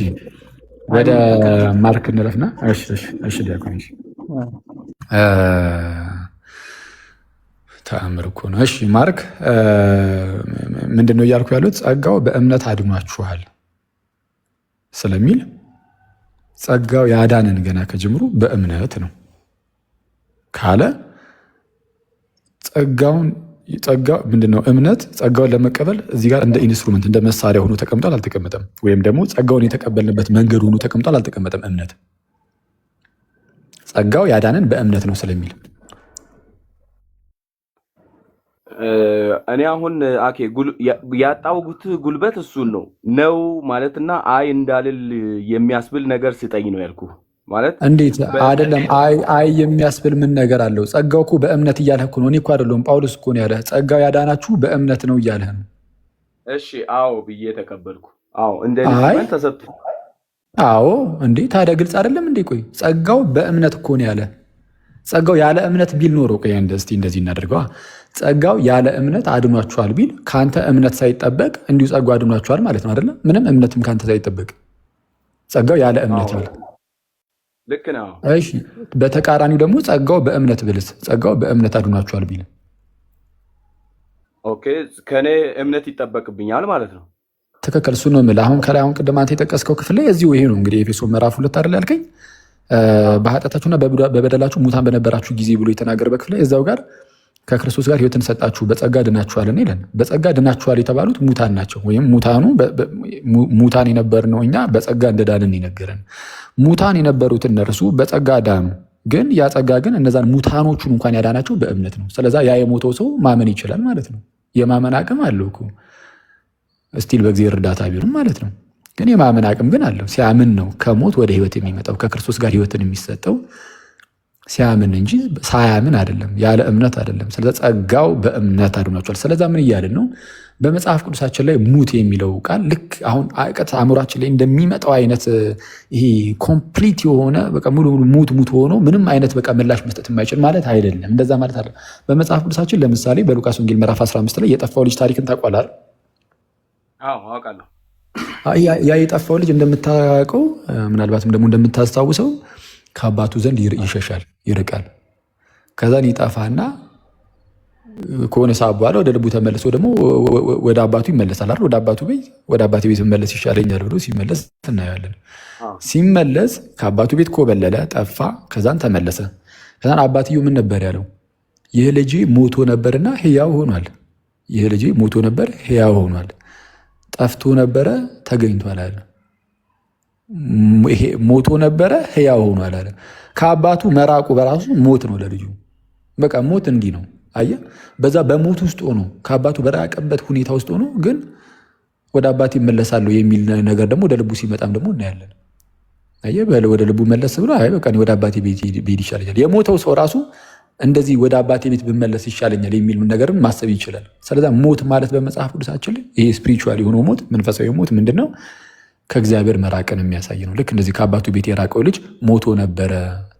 ወደ ማርክ እንለፍና እሺ ዲያቆን ተአምር እኮ ነው። እሺ ማርክ ምንድን ነው እያልኩ ያሉት ጸጋው በእምነት አድኗችኋል ስለሚል ጸጋው ያዳንን ገና ከጅምሩ በእምነት ነው ካለ ጸጋው ምንድነው? እምነት ጸጋውን ለመቀበል እዚህ ጋር እንደ ኢንስትሩመንት እንደ መሳሪያ ሆኖ ተቀምጧል አልተቀመጠም? ወይም ደግሞ ጸጋውን የተቀበልንበት መንገድ ሆኖ ተቀምጧል አልተቀመጠም? እምነት ጸጋው ያዳንን በእምነት ነው ስለሚል እኔ አሁን አኬ ያጣውጉት ጉልበት እሱን ነው ማለትና አይ እንዳልል የሚያስብል ነገር ስጠኝ ነው ያልኩ። ማለት እንዴት አይደለም? አይ የሚያስብል ምን ነገር አለው? ጸጋው እኮ በእምነት እያለህ እኮ ነው። እኔ እኮ አይደለሁም ጳውሎስ እኮ ነው ያለህ። ጸጋው ያዳናችሁ በእምነት ነው እያለህ ነው። እሺ አዎ ብዬ ተቀበልኩ። አዎ እንደዚህ ተሰጥቶ አዎ እንዴ ታዲያ ግልጽ አይደለም እንዴ? ቆይ ጸጋው በእምነት እኮ ነው ያለ። ጸጋው ያለ እምነት ቢል ኖሮ ቆይ እንደዚህ እናደርገዋ። ጸጋው ያለ እምነት አድኗችኋል ቢል ካንተ እምነት ሳይጠበቅ እንዲሁ ጸጋው አድኗችኋል ማለት ነው አይደለም? ምንም እምነትም ካንተ ሳይጠበቅ ጸጋው ያለ እምነት ቢል ልክ ነው። እሺ በተቃራኒው ደግሞ ጸጋው በእምነት ብልስ ጸጋው በእምነት አድኗችኋል ቢል ኦኬ ከኔ እምነት ይጠበቅብኛል ማለት ነው። ትክክል። እሱ ነው የምልህ። አሁን ከላይ አሁን ቅድም አንተ የጠቀስከው ክፍል ላይ እዚሁ ይሄ ነው እንግዲህ ኤፌሶን ምዕራፍ 2 አይደል ያልከኝ? በኃጢአታችሁና በበደላችሁ ሙታን በነበራችሁ ጊዜ ብሎ የተናገረበት ክፍል ላይ እዛው ጋር ከክርስቶስ ጋር ሕይወትን ሰጣችሁ በጸጋ ድናችኋልን ይለን። በጸጋ ድናችኋል የተባሉት ሙታን ናቸው። ወይም ሙታን የነበርነው እኛ በጸጋ እንደዳንን ይነገረን። ሙታን የነበሩት እነርሱ በጸጋ ዳኑ። ግን ያ ጸጋ ግን እነዛን ሙታኖቹን እንኳን ያዳናቸው በእምነት ነው። ስለዛ ያ የሞተው ሰው ማመን ይችላል ማለት ነው። የማመን አቅም አለው እኮ እስቲል በእግዚአብሔር እርዳታ ቢሆንም ማለት ነው። ግን የማመን አቅም ግን አለው። ሲያምን ነው ከሞት ወደ ሕይወት የሚመጣው ከክርስቶስ ጋር ሕይወትን የሚሰጠው ሲያምን እንጂ ሳያምን አይደለም፣ ያለ እምነት አይደለም። ስለዚህ ጸጋው በእምነት አድኗቸዋል። ስለዛ ምን እያልን ነው? በመጽሐፍ ቅዱሳችን ላይ ሙት የሚለው ቃል ልክ አሁን ቀጥታ አእምሯችን ላይ እንደሚመጣው አይነት ይሄ ኮምፕሊት የሆነ በቃ ሙሉ ሙት ሆኖ ምንም አይነት በቃ ምላሽ መስጠት የማይችል ማለት አይደለም። እንደዛ ማለት አይደለም። በመጽሐፍ ቅዱሳችን ለምሳሌ በሉቃስ ወንጌል ምዕራፍ 15 ላይ የጠፋው ልጅ ታሪክን ታውቃለህ? አዎ አውቃለሁ። ያ የጠፋው ልጅ እንደምታውቀው ምናልባትም ደግሞ እንደምታስታውሰው ከአባቱ ዘንድ ይሸሻል፣ ይርቃል። ከዛን ይጠፋና ከሆነ ሰዓት በኋላ ወደ ልቡ ተመልሶ ደግሞ ወደ አባቱ ይመለሳል አይደል? ወደ አባቴ ቤት መመለስ ይሻለኛል ብሎ ሲመለስ እናያለን። ሲመለስ ከአባቱ ቤት ኮበለለ፣ ጠፋ። ከዛን ተመለሰ። ከዛን አባትየው ምን ነበር ያለው? ይህ ልጅ ሞቶ ነበርና ሕያው ሆኗል። ይህ ልጅ ሞቶ ነበር ሕያው ሆኗል፣ ጠፍቶ ነበረ ተገኝቷል አለ። ይሄ ሞቶ ነበረ ሕያው ሆኗል አለ። ከአባቱ መራቁ በራሱ ሞት ነው ለልጁ። በቃ ሞት እንዲህ ነው። አየህ፣ በዛ በሞት ውስጥ ሆኖ ከአባቱ በራቀበት ሁኔታ ውስጥ ሆኖ ግን ወደ አባቴ እመለሳለሁ የሚል ነገር ደግሞ ወደ ልቡ ሲመጣም ደግሞ እናያለን። አየህ፣ ወደ ልቡ መለስ ብሎ አይ በቃ ወደ አባቴ ቤት ብሄድ ይሻለኛል። የሞተው ሰው ራሱ እንደዚህ ወደ አባቴ ቤት ብመለስ ይሻለኛል የሚል ነገርም ማሰብ ይችላል። ስለዛ ሞት ማለት በመጽሐፍ ቅዱሳችን ላይ ይሄ ስፒሪቹዋል የሆነው ሞት፣ መንፈሳዊ ሞት ምንድን ነው? ከእግዚአብሔር መራቅን የሚያሳይ ነው። ልክ እንደዚህ ከአባቱ ቤት የራቀው ልጅ ሞቶ ነበረ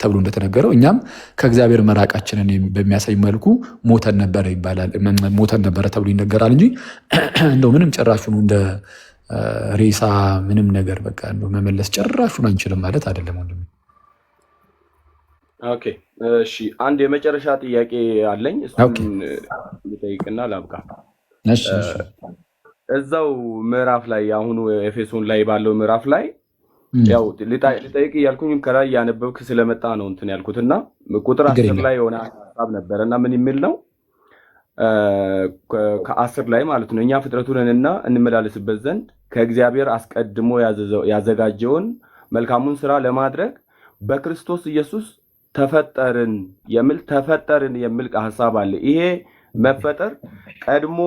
ተብሎ እንደተነገረው እኛም ከእግዚአብሔር መራቃችንን በሚያሳይ መልኩ ሞተን ነበረ ይባላል። ሞተን ነበረ ተብሎ ይነገራል እንጂ እንደው ምንም ጭራሹን እንደ ሬሳ ምንም ነገር በቃ መመለስ ጭራሹን አንችልም ማለት አይደለም ወንድም። ኦኬ እሺ፣ አንድ የመጨረሻ ጥያቄ አለኝ። እሱን ልጠይቅና ላብቃ። እሺ እዛው ምዕራፍ ላይ አሁኑ ኤፌሶን ላይ ባለው ምዕራፍ ላይ ያው ልጠይቅ እያልኩኝ ከላይ ያነበብክ ስለመጣ ነው እንትን ያልኩትና ቁጥር 10 ላይ የሆነ ሀሳብ ነበረ እና ምን የሚል ነው? ከ10 ላይ ማለት ነው እኛ ፍጥረቱ ነንና እንመላለስበት ዘንድ ከእግዚአብሔር አስቀድሞ ያዘጋጀውን መልካሙን ስራ ለማድረግ በክርስቶስ ኢየሱስ ተፈጠርን የሚል ሀሳብ አለ። ይሄ መፈጠር ቀድሞ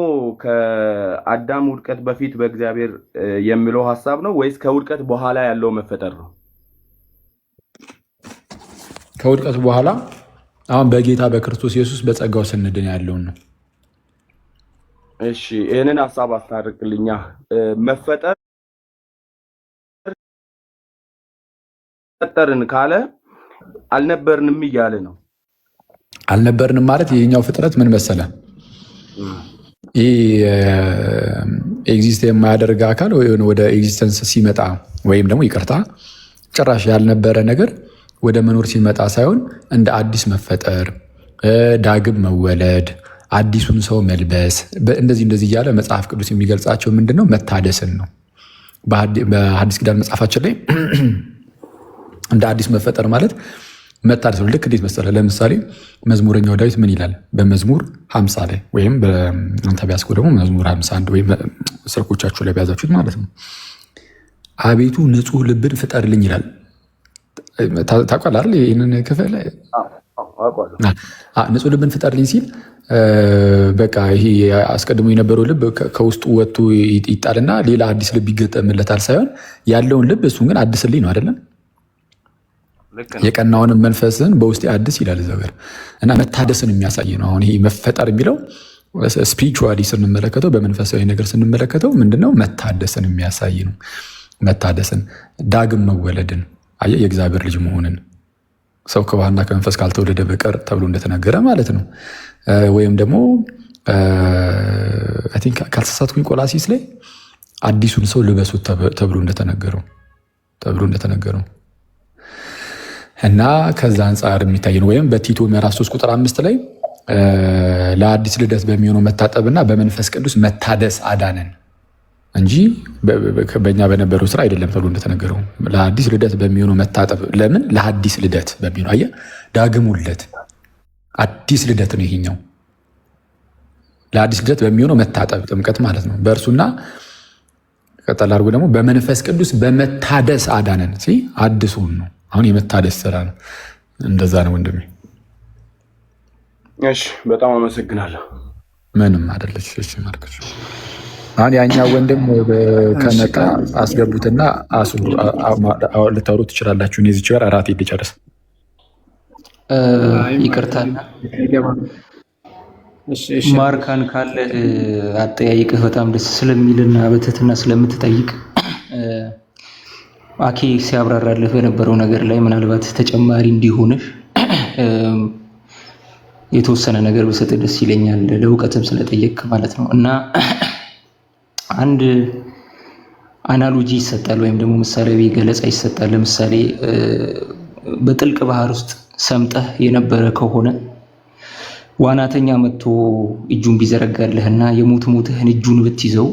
ከአዳም ውድቀት በፊት በእግዚአብሔር የሚለው ሀሳብ ነው ወይስ ከውድቀት በኋላ ያለው መፈጠር ነው? ከውድቀት በኋላ አሁን በጌታ በክርስቶስ ኢየሱስ በጸጋው ስንድን ያለውን ነው። እሺ ይህንን ሀሳብ አስታርቅልኛ። መፈጠርን ካለ አልነበርንም እያለ ነው። አልነበርንም ማለት የኛው ፍጥረት ምን መሰለ? ኤግዚስት የማያደርግ አካል ወደ ኤግዚስተንስ ሲመጣ ወይም ደግሞ ይቅርታ ጭራሽ ያልነበረ ነገር ወደ መኖር ሲመጣ ሳይሆን እንደ አዲስ መፈጠር፣ ዳግም መወለድ፣ አዲሱን ሰው መልበስ እንደዚህ እያለ መጽሐፍ ቅዱስ የሚገልጻቸው ምንድነው? መታደስን ነው። በሐዲስ ኪዳን መጽሐፋችን ላይ እንደ አዲስ መፈጠር ማለት መታደስ ነው። ልክ እንዴት መሰለህ? ለምሳሌ መዝሙረኛው ዳዊት ምን ይላል? በመዝሙር 50 ላይ ወይም በአንተ ቢያስኮ ደግሞ መዝሙር 51 ወይም ስልኮቻችሁ ላይ ቢያዛችሁት ማለት ነው። አቤቱ ንጹሕ ልብን ፍጠርልኝ ይላል። ታውቃለህ አይደል? ይህንን ክፍል ንጹሕ ልብን ፍጠርልኝ ሲል በቃ ይሄ አስቀድሞ የነበረው ልብ ከውስጡ ወጥቶ ይጣልና ሌላ አዲስ ልብ ይገጠምለታል ሳይሆን ያለውን ልብ እሱን ግን አድስልኝ ነው አይደለም? የቀናውንም መንፈስን በውስጤ አድስ ይላል እዛ ጋር እና መታደስን የሚያሳይ ነው። አሁን ይሄ መፈጠር የሚለው ስፒሪቹዋሊ ስንመለከተው፣ በመንፈሳዊ ነገር ስንመለከተው ምንድነው? መታደስን የሚያሳይ ነው። መታደስን፣ ዳግም መወለድን፣ አየህ የእግዚአብሔር ልጅ መሆንን ሰው ከውሃና ከመንፈስ ካልተወለደ በቀር ተብሎ እንደተነገረ ማለት ነው። ወይም ደግሞ አይ ቲንክ ካልተሳሳትኩኝ ቆላሲስ ላይ አዲሱን ሰው ልበሱት ተብሎ እንደተነገረው እና ከዛ አንጻር የሚታይ ነው። ወይም በቲቶ ምዕራፍ 3 ቁጥር 5 ላይ ለአዲስ ልደት በሚሆነው መታጠብና በመንፈስ ቅዱስ መታደስ አዳነን እንጂ በእኛ በነበረው ስራ አይደለም ተብሎ እንደተነገረው ለአዲስ ልደት በሚሆነው መታጠብ። ለምን? ለአዲስ ልደት በሚሆነው አየህ፣ ዳግም ውልደት አዲስ ልደት ነው ይሄኛው። ለአዲስ ልደት በሚሆነው መታጠብ ጥምቀት ማለት ነው። በእርሱና ቀጠል አድርጎ ደግሞ በመንፈስ ቅዱስ በመታደስ አዳነን። አድሱን ነው አሁን የመታደስ ስራ ነው። እንደዛ ነው ወንድሜ። እሺ በጣም አመሰግናለሁ። ምንም አይደለች። እሺ ማርከሽ አሁን ያኛ ወንድም ከመጣ አስገቡትና ልታወሩ ትችላላችሁ። እኔ እዚህ ጋር አራት ልጨርስ። ይቅርታ ማርካን ካለ አጠያይቅህ በጣም ደስ ስለሚልና በትህትና ስለምትጠይቅ አኬ ሲያብራራልህ በነበረው ነገር ላይ ምናልባት ተጨማሪ እንዲሆንህ የተወሰነ ነገር በሰጥ ደስ ይለኛል። ለእውቀትም ስለጠየቅ ማለት ነው። እና አንድ አናሎጂ ይሰጣል ወይም ደግሞ ምሳሌያዊ ገለጻ ይሰጣል። ለምሳሌ በጥልቅ ባህር ውስጥ ሰምጠህ የነበረ ከሆነ ዋናተኛ መጥቶ እጁን ቢዘረጋልህና የሞትህን እጁን ብትይዘው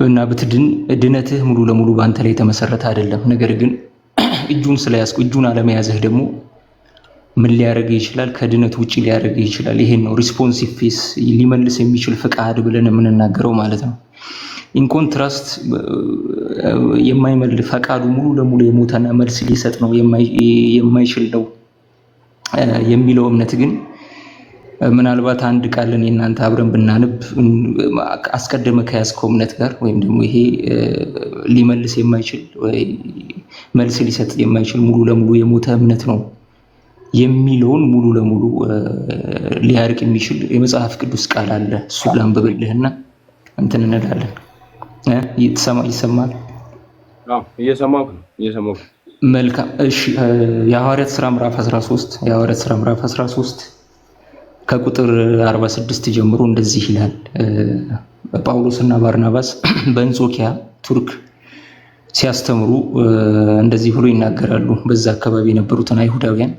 እና ብትድን ድነትህ ሙሉ ለሙሉ በአንተ ላይ የተመሰረተ አይደለም። ነገር ግን እጁን ስለያዝኩ እጁን አለመያዝህ ደግሞ ምን ሊያደርግህ ይችላል? ከድነት ውጪ ሊያደርግህ ይችላል። ይሄን ነው ሪስፖንሲቭ ፌስ ሊመልስ የሚችል ፍቃድ ብለን የምንናገረው ማለት ነው። ኢንኮንትራስት የማይመልስ ፈቃዱ ሙሉ ለሙሉ የሞተና መልስ ሊሰጥ ነው የማይችል ነው የሚለው እምነት ግን ምናልባት አንድ ቃልን የእናንተ አብረን ብናነብ አስቀደመ ከያዝከው እምነት ጋር ወይም ደግሞ ይሄ ሊመልስ የማይችል ወይ መልስ ሊሰጥ የማይችል ሙሉ ለሙሉ የሞተ እምነት ነው የሚለውን ሙሉ ለሙሉ ሊያርቅ የሚችል የመጽሐፍ ቅዱስ ቃል አለ። እሱ ላንብብልህና እንትን እንላለን። ይሰማል? አዎ እየሰማሁ ነው። መልካም እሺ። የሐዋርያት ሥራ ምዕራፍ 13 ከቁጥር 46 ጀምሮ እንደዚህ ይላል። ጳውሎስና ባርናባስ በአንጾኪያ ቱርክ ሲያስተምሩ እንደዚህ ብሎ ይናገራሉ። በዛ አካባቢ የነበሩትን አይሁዳውያን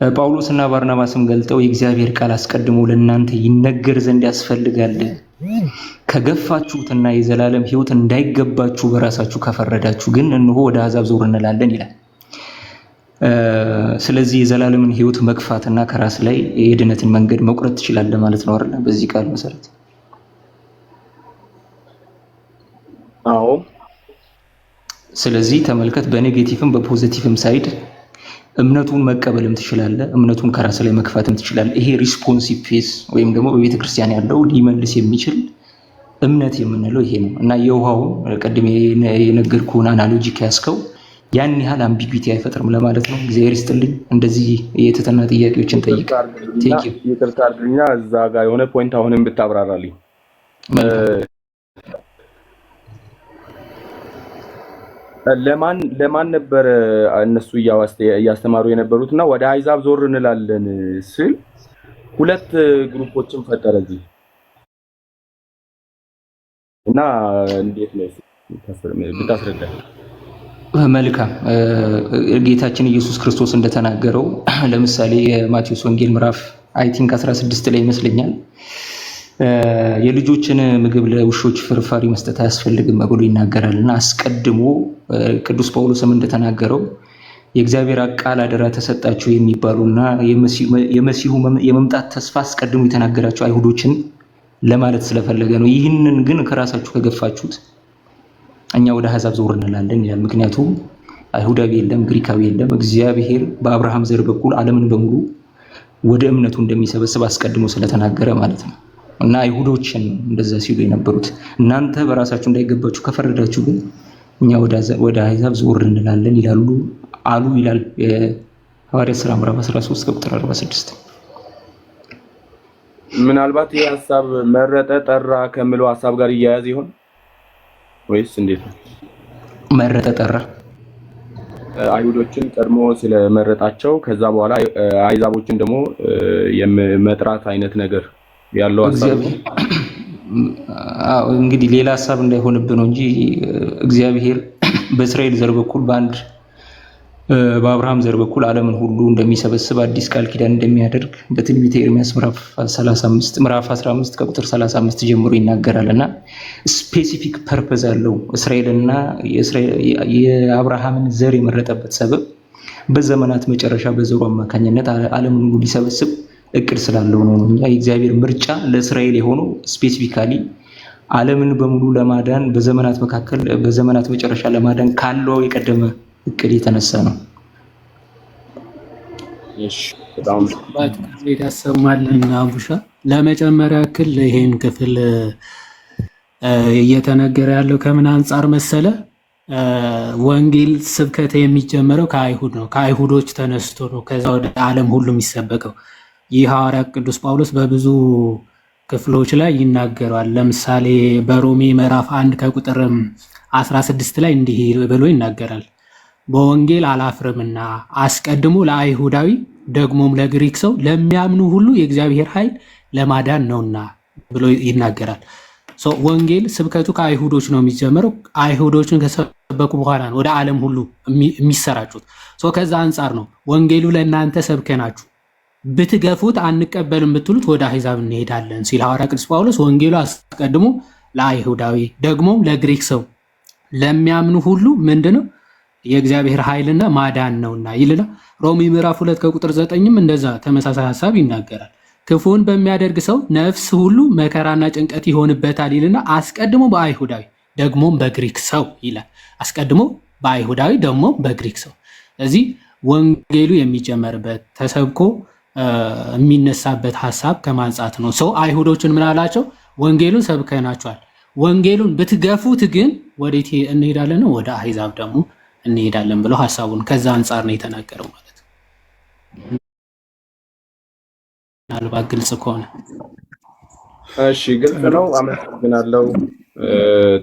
ጳውሎስና ባርናባስም ገልጠው የእግዚአብሔር ቃል አስቀድሞ ለእናንተ ይነገር ዘንድ ያስፈልጋል፣ ከገፋችሁትና የዘላለም ሕይወት እንዳይገባችሁ በራሳችሁ ከፈረዳችሁ ግን እነሆ ወደ አሕዛብ ዞር እንላለን ይላል። ስለዚህ የዘላለምን ሕይወት መግፋትና ከራስ ላይ የድነትን መንገድ መቁረጥ ትችላለህ ማለት ነው አይደል? በዚህ ቃል መሰረት አዎ። ስለዚህ ተመልከት፣ በኔጌቲቭም በፖዚቲቭም ሳይድ እምነቱን መቀበልም ትችላለህ፣ እምነቱን ከራስ ላይ መግፋትም ትችላለህ። ይሄ ሪስፖንሲቭ ፌስ ወይም ደግሞ በቤተ ክርስቲያን ያለው ሊመልስ የሚችል እምነት የምንለው ይሄ ነው። እና የውሃውን ቀድሜ የነገርኩህን አናሎጂ ከያዝከው ያን ያህል አምቢጉቲ አይፈጥርም ለማለት ነው። እግዚአብሔር ይስጥልኝ። እንደዚህ የትህትና ጥያቄዎችን ጠይቅ። ይቅርታ አድርግኛ እዛ ጋር የሆነ ፖይንት አሁንም ብታብራራልኝ። ለማን ነበር እነሱ እያስተማሩ የነበሩት? እና ወደ አሕዛብ ዞር እንላለን ስል ሁለት ግሩፖችን ፈጠረ። እዚህ እና እንዴት ነው ብታስረዳኝ? መልካም ጌታችን ኢየሱስ ክርስቶስ እንደተናገረው ለምሳሌ የማቴዎስ ወንጌል ምዕራፍ አይ ቲንክ 16 ላይ ይመስለኛል የልጆችን ምግብ ለውሾች ፍርፋሪ መስጠት አያስፈልግም ብሎ ይናገራልና አስቀድሞ ቅዱስ ጳውሎስም እንደተናገረው የእግዚአብሔር ቃል አደራ ተሰጣችሁ የሚባሉና የመሲሁ የመምጣት ተስፋ አስቀድሞ የተናገራቸው አይሁዶችን ለማለት ስለፈለገ ነው። ይህንን ግን ከራሳችሁ ከገፋችሁት እኛ ወደ አሕዛብ ዞር እንላለን ይላል። ምክንያቱም አይሁዳዊ የለም ግሪካዊ የለም፣ እግዚአብሔር በአብርሃም ዘር በኩል ዓለምን በሙሉ ወደ እምነቱ እንደሚሰበስብ አስቀድሞ ስለተናገረ ማለት ነው። እና አይሁዶችን እንደዛ ሲሉ የነበሩት እናንተ በራሳችሁ እንዳይገባችሁ ከፈረዳችሁ ግን እኛ ወደ አሕዛብ ዞር እንላለን ይላሉ አሉ ይላል የሐዋርያት ሥራ ምዕራፍ 13 ቁጥር 46። ምናልባት ይህ ሐሳብ መረጠ ጠራ ከሚለው ሐሳብ ጋር እያያዝ ይሆን ወይስ እንዴት ነው? መረጠ ጠራ አይሁዶችን ቀድሞ ስለመረጣቸው ከዛ በኋላ አሕዛቦችን ደግሞ የመጥራት አይነት ነገር ያለው ሐሳብ እንግዲህ ሌላ ሐሳብ እንዳይሆንብን ነው እንጂ እግዚአብሔር በእስራኤል ዘር በኩል በአብርሃም ዘር በኩል ዓለምን ሁሉ እንደሚሰበስብ አዲስ ቃል ኪዳን እንደሚያደርግ በትንቢተ ኤርምያስ ምዕራፍ 15 ከቁጥር 35 ጀምሮ ይናገራልና ስፔሲፊክ ፐርፐዝ አለው። እስራኤልና የአብርሃምን ዘር የመረጠበት ሰበብ በዘመናት መጨረሻ በዘሩ አማካኝነት ዓለምን ሁሉ ሊሰበስብ እቅድ ስላለው ነው እንጂ የእግዚአብሔር ምርጫ ለእስራኤል የሆነው ስፔሲፊካሊ ዓለምን በሙሉ ለማዳን በዘመናት መጨረሻ ለማዳን ካለው የቀደመ እቅድ የተነሳ ነው። እሺ በጣም ያሰማልን አቡሻ። ለመጨመሪያ ያክል ይሄን ክፍል እየተነገረ ያለው ከምን አንጻር መሰለ? ወንጌል ስብከት የሚጀመረው ከአይሁድ ነው። ከአይሁዶች ተነስቶ ነው ከዛ ወደ ዓለም ሁሉ የሚሰበከው። ይህ ሐዋርያ ቅዱስ ጳውሎስ በብዙ ክፍሎች ላይ ይናገራል። ለምሳሌ በሮሜ ምዕራፍ 1 ከቁጥር 16 ላይ እንዲህ ብሎ ይናገራል። በወንጌል አላፍርምና አስቀድሞ ለአይሁዳዊ ደግሞም ለግሪክ ሰው ለሚያምኑ ሁሉ የእግዚአብሔር ኃይል ለማዳን ነውና ብሎ ይናገራል። ወንጌል ስብከቱ ከአይሁዶች ነው የሚጀምረው። አይሁዶችን ከሰበኩ በኋላ ነው ወደ ዓለም ሁሉ የሚሰራጩት። ከዛ አንጻር ነው ወንጌሉ ለእናንተ ሰብከናችሁ ብትገፉት አንቀበልም ብትሉት ወደ አሕዛብ እንሄዳለን ሲል ሐዋርያ ቅዱስ ጳውሎስ ወንጌሉ አስቀድሞ ለአይሁዳዊ ደግሞም ለግሪክ ሰው ለሚያምኑ ሁሉ ምንድነው የእግዚአብሔር ኃይልና ማዳን ነውና ይልና ሮሜ ምዕራፍ 2 ከቁጥር 9ም እንደዛ ተመሳሳይ ሐሳብ ይናገራል። ክፉን በሚያደርግ ሰው ነፍስ ሁሉ መከራና ጭንቀት ይሆንበታል ይልና አስቀድሞ በአይሁዳዊ ደግሞም በግሪክ ሰው ይላል። አስቀድሞ በአይሁዳዊ ደግሞ በግሪክ ሰው። ስለዚህ ወንጌሉ የሚጀመርበት ተሰብኮ የሚነሳበት ሐሳብ ከማንጻት ነው። ሰው አይሁዶችን ምን አላቸው? ወንጌሉን ሰብከናቸዋል። ወንጌሉን ብትገፉት ግን ወዴት እንሄዳለን? ወደ አሕዛብ ደግሞ እንሄዳለን ብሎ ሐሳቡን ከዛ አንጻር ነው የተናገረው ማለት ነው። ምናልባት ግልጽ ከሆነ እሺ፣ ግልጽ ነው። አመሰግናለሁ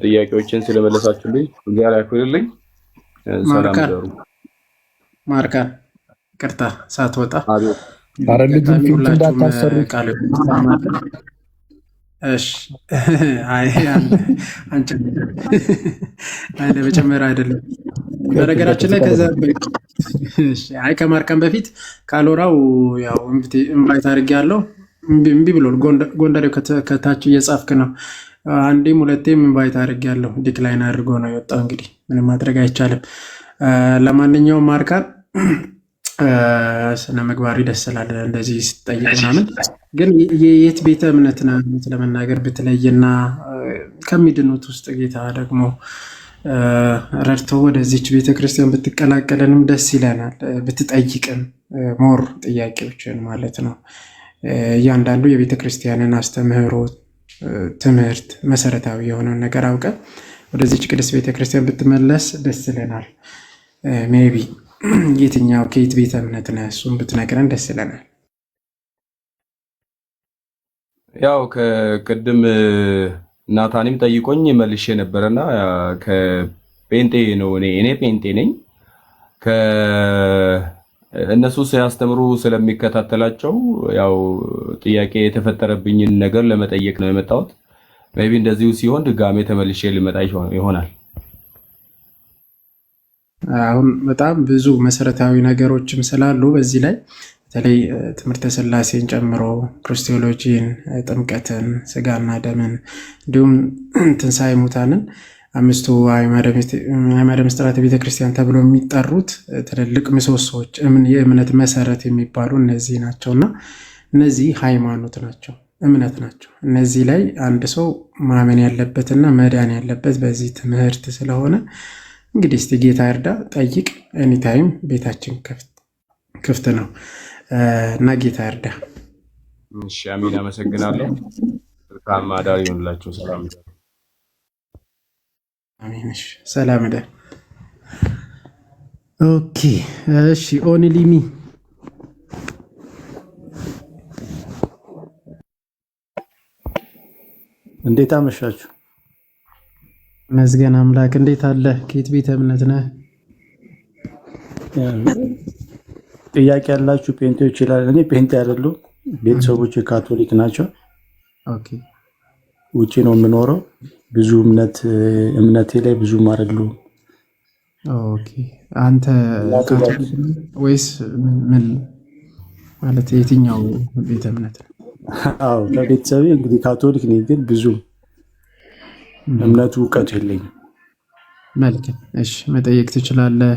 ጥያቄዎችን ስለመለሳችሁልኝ። እግዚአብሔር ያክብርልኝ። ሰላም ደሩ። ማርካን ቅርታ ሳትወጣ ኧረ ልጁን ፊት እንዳታሰሩ ቃል እሺ አንቺ ለመጨመር አይደለም። በነገራችን ላይ ከዛ ከማርካም በፊት ካልወራው ያው ኢንቫይት አድርጌያለሁ። እምቢ ብሎ ጎንደሬው ከታች እየጻፍክ ነው። አንዴም ሁለቴም ኢንቫይት አድርጌያለሁ። ዲክላይን አድርጎ ነው የወጣው። እንግዲህ ምንም ማድረግ አይቻልም። ለማንኛውም ማርካን ስነ ምግባሪ ደስ ስላለ እንደዚህ ስጠይቅ ምናምን ግን የት ቤተ እምነት ነው ለመናገር ብትለይና ከሚድኑት ውስጥ ጌታ ደግሞ ረድቶ ወደዚች ቤተክርስቲያን ብትቀላቀለንም ደስ ይለናል። ብትጠይቅም ሞር ጥያቄዎችን ማለት ነው። እያንዳንዱ የቤተክርስቲያንን አስተምህሮ ትምህርት መሰረታዊ የሆነውን ነገር አውቀ ወደዚች ቅድስት ቤተክርስቲያን ብትመለስ ደስ ይለናል። ሜቢ የትኛው ከየት ቤተ እምነት ነህ? እሱን ብትነግረን ደስ ይለናል። ያው ከቅድም ናታኒም ጠይቆኝ መልሼ ነበረና ከጴንጤ ነው። እኔ ጴንጤ ነኝ። እነሱ ሲያስተምሩ ስለሚከታተላቸው ያው ጥያቄ የተፈጠረብኝን ነገር ለመጠየቅ ነው የመጣሁት። ሜይ ቢ እንደዚሁ ሲሆን ድጋሜ ተመልሼ ልመጣ ይሆናል። አሁን በጣም ብዙ መሰረታዊ ነገሮችም ስላሉ በዚህ ላይ በተለይ ትምህርተ ሥላሴን ጨምሮ ክርስቶሎጂን፣ ጥምቀትን፣ ስጋና ደምን እንዲሁም ትንሣኤ ሙታንን አምስቱ አዕማደ ምስጢራተ ቤተ ክርስቲያን ተብሎ የሚጠሩት ትልልቅ ምሰሶዎች የእምነት መሰረት የሚባሉ እነዚህ ናቸውና እነዚህ ሃይማኖት ናቸው፣ እምነት ናቸው። እነዚህ ላይ አንድ ሰው ማመን ያለበትና መዳን ያለበት በዚህ ትምህርት ስለሆነ እንግዲህ እስቲ ጌታ ይርዳ፣ ጠይቅ። ኤኒታይም ቤታችን ክፍት ነው እና ጌታ ይርዳ። እሺ፣ አሚን። አመሰግናለሁ። መልካም አዳር ይሁንላችሁ። ሰላም ይሁን። አሜን። እሺ፣ ሰላም ደ ኦኬ። እሺ፣ ኦንሊሚ እንዴት አመሻችሁ? መስገን አምላክ እንዴት አለ? ከየት ቤተ እምነት ነህ? ጥያቄ ያላችሁ ፔንቴዎች ይችላል። እኔ ፔንቴ አይደለሁ፣ ቤተሰቦች ካቶሊክ ናቸው። ኦኬ። ውጪ ነው የምኖረው። ብዙ እምነቴ ላይ ብዙም አይደለሁም። ኦኬ። አንተ ካቶሊክ ወይስ ምን ማለት የትኛው ቤተ እምነት ነው? አዎ ከቤተሰቤ እንግዲህ ካቶሊክ ነኝ፣ ግን ብዙ እምነቱ እውቀቱ የለኝም። መልካም። እሺ፣ መጠየቅ ትችላለህ።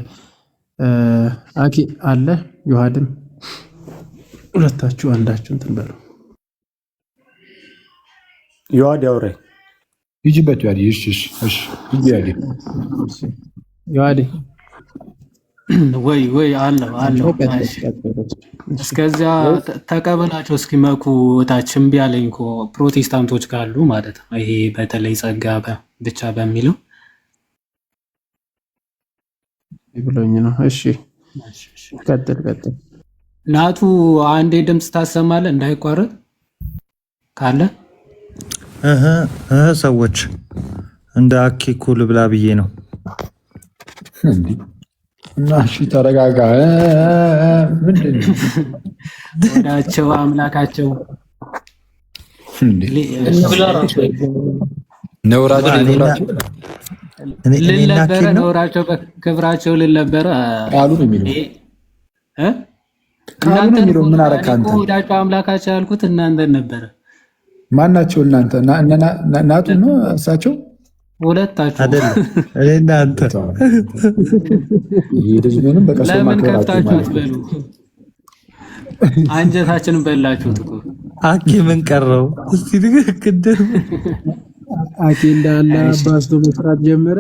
አኪ አለ ዮሐድም ሁለታችሁ አንዳችሁ እንትን በሉ። ዮሐድ ያውራኝ ይጅበት ያዲ እሺ እሺ ይያዲ ዮሐድ ወይ አለው እስከዚያ ተቀበላቸው እስኪመኩ እታችን ቢያለኝ እኮ ፕሮቴስታንቶች ካሉ ማለት ነው። ይሄ በተለይ ጸጋ ብቻ በሚለው ብሎኝ ነው። እሺ ቀጥል። ናቱ አንዴ ድምፅ ታሰማለህ እንዳይቋረጥ ካለ ሰዎች እንደ አኬ ኩል ብላ ብዬ ነው። እና እሺ ተረጋጋ። ምንድን ነው ወዳቸው አምላካቸው ነውራቸው በክብራቸው ልነበረ ቃሉ ነው የሚለው ምን አረካ አንተ? ወዳቸው አምላካቸው ያልኩት እናንተን ነበረ። ማናቸው እናንተ? ናቱ ነው እሳቸው ሁለታችሁ አይደለም እኔና አንተ። ለምን ከፍታችሁ አትበሉ? አንጀታችንን በላችሁት እኮ። አኬ ምን ቀረው? እስቲ ንግግር አኬ እንዳለ አባስቶ መስራት ጀመረ።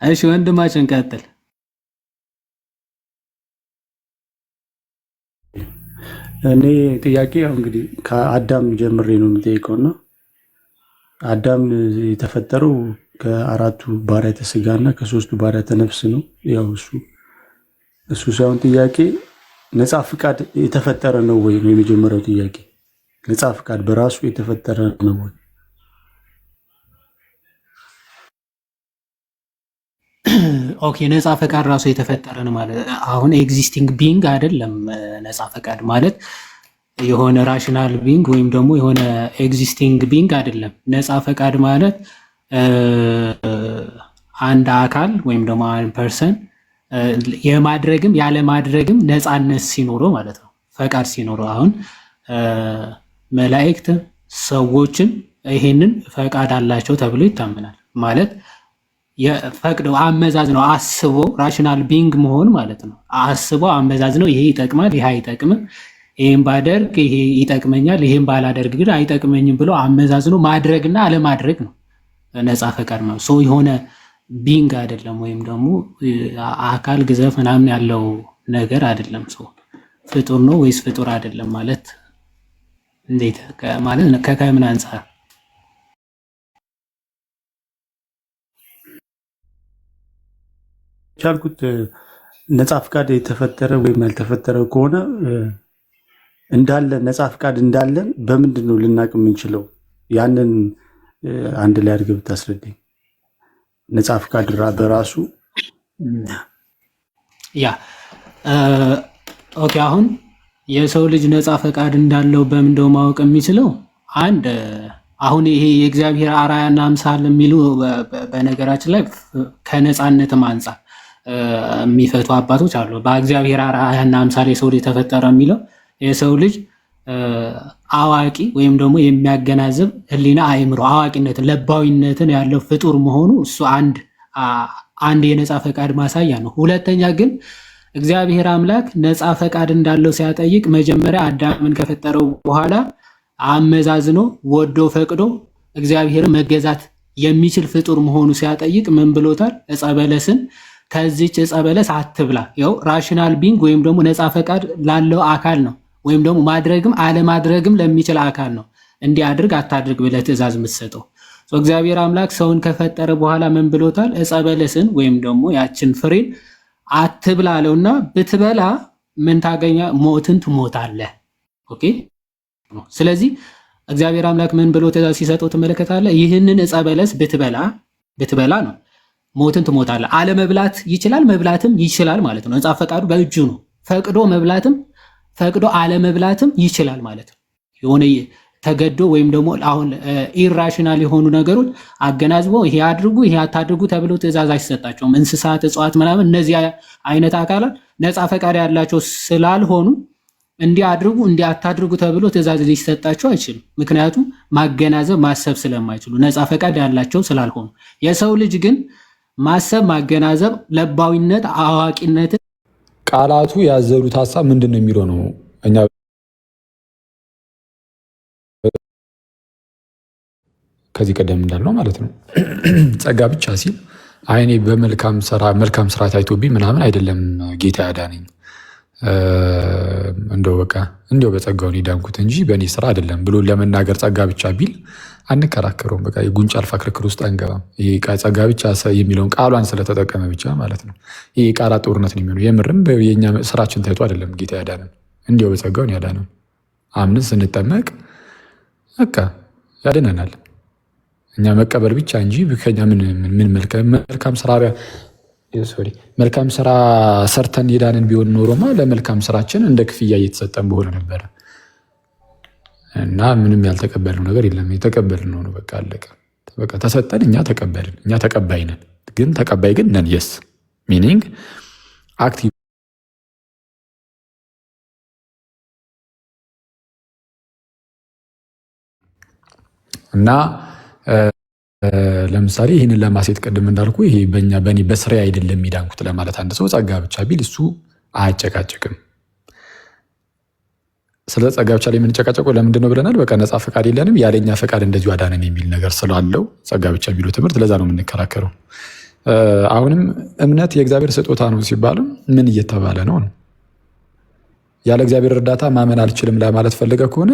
እሺ ወንድማችን ቀጥል። እኔ ጥያቄ ያው እንግዲህ ከአዳም ጀምሬ ነው የምጠይቀውና አዳም የተፈጠረው ከአራቱ ባሕርያተ ሥጋና ከሶስቱ ባሕርያተ ነፍስ ነው። ያው እሱ ሳይሆን ጥያቄ ነፃ ፍቃድ የተፈጠረ ነው ወይ ነው የመጀመሪያው ጥያቄ። ነፃ ፍቃድ በራሱ የተፈጠረ ነው ወይ? ኦኬ፣ ነፃ ፈቃድ ራሱ የተፈጠረ ነው ማለት አሁን ኤግዚስቲንግ ቢንግ አይደለም። ነፃ ፈቃድ ማለት የሆነ ራሽናል ቢንግ ወይም ደግሞ የሆነ ኤግዚስቲንግ ቢንግ አይደለም። ነፃ ፈቃድ ማለት አንድ አካል ወይም ደግሞ አንድ ፐርሰን የማድረግም ያለማድረግም ነፃነት ሲኖረው ማለት ነው። ፈቃድ ሲኖረው አሁን መላእክት ሰዎችን ይሄንን ፈቃድ አላቸው ተብሎ ይታመናል ማለት የፈቅደው አመዛዝ ነው። አስቦ ራሽናል ቢንግ መሆን ማለት ነው። አስቦ አመዛዝ ነው። ይሄ ይጠቅማል፣ ይሄ አይጠቅምም፣ ይሄን ባደርግ ይሄ ይጠቅመኛል፣ ይሄን ባላደርግ ግን አይጠቅመኝም ብሎ አመዛዝ ነው። ማድረግና አለማድረግ ነው ነፃ ፈቃድ ነው። ሶ የሆነ ቢንግ አይደለም፣ ወይም ደግሞ አካል ግዘፍ ምናምን ያለው ነገር አይደለም። ሶ ፍጡር ነው ወይስ ፍጡር አይደለም ማለት እንዴት ማለት ከምን አንፃር ቻልኩት? ነፃ ፍቃድ የተፈጠረ ወይም ያልተፈጠረ ከሆነ እንዳለ ነፃ ፍቃድ እንዳለን በምንድን ነው ልናቅ የምንችለው? ያንን አንድ ላይ አድርገህ ብታስረዳኝ። ነፃ ፍቃድ በራሱ ኦኬ። አሁን የሰው ልጅ ነፃ ፈቃድ እንዳለው በምንድነው ማወቅ የሚችለው? አንድ አሁን ይሄ የእግዚአብሔር አርአያና አምሳል የሚሉ በነገራችን ላይ ከነፃነትም አንፃር የሚፈቱ አባቶች አሉ። በእግዚአብሔር አርአያና አምሳል የሰው ልጅ ተፈጠረ የሚለው የሰው ልጅ አዋቂ ወይም ደግሞ የሚያገናዝብ ህሊና፣ አእምሮ፣ አዋቂነትን፣ ለባዊነትን ያለው ፍጡር መሆኑ እሱ አንድ የነፃ ፈቃድ ማሳያ ነው። ሁለተኛ ግን እግዚአብሔር አምላክ ነፃ ፈቃድ እንዳለው ሲያጠይቅ መጀመሪያ አዳምን ከፈጠረው በኋላ አመዛዝኖ ወዶ ፈቅዶ እግዚአብሔርን መገዛት የሚችል ፍጡር መሆኑ ሲያጠይቅ ምን ብሎታል? ዕፀ በለስን ከዚች ዕፀ በለስ አትብላ። ያው ራሽናል ቢንግ ወይም ደግሞ ነፃ ፈቃድ ላለው አካል ነው፣ ወይም ደግሞ ማድረግም አለማድረግም ለሚችል አካል ነው እንዲህ አድርግ አታድርግ ብለህ ትእዛዝ የምትሰጠው። እግዚአብሔር አምላክ ሰውን ከፈጠረ በኋላ ምን ብሎታል? ዕፀ በለስን ወይም ደግሞ ያችን ፍሬን አትብላ አለውና ብትበላ ምን ታገኛ? ሞትን ትሞታለህ። ኦኬ። ስለዚህ እግዚአብሔር አምላክ ምን ብሎ ትእዛዝ ሲሰጠው ትመለከታለህ? ይህንን ዕፀ በለስ ብትበላ ነው ሞትን ትሞታለህ። አለመብላት ይችላል፣ መብላትም ይችላል ማለት ነው። ነፃ ፈቃዱ በእጁ ነው። ፈቅዶ መብላትም ፈቅዶ አለመብላትም ይችላል ማለት ነው። የሆነ ተገዶ ወይም ደግሞ አሁን ኢራሽናል የሆኑ ነገሮች አገናዝቦ ይሄ አድርጉ ይሄ አታድርጉ ተብሎ ትእዛዝ አይሰጣቸውም። እንስሳት፣ እጽዋት ምናምን እነዚህ አይነት አካላት ነፃ ፈቃድ ያላቸው ስላልሆኑ እንዲህ አድርጉ እንዲህ አታድርጉ ተብሎ ትእዛዝ ሊሰጣቸው አይችልም። ምክንያቱም ማገናዘብ ማሰብ ስለማይችሉ ነፃ ፈቃድ ያላቸው ስላልሆኑ። የሰው ልጅ ግን ማሰብ፣ ማገናዘብ፣ ለባዊነት፣ አዋቂነትን ቃላቱ ያዘሉት ሀሳብ ምንድን ነው የሚለው ነው። እኛ ከዚህ ቀደም እንዳልነው ማለት ነው ጸጋ ብቻ ሲል አይኔ በመልካም ስራ ታይቶብኝ ምናምን አይደለም ጌታ ያዳነኝ እንደው በቃ እንደው በጸጋው ነው የዳንኩት እንጂ በእኔ ስራ አይደለም ብሎ ለመናገር ጸጋ ብቻ ቢል አንከራከረውም። በቃ የጉንጭ አልፋ ክርክር ውስጥ አንገባም። ይሄ ጸጋ ብቻ የሚለውን ቃሏን ስለተጠቀመ ብቻ ማለት ነው ይሄ ቃላት ጦርነት ነው የሚሆነው። የምርም የኛ ስራችን ታይቶ አይደለም ጌታ ያዳነን፣ እንዲያው በጸጋው ነው ያዳነን። አምነን ስንጠመቅ በቃ ያድነናል። እኛ መቀበል ብቻ እንጂ ከኛ ምን መልካም ስራ ሰርተን የዳንን ቢሆን ኖሮማ ለመልካም ስራችን እንደ ክፍያ እየተሰጠን በሆነ ነበረ። እና ምንም ያልተቀበልነው ነገር የለም። የተቀበልነው ነው በቃ አለቀ። በቃ ተሰጠን፣ እኛ ተቀበልን። እኛ ተቀባይ ነን፣ ግን ተቀባይ ግን ነን። የስ ሚኒንግ አክቲቭ እና ለምሳሌ ይህንን ለማሴት ቅድም እንዳልኩ ይሄ በእኔ በስራ አይደለም የሚዳንኩት ለማለት አንድ ሰው ጸጋ ብቻ ቢል እሱ አያጨቃጭቅም። ስለ ጸጋ ብቻ ላይ የምንጨቃጨቀው ለምንድን ነው ብለናል። በቃ ነፃ ፈቃድ የለንም፣ ያለኛ ፈቃድ እንደዚሁ አዳነን የሚል ነገር ስላለው ጸጋ ብቻ የሚለው ትምህርት ለዛ ነው የምንከራከረው። አሁንም እምነት የእግዚአብሔር ስጦታ ነው ሲባልም ምን እየተባለ ነው? ያለ እግዚአብሔር እርዳታ ማመን አልችልም ለማለት ፈልገ ከሆነ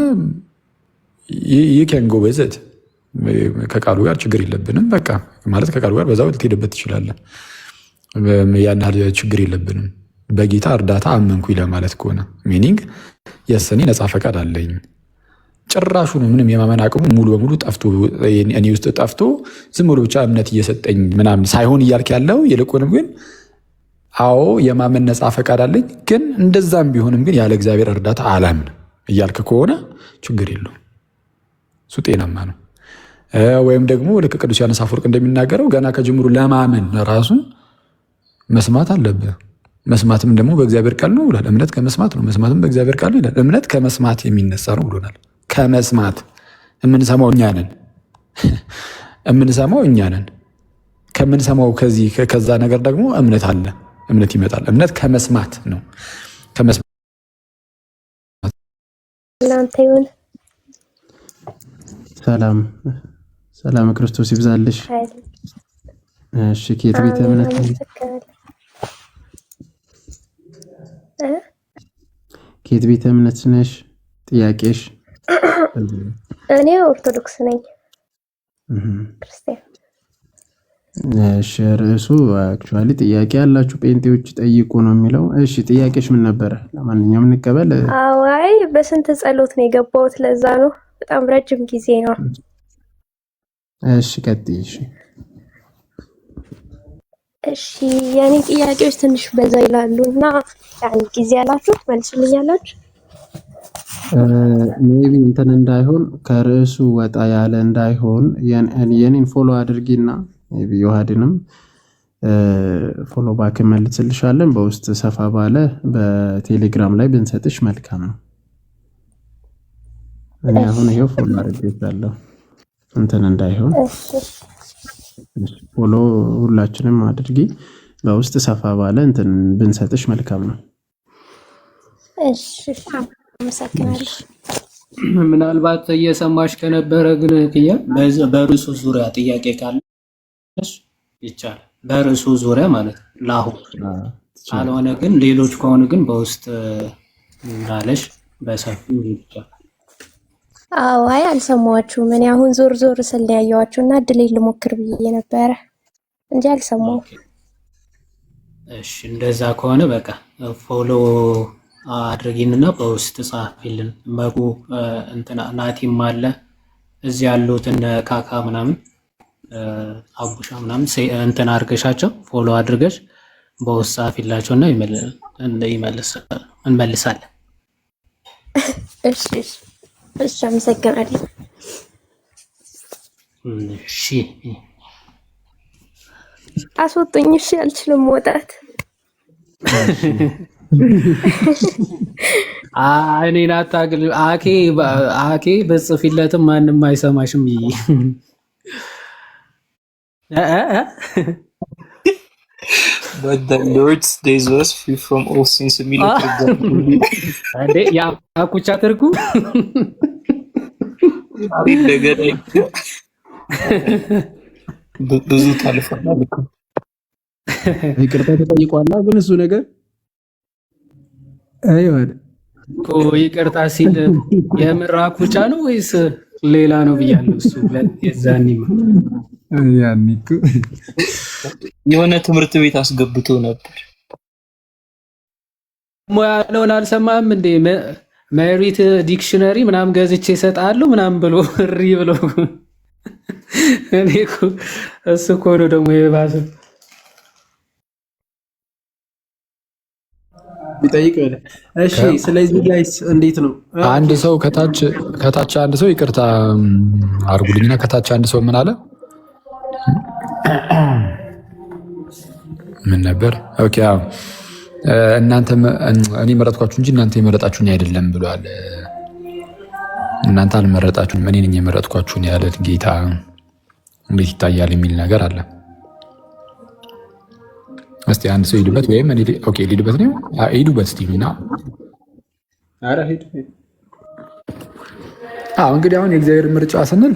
ይከንጎ በዘት ከቃሉ ጋር ችግር የለብንም። በቃ ማለት ከቃሉ ጋር በዛው ልትሄድበት ትችላለህ። ያን ያህል ችግር የለብንም። በጌታ እርዳታ አመንኩኝ ለማለት ከሆነ ሚኒንግ የሰኔ ነፃ ፈቃድ አለኝ። ጭራሹ ነው ምንም የማመን አቅሙ ሙሉ በሙሉ ጠፍቶ እኔ ውስጥ ጠፍቶ ዝም ብሎ ብቻ እምነት እየሰጠኝ ምናምን ሳይሆን እያልክ ያለው ይልቁንም ግን አዎ የማመን ነፃ ፈቃድ አለኝ፣ ግን እንደዛም ቢሆንም ግን ያለ እግዚአብሔር እርዳታ አላምን እያልክ ከሆነ ችግር የለውም። እሱ ጤናማ ነው። ወይም ደግሞ ልክ ቅዱስ ዮሐንስ አፈወርቅ እንደሚናገረው ገና ከጅምሩ ለማመን ራሱ መስማት አለብህ። መስማትም ደግሞ በእግዚአብሔር ቃል ነው ብሏል። እምነት ከመስማት ነው፣ መስማትም በእግዚአብሔር ቃል ነው ይላል። እምነት ከመስማት የሚነሳ ነው ብሎናል። ከመስማት የምንሰማው እኛ ነን። የምንሰማው እኛ ነን። ከምንሰማው ከዛ ነገር ደግሞ እምነት አለ፣ እምነት ይመጣል። እምነት ከመስማት ነው። ሰላም ክርስቶስ ይብዛልሽ። እሺ ከየት ቤተ እምነት ከየት ቤተ እምነት ነሽ? ጥያቄሽ? እኔ ኦርቶዶክስ ነኝ። ክርስቲያን። እሺ ርዕሱ አክቹአሊ ጥያቄ ያላችሁ ጴንጤዎች ጠይቁ ነው የሚለው። እሺ ጥያቄሽ ምን ነበረ? ለማንኛውም እንቀበል። አይ በስንት ጸሎት ነው የገባሁት፣ ለዛ ነው በጣም ረጅም ጊዜ ነው። እሺ ቀጥይ። እሺ የኔ ጥያቄዎች ትንሽ በዛ ይላሉ እና ያን ጊዜ ያላችሁ መልሱልኛላችሁ። ሜቢ እንትን እንዳይሆን ከርዕሱ ወጣ ያለ እንዳይሆን የኔን ፎሎ አድርጊና ሜቢ ዮሐድንም ፎሎ ባክ መልስልሻለን። በውስጥ ሰፋ ባለ በቴሌግራም ላይ ብንሰጥሽ መልካም ነው። እኔ አሁን ይሄው ፎሎ አድርጌታለሁ እንትን እንዳይሆን ፎሎ ሁላችንም አድርጊ። በውስጥ ሰፋ ባለ እንትን ብንሰጥሽ መልካም ነው። እሺ አመሰግናለሁ። ምናልባት እየሰማሽ ከነበረ ግን ክያ በርዕሱ ዙሪያ ጥያቄ ካለሽ ይቻላል። በርዕሱ ዙሪያ ማለት ለአሁን ካልሆነ ግን ሌሎች ከሆኑ ግን በውስጥ እንዳለሽ በሰፊው ይቻላል። አዎ አይ አልሰማኋችሁም። እኔ አሁን ዞር ዞር ስል ነው ያየኋችሁ እና እድሌን ልሞክር ብዬ ነበረ እንጂ አልሰማሁም። እሺ እንደዛ ከሆነ በቃ ፎሎ አድርጊንና በውስጥ ጻፊልን። መጉ እንትና ናቲም አለ እዚህ ያሉት እነ ካካ ምናምን አቡሻ ምናምን እንትን አድርገሻቸው ፎሎ አድርገሽ በውስጥ ጻፊላቸውና እንመልሳለን። እሺ እሺ አመሰግናለሁ። እሺ አስወጡኝ። እሺ አልችልም መውጣት። እኔን አታግል አኬ በጽፊለትም ማንም አይሰማሽም። But the Lord stays us free from all sins. ያኩቻ ትርጉ ብዙ ታልፈናል እኮ ይቅርታ ተጠይቋላ። ግን እሱ ነገር አይወድ ይቅርታ ሲል የምር አኩቻ ነው ወይስ ሌላ ነው ብያለሁ። እሱ የዛኔ የሆነ ትምህርት ቤት አስገብቶ ነበር። ያለውን አልሰማህም እንዴ? ሜሪት ዲክሽነሪ ምናምን ገዝቼ እሰጥሃለሁ ምናምን ብሎ እሪ ብሎ እኔ እኮ እሱ እኮ ነው ደግሞ የባሰ ቢጠይቅ። እሺ ስለዚህ ጋይስ እንዴት ነው? አንድ ሰው ከታች አንድ ሰው ይቅርታ አርጉልኝና ከታች አንድ ሰው ምን አለ? ምን ነበር? ኦኬ አዎ እናንተ እኔ መረጥኳችሁ እንጂ እናንተ የመረጣችሁኝ አይደለም ብሏል። እናንተ አልመረጣችሁም እኔ ነኝ የመረጥኳችሁ ያለ ጌታ እንዴት ይታያል የሚል ነገር አለ። እስቲ አንድ ሰው ሄዱበት ወይም እኔ ኦኬ ሄዱበት ነው ሄዱበት እስቲ እና አረ ሄድ እንግዲህ አሁን የእግዚአብሔር ምርጫ ስንል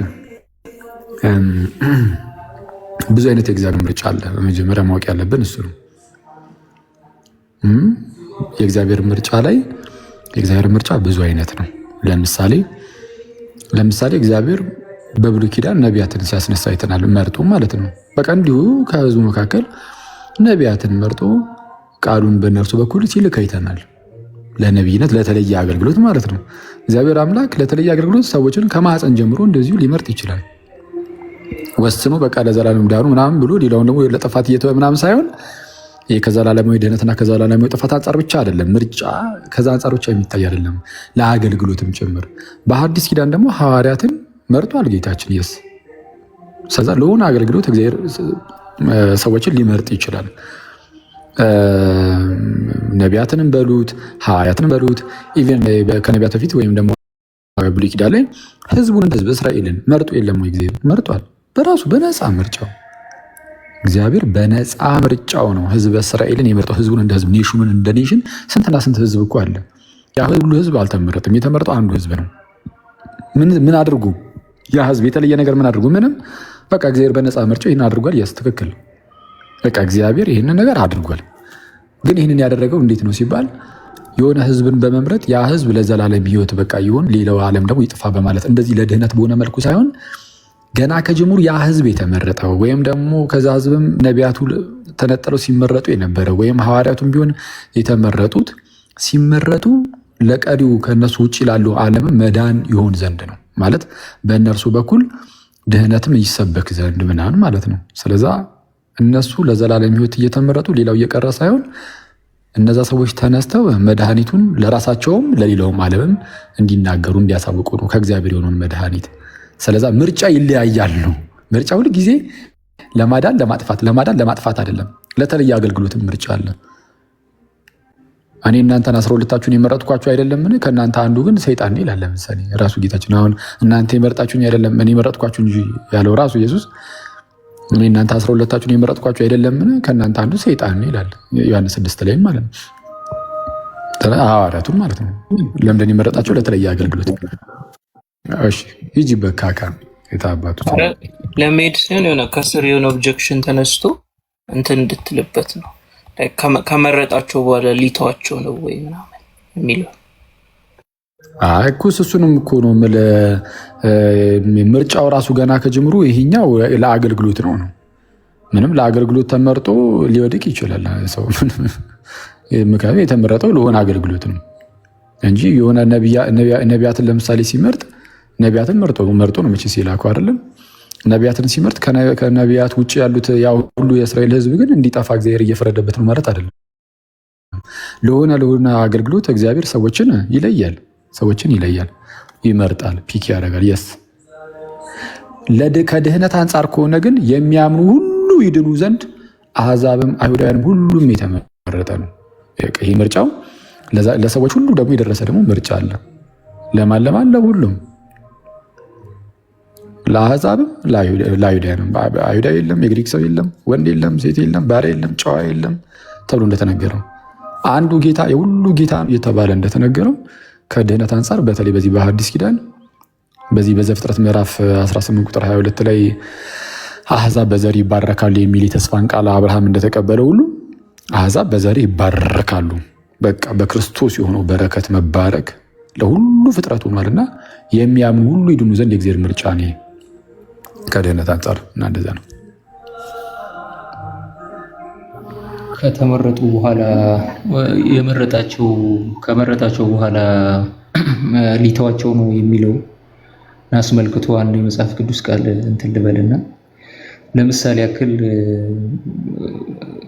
ብዙ አይነት የእግዚአብሔር ምርጫ አለ። በመጀመሪያ ማወቅ ያለብን እሱ ነው። የእግዚአብሔር ምርጫ ላይ የእግዚአብሔር ምርጫ ብዙ አይነት ነው። ለምሳሌ እግዚአብሔር በብሉይ ኪዳን ነቢያትን ሲያስነሳ አይተናል። መርጦ ማለት ነው። በቃ እንዲሁ ከህዝቡ መካከል ነቢያትን መርጦ ቃሉን በእነርሱ በኩል ሲልክ አይተናል። ለነቢይነት ለተለየ አገልግሎት ማለት ነው። እግዚአብሔር አምላክ ለተለየ አገልግሎት ሰዎችን ከማህፀን ጀምሮ እንደዚሁ ሊመርጥ ይችላል። ወስኖ በቃ ለዘላለም ዳኑ ምናምን ብሎ ሌላውን ደግሞ ለጥፋት እየተወ ምናምን ሳይሆን ይሄ ከዘላለማዊ ድህነትና ከዘላለማዊ ጥፋት አንጻር ብቻ አይደለም። ምርጫ ከዛ አንጻር ብቻ የሚታይ አይደለም፣ ለአገልግሎትም ጭምር። በሐዲስ ኪዳን ደግሞ ሐዋርያትን መርጧል ጌታችን ኢየሱስ። ስለዛ ለሆነ አገልግሎት እግዚአብሔር ሰዎችን ሊመርጥ ይችላል። ነቢያትንም በሉት ሐዋርያትንም በሉት ኢቨን ከነቢያት በፊት ወይም ደግሞ ብሉይ ኪዳን ላይ ህዝብ እስራኤልን መርጦ የለም ወይ? እግዚአብሔር መርጧል በራሱ በነፃ ምርጫው። እግዚአብሔር በነፃ ምርጫው ነው ህዝብ እስራኤልን የመርጠው። ህዝቡን እንደ ህዝብ፣ ኔሽኑን እንደ ኔሽን። ስንትና ስንት ህዝብ እኮ አለ። ያ ሁሉ ህዝብ አልተመረጠም። የተመረጠው አንዱ ህዝብ ነው። ምን አድርጉ? ያ ህዝብ የተለየ ነገር ምን አድርጉ? ምንም። በቃ እግዚአብሔር በነፃ ምርጫው ይህን አድርጓል። ያስ ትክክል። በቃ እግዚአብሔር ይህንን ነገር አድርጓል። ግን ይህንን ያደረገው እንዴት ነው ሲባል የሆነ ህዝብን በመምረጥ ያ ህዝብ ለዘላለም ህይወት በቃ ይሁን፣ ሌላው ዓለም ደግሞ ይጥፋ በማለት እንደዚህ ለድህነት በሆነ መልኩ ሳይሆን ገና ከጅምሩ ያ ህዝብ የተመረጠው ወይም ደግሞ ከዛ ህዝብም ነቢያቱ ተነጥለው ሲመረጡ የነበረ ወይም ሐዋርያቱም ቢሆን የተመረጡት ሲመረጡ ለቀሪው ከነሱ ውጭ ላለው ዓለም መዳን ይሆን ዘንድ ነው ማለት በእነርሱ በኩል ድህነትም ይሰበክ ዘንድ ምናምን ማለት ነው። ስለዛ እነሱ ለዘላለም ህይወት እየተመረጡ ሌላው እየቀረ ሳይሆን እነዛ ሰዎች ተነስተው መድኃኒቱን ለራሳቸውም ለሌላውም ዓለምም እንዲናገሩ እንዲያሳውቁ ነው ከእግዚአብሔር የሆነውን መድኃኒት። ስለዛ ምርጫ ይለያያል ነው። ምርጫ ሁል ጊዜ ለማዳን ለማጥፋት አይደለም። ለተለየ አገልግሎትም ምርጫ አለ። እኔ እናንተን 12ታችሁን የመረጥኳችሁ አይደለምን? ከእናንተ አንዱ ግን ሰይጣን ነው ይላል። ለምሳሌ ራሱ ጌታችን አሁን እናንተ የመረጣችሁኝ አይደለም እኔ የመረጥኳችሁ እንጂ ያለው ራሱ ኢየሱስ እኔ እናንተ 12ታችሁን የመረጥኳችሁ አይደለምን? ከእናንተ አንዱ ሰይጣን ነው ይላል ዮሐንስ 6 ላይ ማለት ነው። ሐዋርያቱን ማለት ነው። ለምንድን የመረጣቸው? ለተለየ አገልግሎት። እሺ ሂጂ በካካ የታባቱ ለመሄድ ሲሆን የሆነ ከስር የሆነ ኦብጀክሽን ተነስቶ እንትን እንድትልበት ነው። ከመረጣቸው በኋላ ሊተዋቸው ነው ወይ ምናምን የሚለው እኮ እሱንም እኮ ነው ምርጫው ራሱ ገና ከጅምሩ ይሄኛው ለአገልግሎት ነው። ምንም ለአገልግሎት ተመርጦ ሊወድቅ ይችላል ሰው። ምክንያቱም የተመረጠው ለሆነ አገልግሎት ነው እንጂ የሆነ ነቢያትን ለምሳሌ ሲመርጥ ነቢያትን መርጦ ነው መቼ ሲላኩ አይደለም። ነቢያትን ሲመርጥ ከነቢያት ውጭ ያሉት ያው ሁሉ የእስራኤል ሕዝብ ግን እንዲጠፋ እግዚአብሔር እየፈረደበት ነው ማለት አይደለም። ለሆነ አገልግሎት እግዚአብሔር ሰዎችን ይለያል፣ ይመርጣል፣ ፒክ ያደርጋል። የስ ከድህነት አንጻር ከሆነ ግን የሚያምኑ ሁሉ ይድኑ ዘንድ አሕዛብም አይሁዳውያንም ሁሉም የተመረጠ ነው። ይህ ምርጫው ለሰዎች ሁሉ ደግሞ የደረሰ ደግሞ ምርጫ አለ። ለማን? ለሁሉም፣ ለአሕዛብም ለአይሁዳውያንም። አይሁዳዊ የለም፣ የግሪክ ሰው የለም፣ ወንድ የለም፣ ሴት የለም፣ ባሪያ የለም፣ ጨዋ የለም ተብሎ እንደተነገረው አንዱ ጌታ የሁሉ ጌታ የተባለ እንደተነገረው ከድህነት አንጻር በተለይ በዚህ በሐዲስ ኪዳን በዚህ በዘፍጥረት ምዕራፍ 18 ቁጥር 22 ላይ አሕዛብ በዘር ይባረካሉ የሚል የተስፋን ቃል አብርሃም እንደተቀበለ ሁሉ አሕዛብ በዘር ይባረካሉ። በቃ በክርስቶስ የሆነው በረከት መባረክ ለሁሉ ፍጥረት ሆኗልና የሚያምኑ ሁሉ ይድኑ ዘንድ የእግዚአብሔር ምርጫ ነው ከድህነት አንጻር እና እንደዛ ነው። ከተመረጡ በኋላ ከመረጣቸው በኋላ ሊተዋቸው ነው የሚለው አስመልክቶ አንድ የመጽሐፍ ቅዱስ ቃል እንትን ልበልና ለምሳሌ ያክል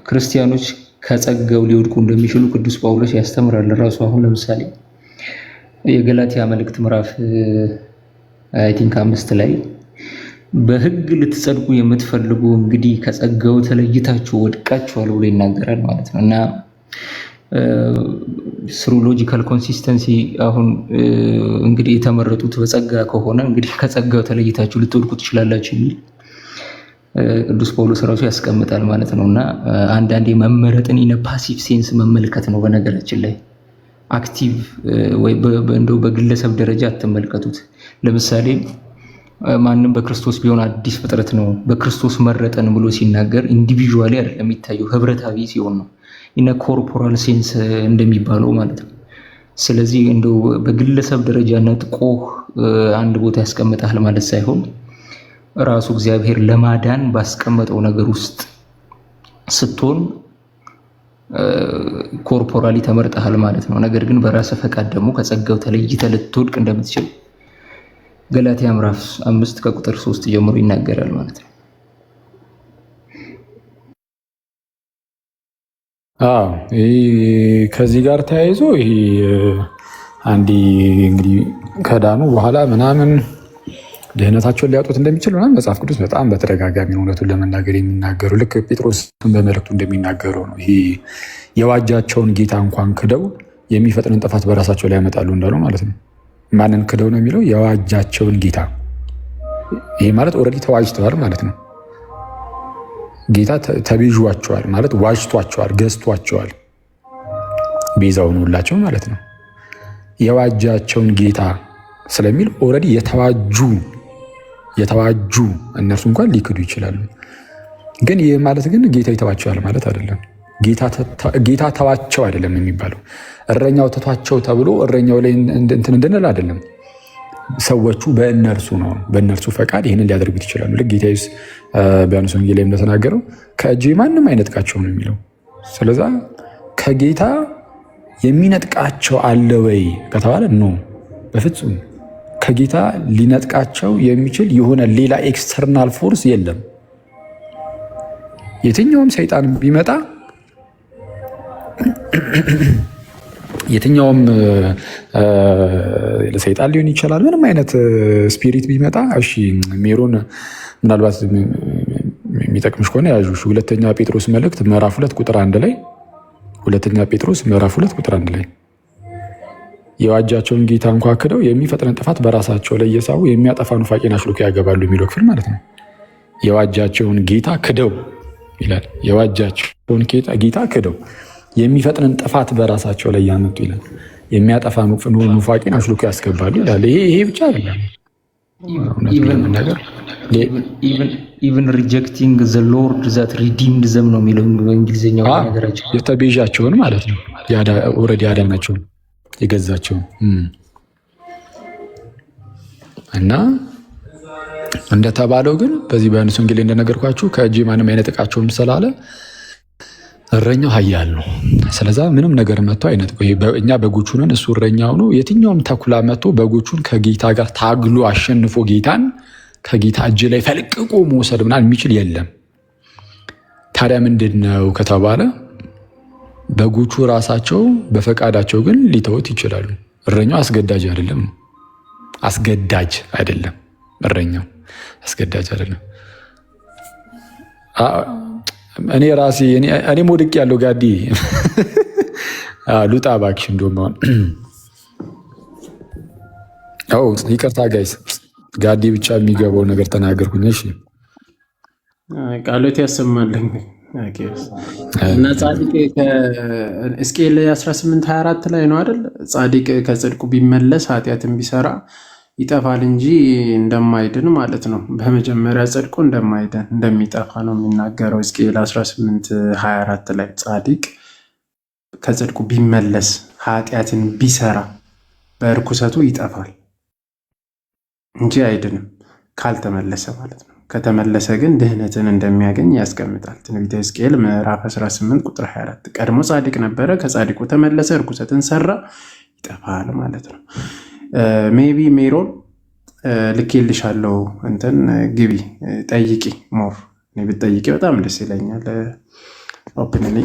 ክርስቲያኖች ከጸጋው ሊወድቁ እንደሚችሉ ቅዱስ ጳውሎስ ያስተምራል ራሱ። አሁን ለምሳሌ የገላትያ መልእክት ምዕራፍ አይ ቲንክ 5 ላይ በሕግ ልትጸድቁ የምትፈልጉ እንግዲህ ከጸጋው ተለይታችሁ ወድቃችኋል ብሎ ይናገራል ማለት ነው። እና ስሩ ሎጂካል ኮንሲስተንሲ አሁን እንግዲህ የተመረጡት በጸጋ ከሆነ እንግዲህ ከጸጋው ተለይታችሁ ልትወድቁ ትችላላችሁ የሚል ቅዱስ ጳውሎስ ራሱ ያስቀምጣል ማለት ነው። እና አንዳንዴ መመረጥን ኢነ ፓሲቭ ሴንስ መመልከት ነው። በነገራችን ላይ አክቲቭ ወይ እንደው በግለሰብ ደረጃ አትመልከቱት። ለምሳሌ ማንም በክርስቶስ ቢሆን አዲስ ፍጥረት ነው በክርስቶስ መረጠን ብሎ ሲናገር ኢንዲቪዥዋሊ አይደለም የሚታየው፣ ህብረታዊ ሲሆን ነው ኢነ ኮርፖራል ሴንስ እንደሚባለው ማለት ነው። ስለዚህ እንደው በግለሰብ ደረጃ ነጥቆ አንድ ቦታ ያስቀምጣል ማለት ሳይሆን ራሱ እግዚአብሔር ለማዳን ባስቀመጠው ነገር ውስጥ ስትሆን ኮርፖራሊ ተመርጠሃል ማለት ነው። ነገር ግን በራስ ፈቃድ ደግሞ ከጸጋው ተለይተህ ልትወድቅ እንደምትችል ገላትያ ምዕራፍ 5 ከቁጥር 3 ጀምሮ ይናገራል ማለት ነው። ከዚህ ጋር ተያይዞ ይሄ አንዲ እንግዲህ ከዳኑ በኋላ ምናምን ድህነታቸውን ሊያጡት እንደሚችል ምናምን መጽሐፍ ቅዱስ በጣም በተደጋጋሚ እውነቱን ለመናገር የሚናገሩ ልክ ጴጥሮስ በመልእክቱ እንደሚናገረው ነው። ይሄ የዋጃቸውን ጌታ እንኳን ክደው የሚፈጥንን ጥፋት በራሳቸው ላይ ያመጣሉ እንዳለው ማለት ነው። ማንን ክደው ነው የሚለው? የዋጃቸውን ጌታ። ይሄ ማለት ኦልሬዲ ተዋጅተዋል ማለት ነው። ጌታ ተቤዥዋቸዋል ማለት ዋጅቷቸዋል፣ ገዝቷቸዋል፣ ቤዛውን ሁላቸው ማለት ነው። የዋጃቸውን ጌታ ስለሚል ኦልሬዲ የተዋጁ እነርሱ እንኳን ሊክዱ ይችላሉ። ግን ይህ ማለት ግን ጌታ ይተዋቸዋል ማለት አይደለም። ጌታ ተዋቸው አይደለም የሚባለው። እረኛው ተቷቸው ተብሎ እረኛው ላይ እንትን እንድንል አይደለም። ሰዎቹ በእነርሱ ፈቃድ ይህንን ሊያደርጉት ይችላሉ። ልክ ጌታ ኢየሱስ በዮሐንስ ወንጌል ላይ እንደተናገረው ከእጄ ማንም አይነጥቃቸው ነው የሚለው። ስለዛ ከጌታ የሚነጥቃቸው አለ ወይ ከተባለ ኖ፣ በፍጹም ከጌታ ሊነጥቃቸው የሚችል የሆነ ሌላ ኤክስተርናል ፎርስ የለም። የትኛውም ሰይጣን ቢመጣ የትኛውም ሰይጣን ሊሆን ይችላል። ምንም አይነት ስፒሪት ቢመጣ እሺ፣ ሜሮን ምናልባት የሚጠቅምሽ ከሆነ ያዡ። ሁለተኛ ጴጥሮስ መልእክት ምዕራፍ 2 ቁጥር 1 ላይ ሁለተኛ ጴጥሮስ ምዕራፍ 2 ቁጥር 1 ላይ የዋጃቸውን ጌታ እንኳ ክደው የሚፈጥን ጥፋት በራሳቸው ላይ እየሳቡ የሚያጠፋ ኑፋቄን አሽልኮ ያገባሉ የሚለው ክፍል ማለት ነው። የዋጃቸውን ጌታ ክደው ይላል። የዋጃቸውን ጌታ ክደው የሚፈጥንን ጥፋት በራሳቸው ላይ ያመጡ ይላል። የሚያጠፋ ኑፋቄን አሽልኮ ያስገባሉ ይላል። ይሄ ብቻ አይደለም። ኢቨን ሪጀክቲንግ ዘ ሎርድ ዛት ሪዲምድ ዘም ነው የሚለው በእንግሊዝኛው ነገራቸው። የተቤዣቸውን ማለት ነው። ኦልሬዲ ያዳናቸውን የገዛቸውን እና እንደተባለው ግን በዚህ በዮሐንስ ወንጌል እንደነገርኳችሁ ከእጄ ማንም አይነጥቃቸውም ስላለ እረኛው ኃያል ነው። ስለዛ ምንም ነገር መጥቶ አይነጥቀው። እኛ በጎቹ ነን፣ እሱ እረኛው ነው። የትኛውም ተኩላ መጥቶ በጎቹን ከጌታ ጋር ታግሎ አሸንፎ ጌታን ከጌታ እጅ ላይ ፈልቅቆ መውሰድ ምናምን የሚችል የለም። ታዲያ ምንድን ነው ከተባለ በጎቹ ራሳቸው በፈቃዳቸው ግን ሊተውት ይችላሉ። እረኛው አስገዳጅ አይደለም። አስገዳጅ አይደለም። እረኛው አስገዳጅ አይደለም። እኔ ራሴ እኔ ሞድቅ ያለው ጋዲ ሉጣ እባክሽ። እንደውም አሁን ይቅርታ ጋይስ፣ ጋዲ ብቻ የሚገባው ነገር ተናገርኩኝ። እሺ ቃሎት ያሰማልኝ እና ጻድቅ ሕዝቅኤል 18:24 ላይ ነው አይደል? ጻድቅ ከጽድቁ ቢመለስ ኃጢአትን ቢሰራ ይጠፋል እንጂ እንደማይድን ማለት ነው። በመጀመሪያ ጽድቁ እንደማይድን እንደሚጠፋ ነው የሚናገረው ሕዝቅኤል 18:24 ላይ። ጻድቅ ከጽድቁ ቢመለስ ኃጢአትን ቢሰራ በእርኩሰቱ ይጠፋል እንጂ አይድንም፣ ካልተመለሰ ማለት ነው። ከተመለሰ ግን ድህነትን እንደሚያገኝ ያስቀምጣል። ትንቢተ ሕዝቅኤል ምዕራፍ 18 ቁጥር 24። ቀድሞ ጻድቅ ነበረ፣ ከጻድቁ ተመለሰ፣ እርኩሰትን ሰራ፣ ይጠፋል ማለት ነው። ሜቢ ሜሮን ልኬልሻለሁ፣ እንትን ግቢ ጠይቂ፣ ሞር እኔ ብትጠይቂ በጣም ደስ ይለኛል። ኦፕንሊ